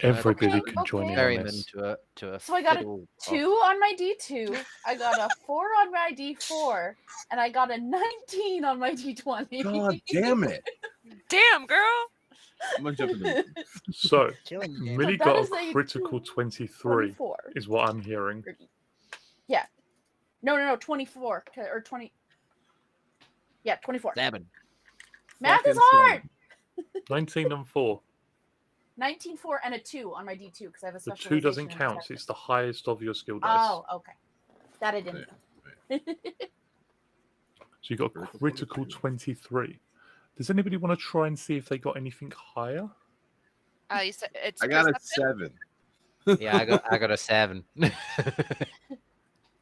Everybody Okay, can join okay. in on Ferryman this. to a So I got a fiddle of- 2 on my D2, I got a 4 on my D4, and I got a 19 on my D20. God damn it. Damn, girl. I'm gonna jump in the So, Killing the game. Millie that got is a a critical 23, 24. is what I'm hearing. Yeah. No, 24. Or 20. Yeah, 24. 7. Math is Fucking hard! 19 and 4. 19, 4, and a 2 on my D2 because I have a The special. 2 doesn't count. It's the highest of your skill dice. Oh, okay. That I didn't know. So you got a critical 23. Does anybody want to try and see if they got anything higher? You said it's I got a perception? 7. Yeah, I got a 7.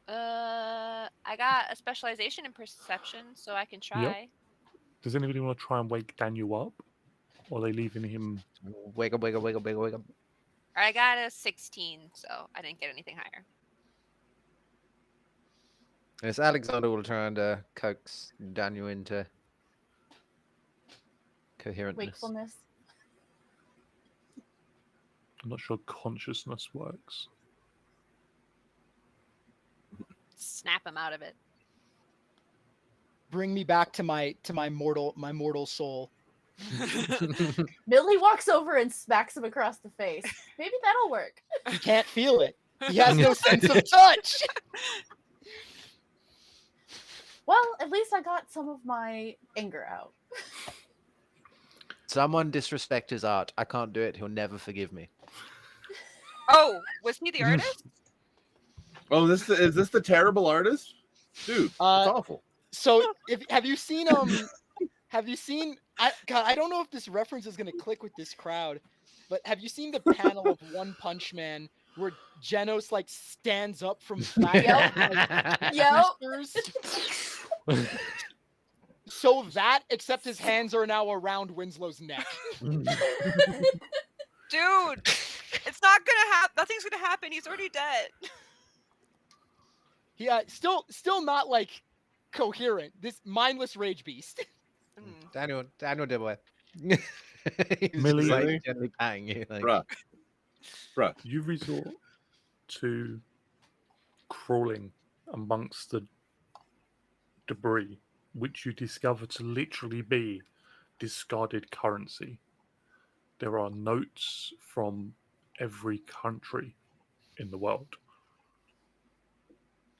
I got a specialization in perception, so I can try. Does anybody want to try and wake Daniel up? Or are they leaving him? Wiggle, wiggle, wiggle, wiggle, wiggle. I got a 16, so I didn't get anything higher. It's Alexander will try and coax Daniel into coherentness. Wakefulness. I'm not sure consciousness works. Snap him out of it. bring me back to my mortal soul. Millie walks over and smacks him across the face. Maybe that'll work. He can't feel it. He has no sense of touch. Well, at least I got some of my anger out. Someone disrespect his art. I can't do it. He'll never forgive me. Oh, was he the artist? Oh, is this the terrible artist? Dude, it's awful. So, have you seen I don't know if this reference is gonna click with this crowd, but have you seen the panel of One Punch Man where Genos like stands up from flat? So that, except his hands are now around Winslow's neck. Dude, it's not gonna happen. Nothing's gonna happen. He's already dead. Yeah, still not like coherent. This mindless rage beast. Daniel did what? He's Millie, just, like, gently patting you. Like, Bruh. You resort to crawling amongst the debris, which you discover to literally be discarded currency. There are notes from every country in the world,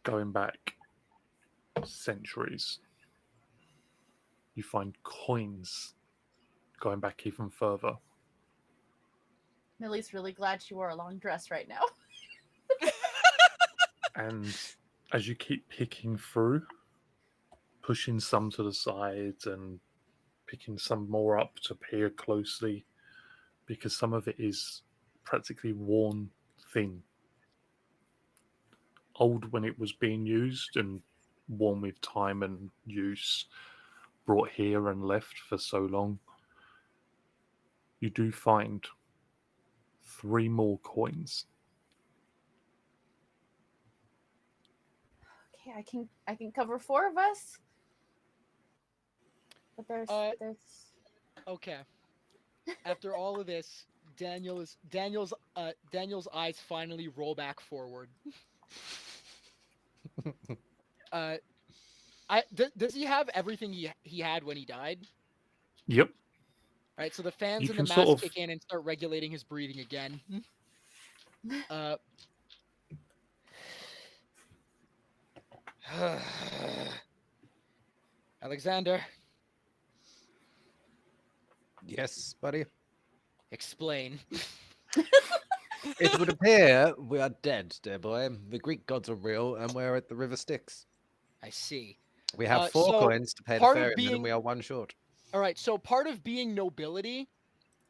going back centuries. You find coins going back even further. Millie's really glad she wore a long dress right now. And as you keep picking through, pushing some to the sides and picking some more up to peer closely, because some of it is practically worn thin. Old when it was being used and worn with time and use, brought here and left for so long. You do find 3 more coins. Okay, I can cover 4 of us. But there's Okay. After all of this, Daniel's eyes finally roll back forward. Does he have everything he had when he died? Yep. All right, so the fans You and the can mask sort of- kick in and start regulating his breathing again. Alexander, yes, buddy. explain. It would appear we are dead, dear boy. The Greek gods are real, and we're at the River Styx. I see. We have 4 so coins to pay the part of ferryman, being- and we are 1 short. All right, so part of being nobility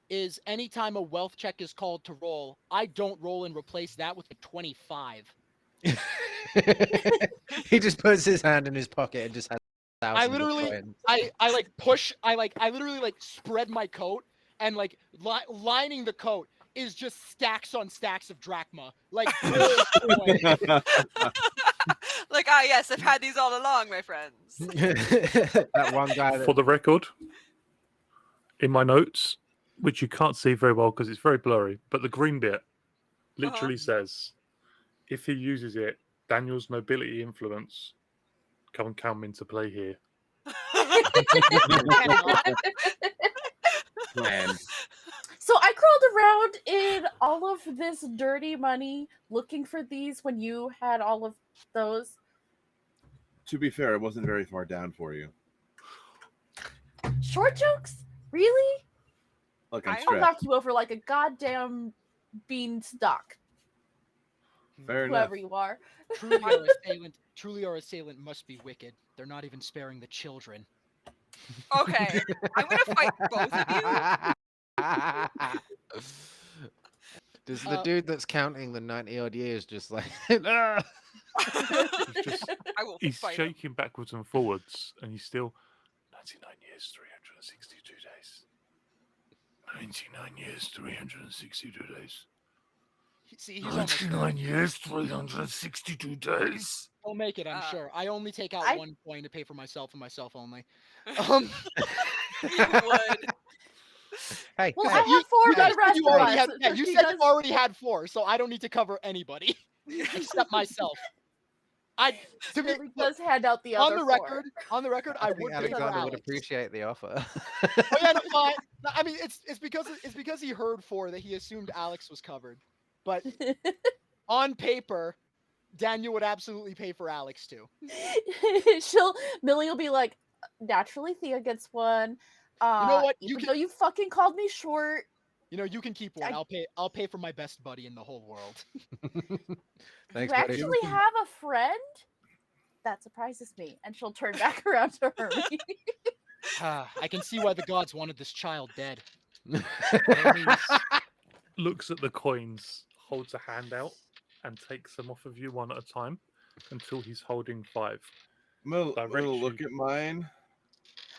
is anytime a wealth check is called to roll, I don't roll and replace that with a 25. He just puts his hand in his pocket and just has I thousands literally, of coins. I like push, I literally like spread my coat and like lining the coat is just stacks on stacks of drachma. Like, Like, yes, I've had these all along, my friends. That one guy For that... the record, in my notes, which you can't see very well because it's very blurry, but the green bit literally says, if he uses it, Daniel's nobility influence can come into play here. Man. So I crawled around in all of this dirty money looking for these when you had all of those. To be fair, it wasn't very far down for you. Short jokes? Really? Look, I'm I'll I'll stressed. knock you over like a goddamn beanstalk, Fair enough. whoever you are. Truly our assailant must be wicked. They're not even sparing the children. Okay, I'm gonna fight both of you. Does the dude that's counting the 90-odd years just like... He's just I will he's fight him. shaking backwards and forwards, and he's still 99 years, 362 days. 99 years, 362 days. See, he's almost there. 99 years, 362 days. He'll make it, I'm Uh, sure. I only take out I- 1 coin to pay for myself and myself only. You would. Hey, Well, hey, I have 4 You of guys the said rest you of already us. had, yeah, so you she said does- you already had 4, so I don't need to cover anybody except myself. To be Billy does hand out the other on the four. record, I I think would pay for Alexander would Alex. appreciate the offer. Oh yeah, no, fine. No, I mean, it's because he heard 4 that he assumed Alex was covered. But on paper, Daniel would absolutely pay for Alex too. Millie will be like, naturally Thea gets one. You know what? Even though you fucking called me short. You know, you can keep one. I- I'll pay for my best buddy in the whole world. Thanks, you buddy. actually have a friend? That surprises me. And she'll turn back around to Hermes. I can see why the gods wanted this child dead. Hermes looks at the coins, holds a hand out, and takes them off of you one at a time until he's holding 5. I'm gonna Direct look you. at mine.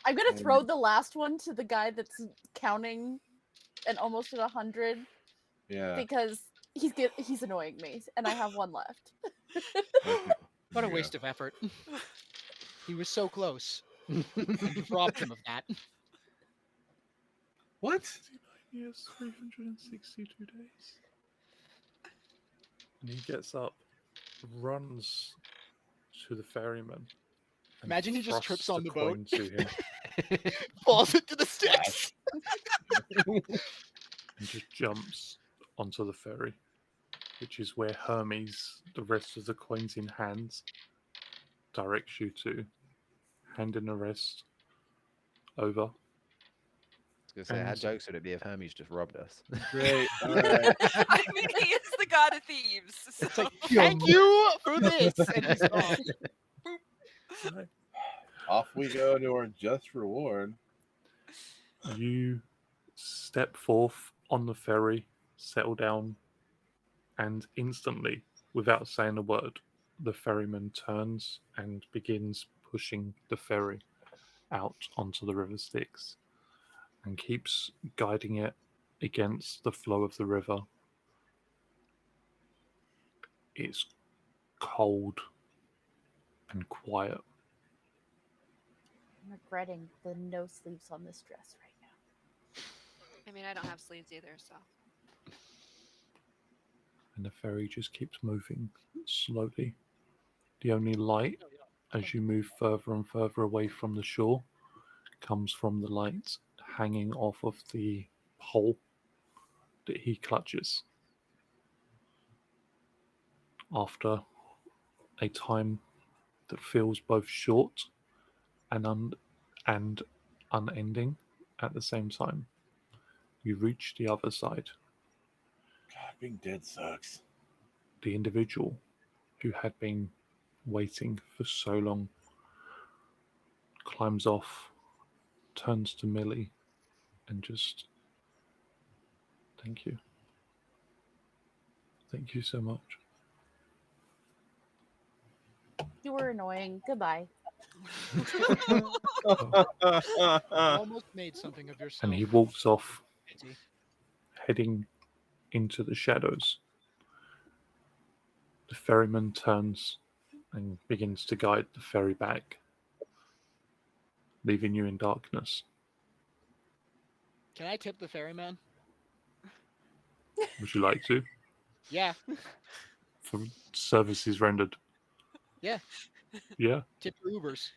I'm gonna throw the last one to the guy that's counting and almost at 100 Yeah. because he's annoying me, and I have one left. What a waste of effort. He was so close. And you've robbed him of that. What? 69 years, 362 days. And he gets up, runs to the ferryman. and Imagine he just trips thrusts on the boat. coin to him Falls into the sticks. and just jumps onto the ferry, which is where Hermes, the rest of the coins in hands, directs you to. Hand in the rest over. I was gonna say, how And- jokes would it be if Hermes just robbed us? Great. All right. I mean, he is the god of thieves. So. It's like, thank you for this. And he's gone. Off we go to our just reward. You step forth on the ferry, settle down, and instantly, without saying a word, the ferryman turns and begins pushing the ferry out onto the river Styx and keeps guiding it against the flow of the river. It's cold and quiet. I'm regretting the no sleeves on this dress right now. I mean, I don't have sleeves either, so. And the ferry just keeps moving slowly. The only light as you move further and further away from the shore comes from the light hanging off of the pole that he clutches. After a time that feels both short and unending at the same time, you reach the other side. God, being dead sucks. The individual who had been waiting for so long climbs off, turns to Millie, and just, thank you. Thank you so much. You were annoying. Goodbye. Almost made something of yourself. And he walks off, Eddie. heading into the shadows. The ferryman turns and begins to guide the ferry back, leaving you in darkness. Can I tip the ferryman? Would you like to? Yeah. For services rendered? Yeah. Yeah? Tip for Ubers.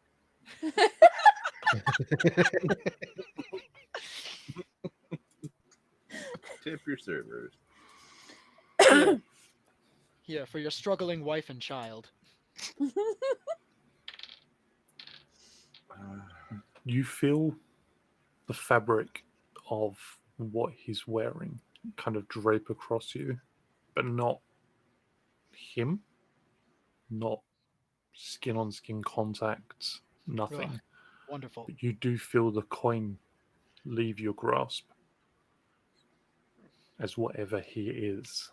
Tip your servers. Yeah, for your struggling wife and child. You feel the fabric of what he's wearing kind of drape across you, but not him, not skin on skin contact, nothing. Ugh. Wonderful. But you do feel the coin leave your grasp as whatever he is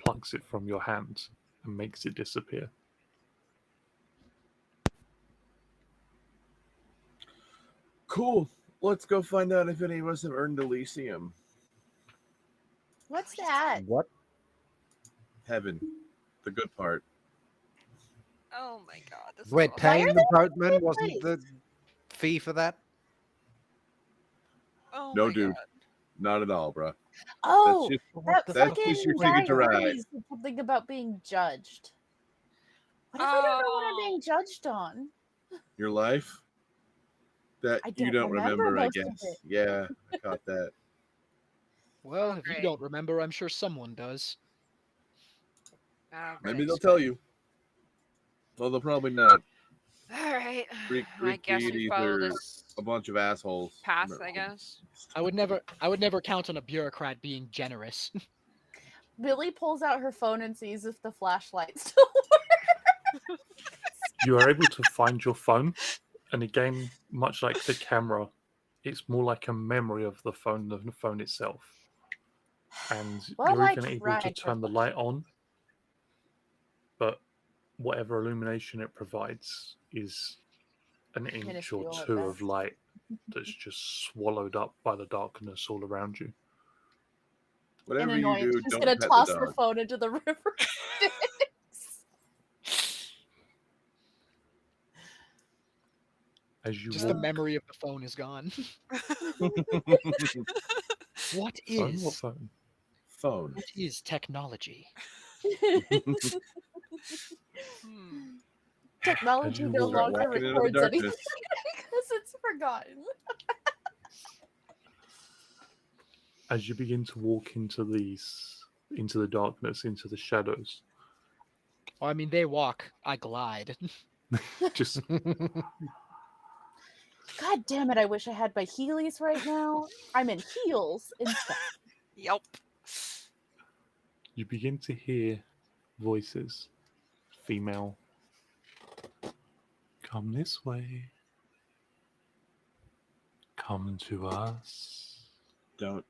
plucks it from your hand and makes it disappear. Cool. Let's go find out if any of us have earned Elysium. What's that? What? Heaven. The good part. Oh my god. This Wait, is awful. Why paying are the they boatman in wasn't the place? fee for that? Oh No, my dude. God. Not at all, bro. Oh, That's that that's fucking just your guy ticket to ride. Hermes said something about being judged. What if I don't know what I'm Oh. being judged on? Your life that I you don't don't remember remember, I most of guess. it. Yeah, I caught that. Well, Oh, if you great. don't remember, I'm sure someone does. Oh, Maybe great. they'll tell you. Well, they'll probably not. All right. Greek I guess we deities follow are this a bunch of assholes. path, I guess. I would never count on a bureaucrat being generous. Billy pulls out her phone and sees if the flashlight still works. You are able to find your phone, and again, much like the camera, it's more like a memory of the phone than the phone itself. And Well, you're I even able to tried to turn the light on, but whatever illumination it provides is an inch or Minuscule at two of best. light that's just swallowed up by the darkness all around you. In Whatever you annoyance, do, she's don't gonna pet toss the her dog. phone into the river. As you Just the walk, memory of the phone is gone. What phone or is phone? Phone. what is technology? Hmm. Technology you no walk- longer Walking into the records anything darkness. because it's forgotten. As you begin to walk into the darkness, into the shadows, Well, I mean, they walk, I glide. just God damn it, I wish I had my Heelys right now. I'm in heels instead. Yep. you begin to hear voices, female. Come this way. Come to us. Don't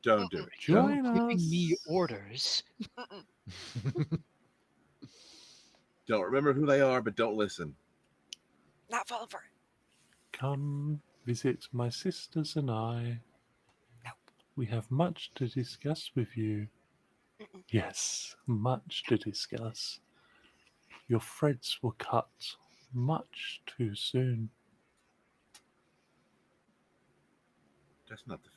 do it. Join Don't giving me us. orders. Mm-mm. Don't remember who they are, but don't listen. Not falling for it. Come visit my sisters and I. We have much to discuss with you. Mm-mm. Yes, much to discuss. Your threads were cut much too soon. That's not the.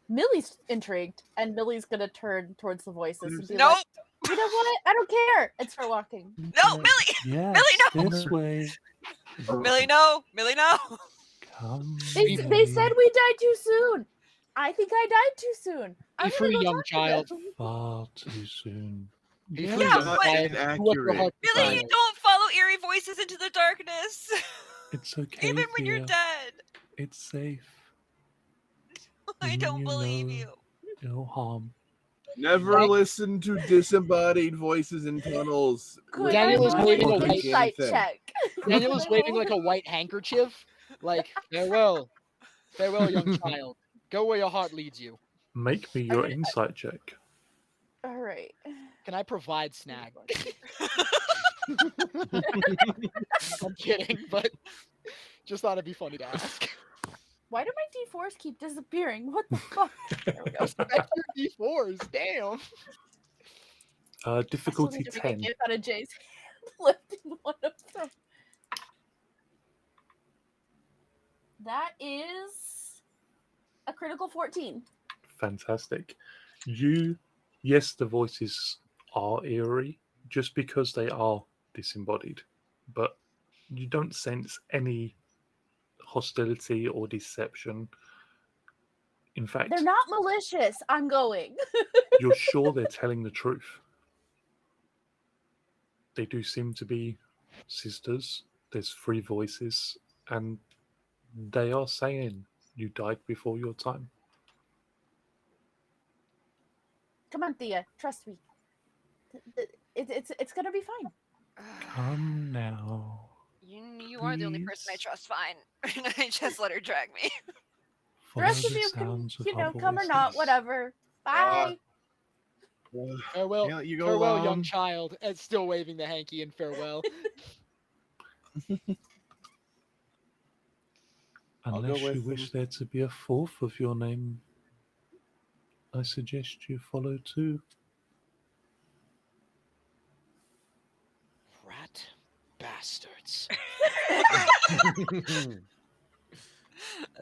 Millie's intrigued, and Millie's gonna turn towards the voices and be Nope. like, "You know what? I don't care." And start walking. No, Millie. Yes, Millie, no. this way. Millie, no. Millie, no. Come. They said we died too soon. I think I died too soon. I'm Be gonna free, go young talk to child. them. Far too soon. Be Yes. free, Yeah, young but- child. Do what your heart Millie, you desires. don't follow eerie voices into the darkness. It's okay. Even when you're Thea. dead. It's safe. I Meaning don't you believe know you. no harm. Never Thank- listen to disembodied voices in tunnels. Could Daniel I is roll waving an a white insight anything. check? Daniel Could is I waving roll like a white handkerchief. Like, farewell. Farewell, young child. Go where your heart leads you. Make me your insight check. All right. Can I provide snag? I'm kidding, but just thought it'd be funny to ask. Why do my D4s keep disappearing? What the fuck? There we go. Back to your D4s, damn. I still Difficulty need to make 10. a gift out of Jay's hand, lifting one of them. That is a critical 14. Fantastic. Yes, the voices are eerie just because they are disembodied, but you don't sense any hostility or deception. In fact, They're not malicious. I'm going. you're sure they're telling the truth. They do seem to be sisters. There's three voices, and they are saying you died before your time. Come on, Thea. Trust me. It's gonna be fine. Come now. You are the only person I Please. trust. Fine. I just let her drag me. The Follow rest of the you can, sounds of you know, our come or not, voices. whatever. Bye. Farewell, Yeah, you go farewell, young on. child. And still waving the hanky in farewell. I'll go Unless you with wish there to be a fourth of your name, I suggest you follow too. Rat bastards. I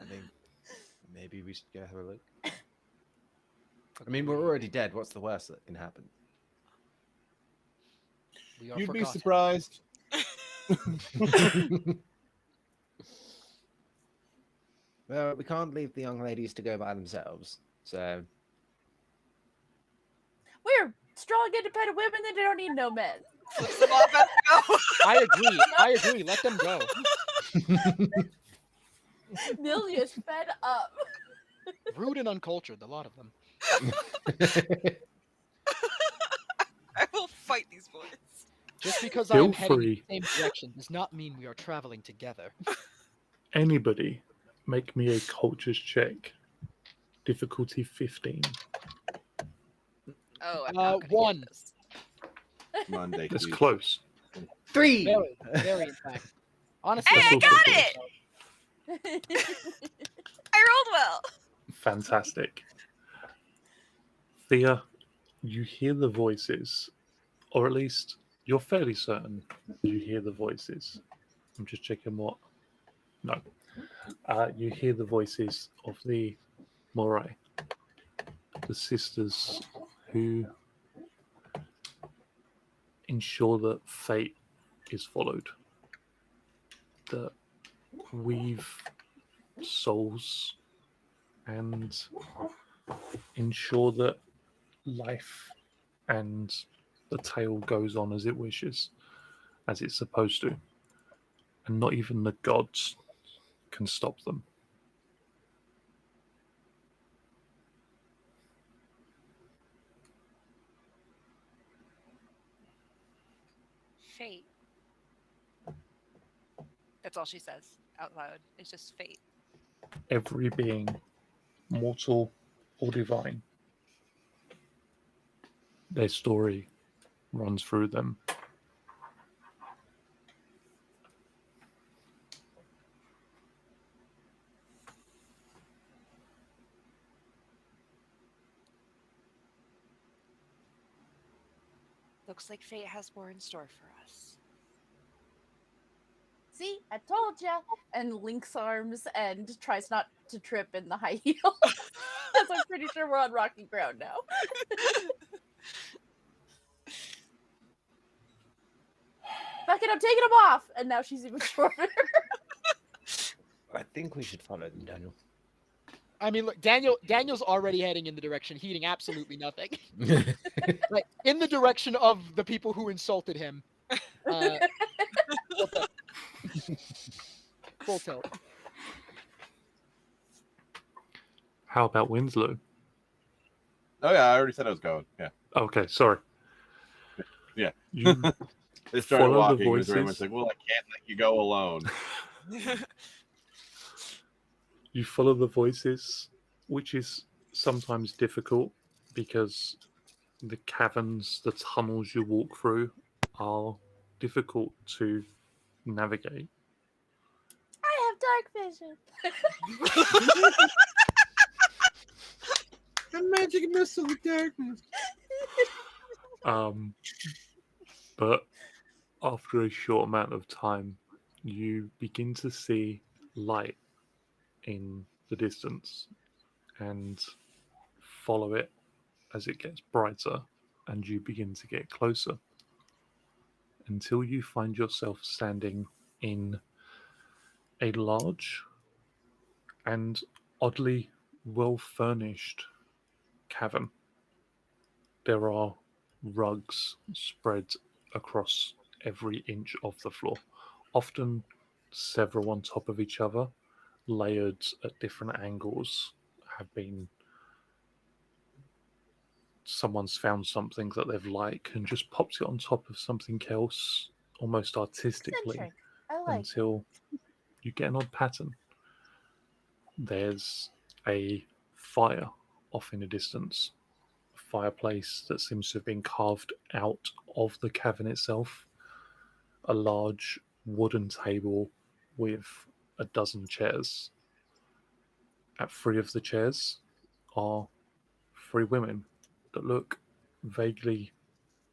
think maybe we should go have a look. I mean, we're already dead. What's the worst that can happen? We are You'd be forgotten. surprised. Well, we can't leave the young ladies to go by themselves. So We're strong, independent women that don't need no men. Flips them off at go. I agree. I agree. Let them go. Millie is fed up. Rude and uncultured, a lot of them. I will fight these boys. Just because I Feel am heading in free. the same direction does not mean we are traveling together. Anybody, make me a cultures check. Difficulty 15. Oh, I'm not gonna one. get this. Monday. That's Tuesday. close. 3. Very, very in fact. Honestly, Hey, I That's also got close. it! I rolled well. Fantastic. Thea, you hear the voices, or at least you're fairly certain you hear the voices. I'm just checking what. No. You hear the voices of the Morai, the sisters who ensure that fate is followed, that weave souls and ensure that life and the tale goes on as it wishes, as it's supposed to, and not even the gods can stop them. Fate. That's all she says out loud. It's just fate. Every being, mortal or divine, their story runs through them. Looks like fate has more in store for us. See, I told ya. And links arms and tries not to trip in the high heels. Because I'm pretty sure we're on rocky ground now. Fuck it, I'm taking them off. And now she's even shorter. I think we should follow them, Daniel. I mean, look, Daniel's already heading in the direction, heeding absolutely nothing. Like in the direction of the people who insulted him. Full tilt. How about Winslow? Oh yeah, I already said I was going. Yeah. Okay, sorry. Yeah. You They started Follow the walking. It was very much voices. like, well, I can't let you go alone. you follow the voices, which is sometimes difficult because the caverns, the tunnels you walk through are difficult to navigate. I have dark vision. The magic missile of darkness. But after a short amount of time, you begin to see light in the distance and follow it as it gets brighter and you begin to get closer until you find yourself standing in a large and oddly well furnished cavern. There are rugs spread across every inch of the floor, often several on top of each other, layered at different angles, have been someone's found something that they've liked and just popped it on top of something else almost artistically Eccentric. I like. until you get an odd pattern. There's a fire off in the distance, a fireplace that seems to have been carved out of the cavern itself, a large wooden table with a dozen chairs. At three of the chairs are three women that look vaguely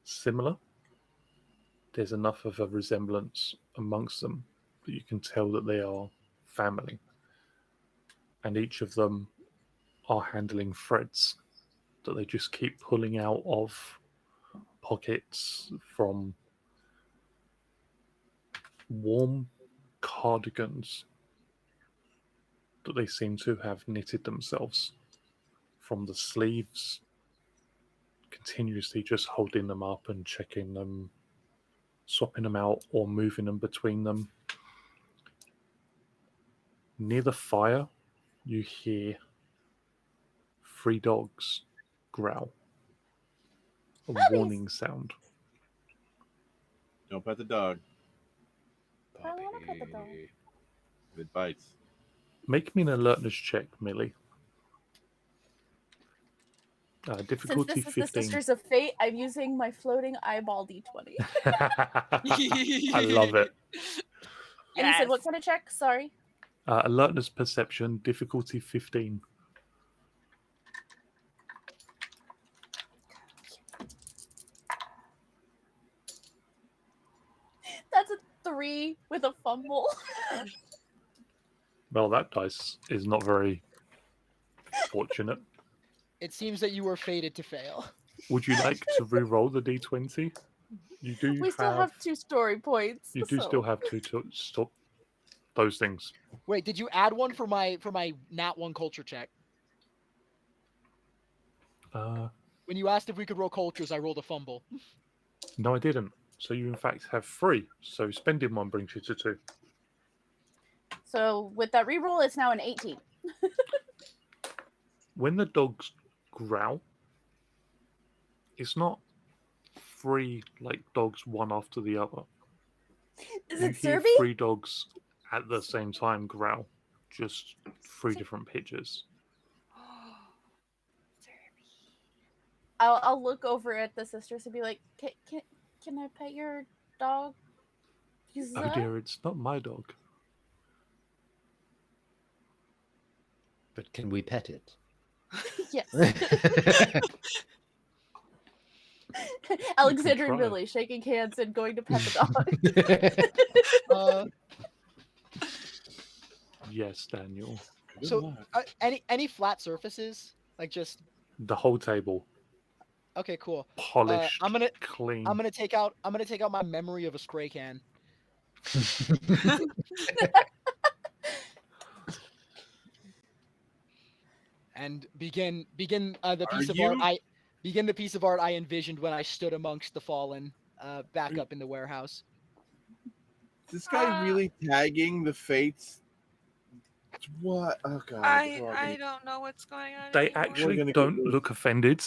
similar. There's enough of a resemblance amongst them that you can tell that they are family. And each of them are handling threads that they just keep pulling out of pockets from warm cardigans that they seem to have knitted themselves from the sleeves, continuously just holding them up and checking them, swapping them out or moving them between them. Near the fire, you hear 3 dogs growl. A Puppies! warning sound. Don't pet the dog. I wanna pet the dog. If it bites. Make me an alertness check, Millie. Since Difficulty this is the 15. Sisters of Fate, I'm using my floating eyeball D20. I love it. And you said Yes. what kind of check? Sorry. Alertness perception, difficulty 15. That's a 3 with a fumble. Well, that dice is not very fortunate. It seems that you were fated to fail. Would you like to re-roll the d20? You do We still have 2 story points. You do so. still have to stop those things. Wait, did you add one for my nat 1 culture check? When you asked if we could roll cultures, I rolled a fumble. No, I didn't. So you in fact have 3. So spending 1 brings you to 2. So with that reroll, it's now an 18. When the dogs growl, it's not 3 like dogs one after the other. Is You it hear Serby? 3 dogs at the same time growl, just 3 different pitches. I'll look over at the sisters and be like, can I pet your dog? Oh dear, it's not my dog. But can we pet it? Yes. Alexander and try. Millie shaking hands and going to pet the dog. Yes, Daniel. So, any flat surfaces? Like just The whole table, okay, cool. polished, I'm gonna clean. I'm gonna take out my memory of a spray can. And begin the piece of art I envisioned when I stood amongst the fallen back up in the warehouse. Is this guy really tagging the fates? What? Oh god. I don't know what's going on. They anymore. actually gonna don't get this. look offended.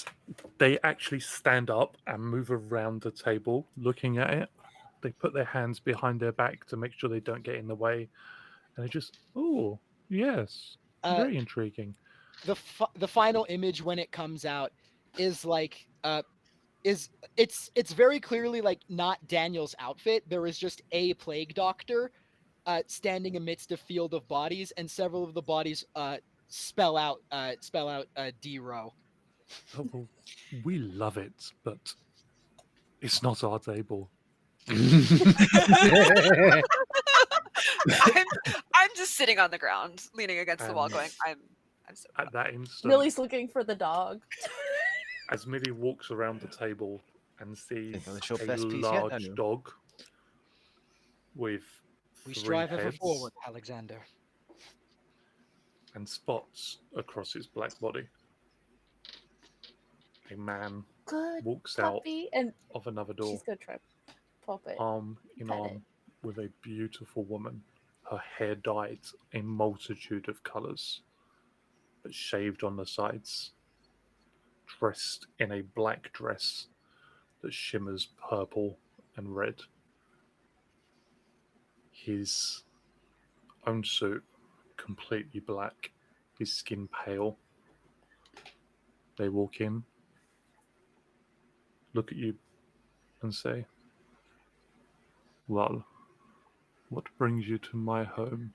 They actually stand up and move around the table looking at it. They put their hands behind their back to make sure they don't get in the way. And they just, oh, yes, very intriguing. The final image when it comes out is like it's very clearly like not Daniel's outfit. There is just a plague doctor standing amidst a field of bodies, and several of the bodies spell out D-Row. Oh, well, we love it, but it's not our table. I'm just sitting on the ground, leaning against the wall, going, I'm so At that instant, Millie's looking for the dog. as Millie walks around the table and sees that's your a best piece yet, large Daniel. dog with We 3 strive ever heads forward, Alexander. and spots across its black body. A man Good walks out puppy. And of another door, she's going to try pop it. arm in pet arm it. with a beautiful woman. Her hair dyed a multitude of colours, but shaved on the sides, dressed in a black dress that shimmers purple and red. His own suit completely black, his skin pale. They walk in, look at you, and say, "Well, what brings you to my home?"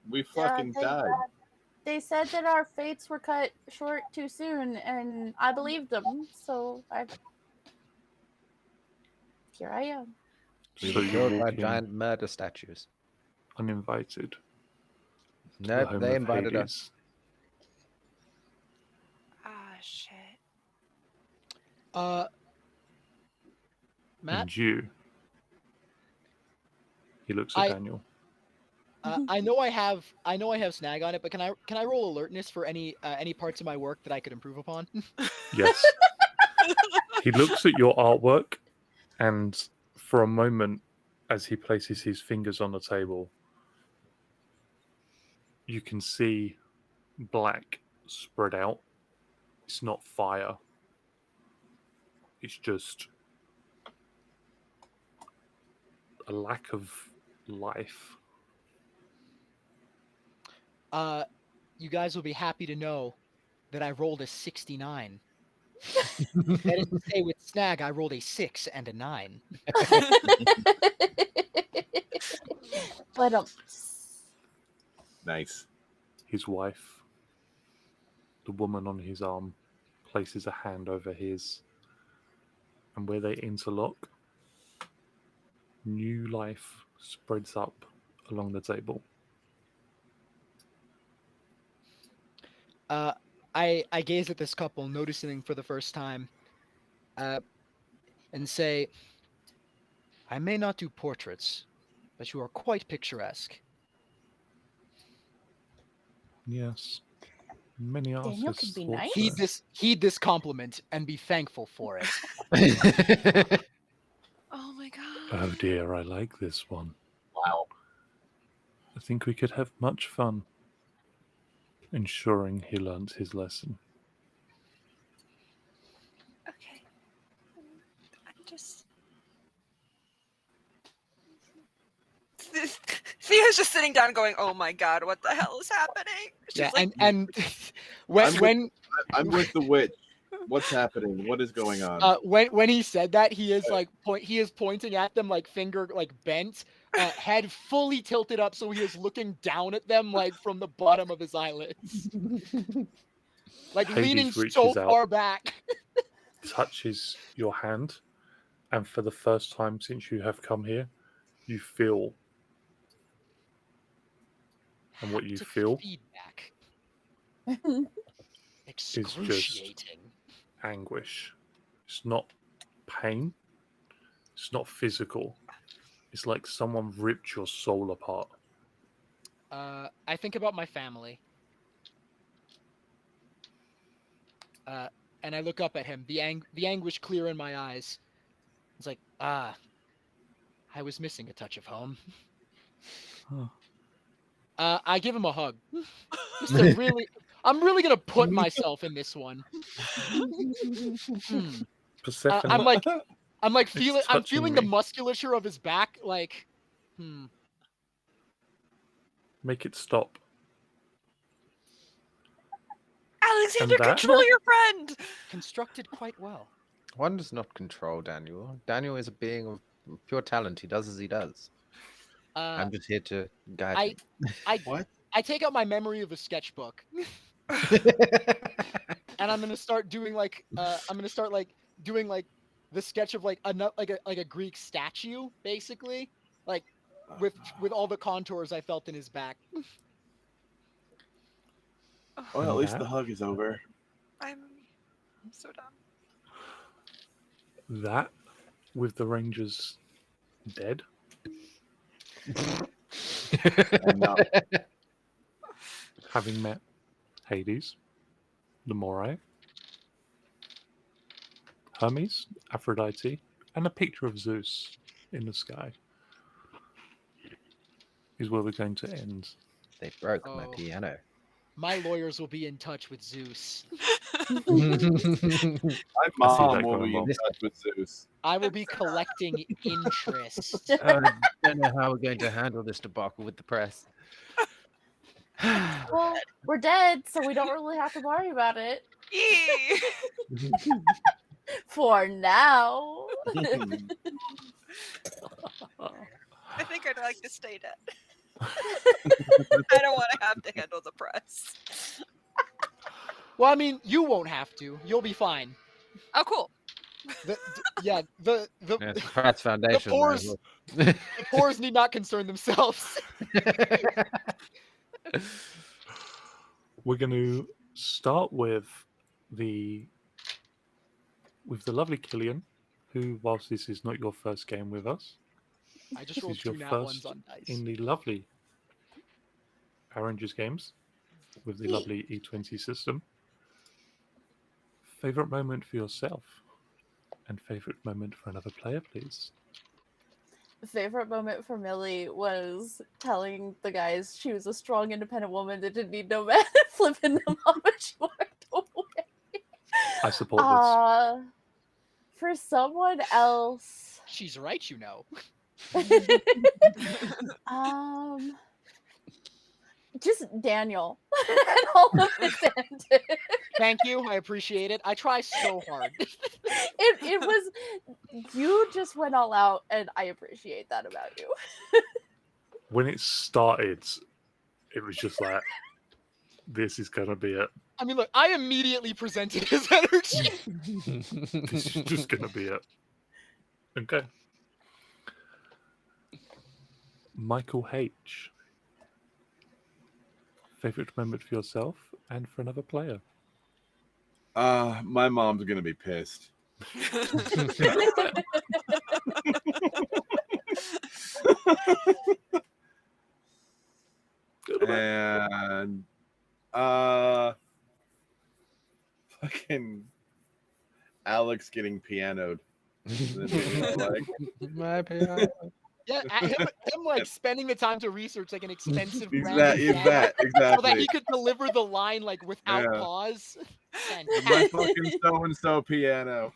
We fucking died. They said that our fates were cut short too soon, and I believed them. So here I am. We So were you killed by walk in giant murder statues. uninvited to the Nope, home they of invited Hades. us. ah shit. Matt, And you He looks at Daniel. I know I have snag on it, but can I roll alertness for any parts of my work that I could improve upon? Yes. He looks at your artwork, and for a moment, as he places his fingers on the table, you can see black spread out. It's not fire. It's just a lack of life. You guys will be happy to know that I rolled a 69. That is to say, with snag, I rolled a 6 and a 9. But Nice. His wife, the woman on his arm, places a hand over his, and where they interlock, new life spreads up along the table. I gaze at this couple, noticing for the first time, and say, I may not do portraits, but you are quite picturesque. Yes. Many artists Daniel can be thought nice. so. Heed this compliment and be thankful for it. Oh my god. Oh dear, I like this one. Wow. I think we could have much fun ensuring he learns his lesson. Okay. I just. Thea's just sitting down going, oh my god, what the hell is happening? She's Yeah, like, and I'm with the witch. What's happening? What is going on? when he said that, he is like he is pointing at them, like finger like bent, head fully tilted up, so he is looking down at them like from the bottom of his eyelids, like Hades leaning reaches so out. far back. Touches your hand, and for the first time since you have come here, you feel. And what you Haptic feel feedback. just- Excruciating. anguish. It's not pain. It's not physical. It's like someone ripped your soul apart. I think about my family. And I look up at him, the anguish clear in my eyes. It's like, I was missing a touch of home. Huh. I give him a hug. Just to really, I'm really gonna put myself in this one. Persephone. I'm feeling touching the me. musculature of his back, like, Make it stop. Alexander, And that- control your friend! constructed quite well. One does not control Daniel. Daniel is a being of pure talent. He does as he does. I'm just here to guide What? I take out my memory of a sketchbook, him. and I'm gonna start doing like the sketch of like a Greek statue, basically, like with all the contours I felt in his back. Well, at least that- the hug is over. I'm so done. That, with the Rangers dead, And now, having met Hades, the Morai, Hermes, Aphrodite, and a picture of Zeus in the sky, is where we're going to end. They broke my Oh. piano. My lawyers will be in touch with Zeus. my that mom will going be in well. touch with Zeus. I will be collecting interest. I don't know how we're going to handle this debacle with the press. Well, we're dead, so we don't really have to worry about it. Yee! For now. I think I'd like to stay dead. I don't want to have to handle the press. Well, I mean, you won't have to. You'll be fine. Oh, cool. The Yeah, it's the Pratt's Foundation. pores- the pores need not concern themselves. We're going to start with the lovely Killian, who, whilst this is not your first game with us, I just This rolled is your 2 nat ones first on dice. in the lovely Power Rangers games with the Neat. lovely E20 system. Favorite moment for yourself and favorite moment for another player, please. Favorite moment for Millie was telling the guys she was a strong, independent woman that didn't need no man, flipping them off when she walked away. I support this. For someone else, She's right, you know. just Daniel and all of his antics. Thank you. I appreciate it. I try so hard. It was, you just went all out, and I appreciate that about you. When it started, it was just like, this is gonna be it. I mean, look, I immediately presented his energy. This is just gonna be it. Okay. Michael H. Favorite moment for yourself and for another player. My mom's gonna be pissed. Good one. And fucking Alex getting pianoed. Like, My piano. Yeah, him like spending the time to research like an extensive is random that piano so that exactly? he could deliver the line like without Yeah. pause. My Fantastic. fucking so and so piano.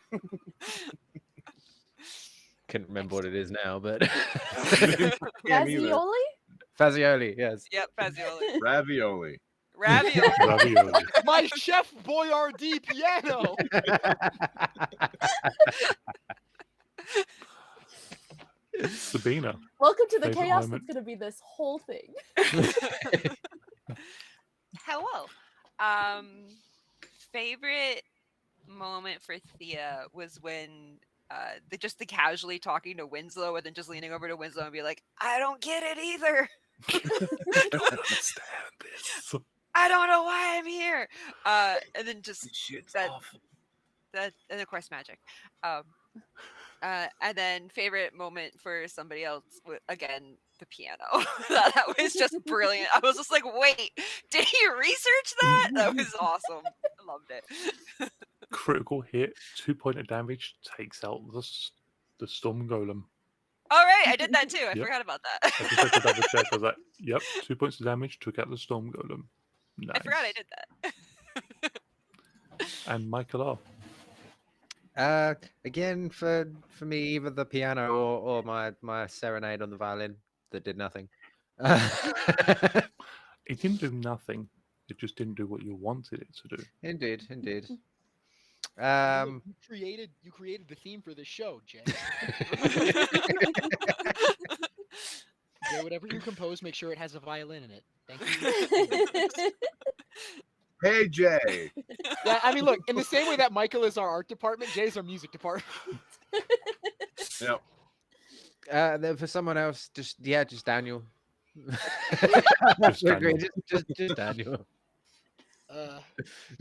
Couldn't remember what it is now, but Can't either. Fazioli? Fazioli, yes. Yep, Fazioli. Ravioli. Ravioli. Ravioli. My Chef Boyardee piano. Sabina. Welcome to the Favorite chaos moment? that's going to be this whole thing. Hello. Favorite moment for Thea was when the casually talking to Winslow and then just leaning over to Winslow and be like, I don't get it either. I don't understand this. I don't know why I'm here. And then just Shit's that off. and of course magic. And then favorite moment for somebody else, again, the piano. That was just brilliant. I was just like, wait, did he research that? That was awesome. I loved it. Critical hit, 2 point of damage, takes out the storm golem. All right, I did that too. I Yep. forgot about I that. just had to double check. I was like, yep, 2 points of damage, took out the storm golem. Nice. I forgot I did that. And Michael R. Again, for me, either the piano or my serenade on the violin that did nothing. It didn't do nothing. It just didn't do what you wanted it to do. Indeed. Look, you created the theme for this show, Jay. Jay, whatever you compose, make sure it has a violin in it. Thank you. Hey Jay. Yeah, I mean, look, in the same way that Michael is our art department, Jay's our music department. Yep. Then for someone else, just Daniel. Just Agree, Daniel. just Daniel. Uh,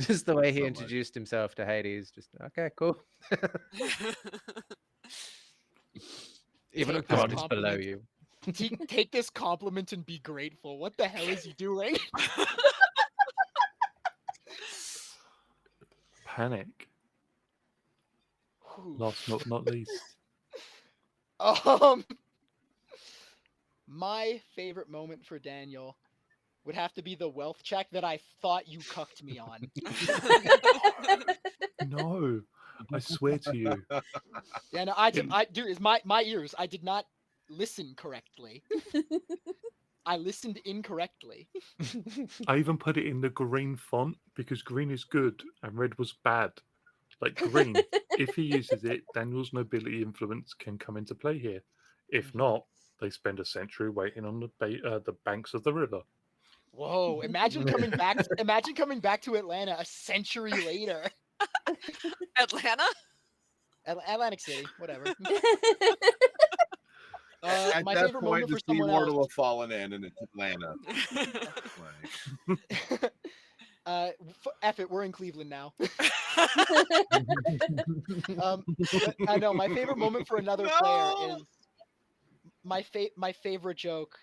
Just the way he So much. introduced himself to Hades. Just okay, cool. Even Take though this God is below compliment. you. take this compliment and be grateful. What the hell is he doing? Panic. Whew. Last but not least. My favorite moment for Daniel would have to be the wealth check that I thought you cucked me on. No, I swear to you. Yeah, no, dude, it's my ears. I did not listen correctly. I listened incorrectly. I even put it in the green font because green is good and red was bad. Like green, if he uses it, Daniel's nobility influence can come into play here. If not, they spend a century waiting on the banks of the river. Whoa! Imagine coming back. Imagine coming back to Atlanta a century later. Atlanta? Atlantic City, whatever. At My that favorite point, moment the for Sea someone Ward else. will have fallen in, and it's Atlanta. Like, F it, we're in Cleveland now. I know my favorite moment for another player is my favorite joke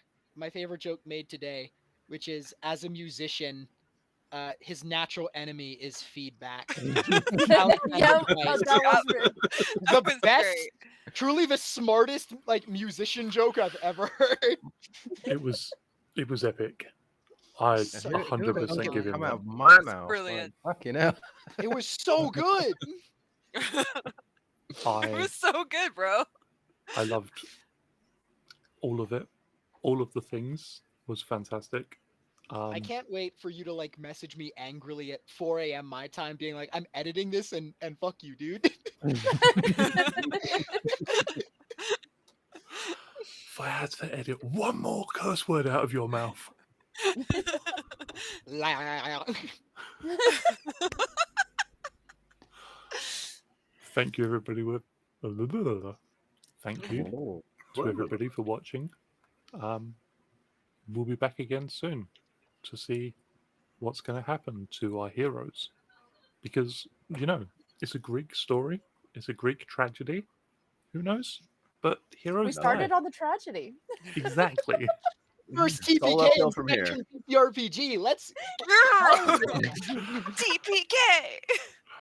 made today, which is as a musician, his natural enemy is feedback. Yep, Nice. that was good. The was best, great. truly the smartest like musician joke I've ever heard. It was epic. I So Who would 100% think it give would him come that. out of my mouth? brilliant. Like, fucking hell. It was so good. It I was so good, bro. I loved all of it. All of the things was fantastic. I can't wait for you to like message me angrily at 4 a.m. my time, being like, "I'm editing this and fuck you, dude." If I had to edit one more curse word out of your mouth, thank you everybody. Thank you Oh. to everybody for watching. We'll be back again soon to see what's going to happen to our heroes, because it's a Greek story. It's a Greek tragedy. Who knows? But heroes We started die. on the tragedy. Exactly. First It's all TPK uphill in from here. SpectrumTTRPG. Let's TPK.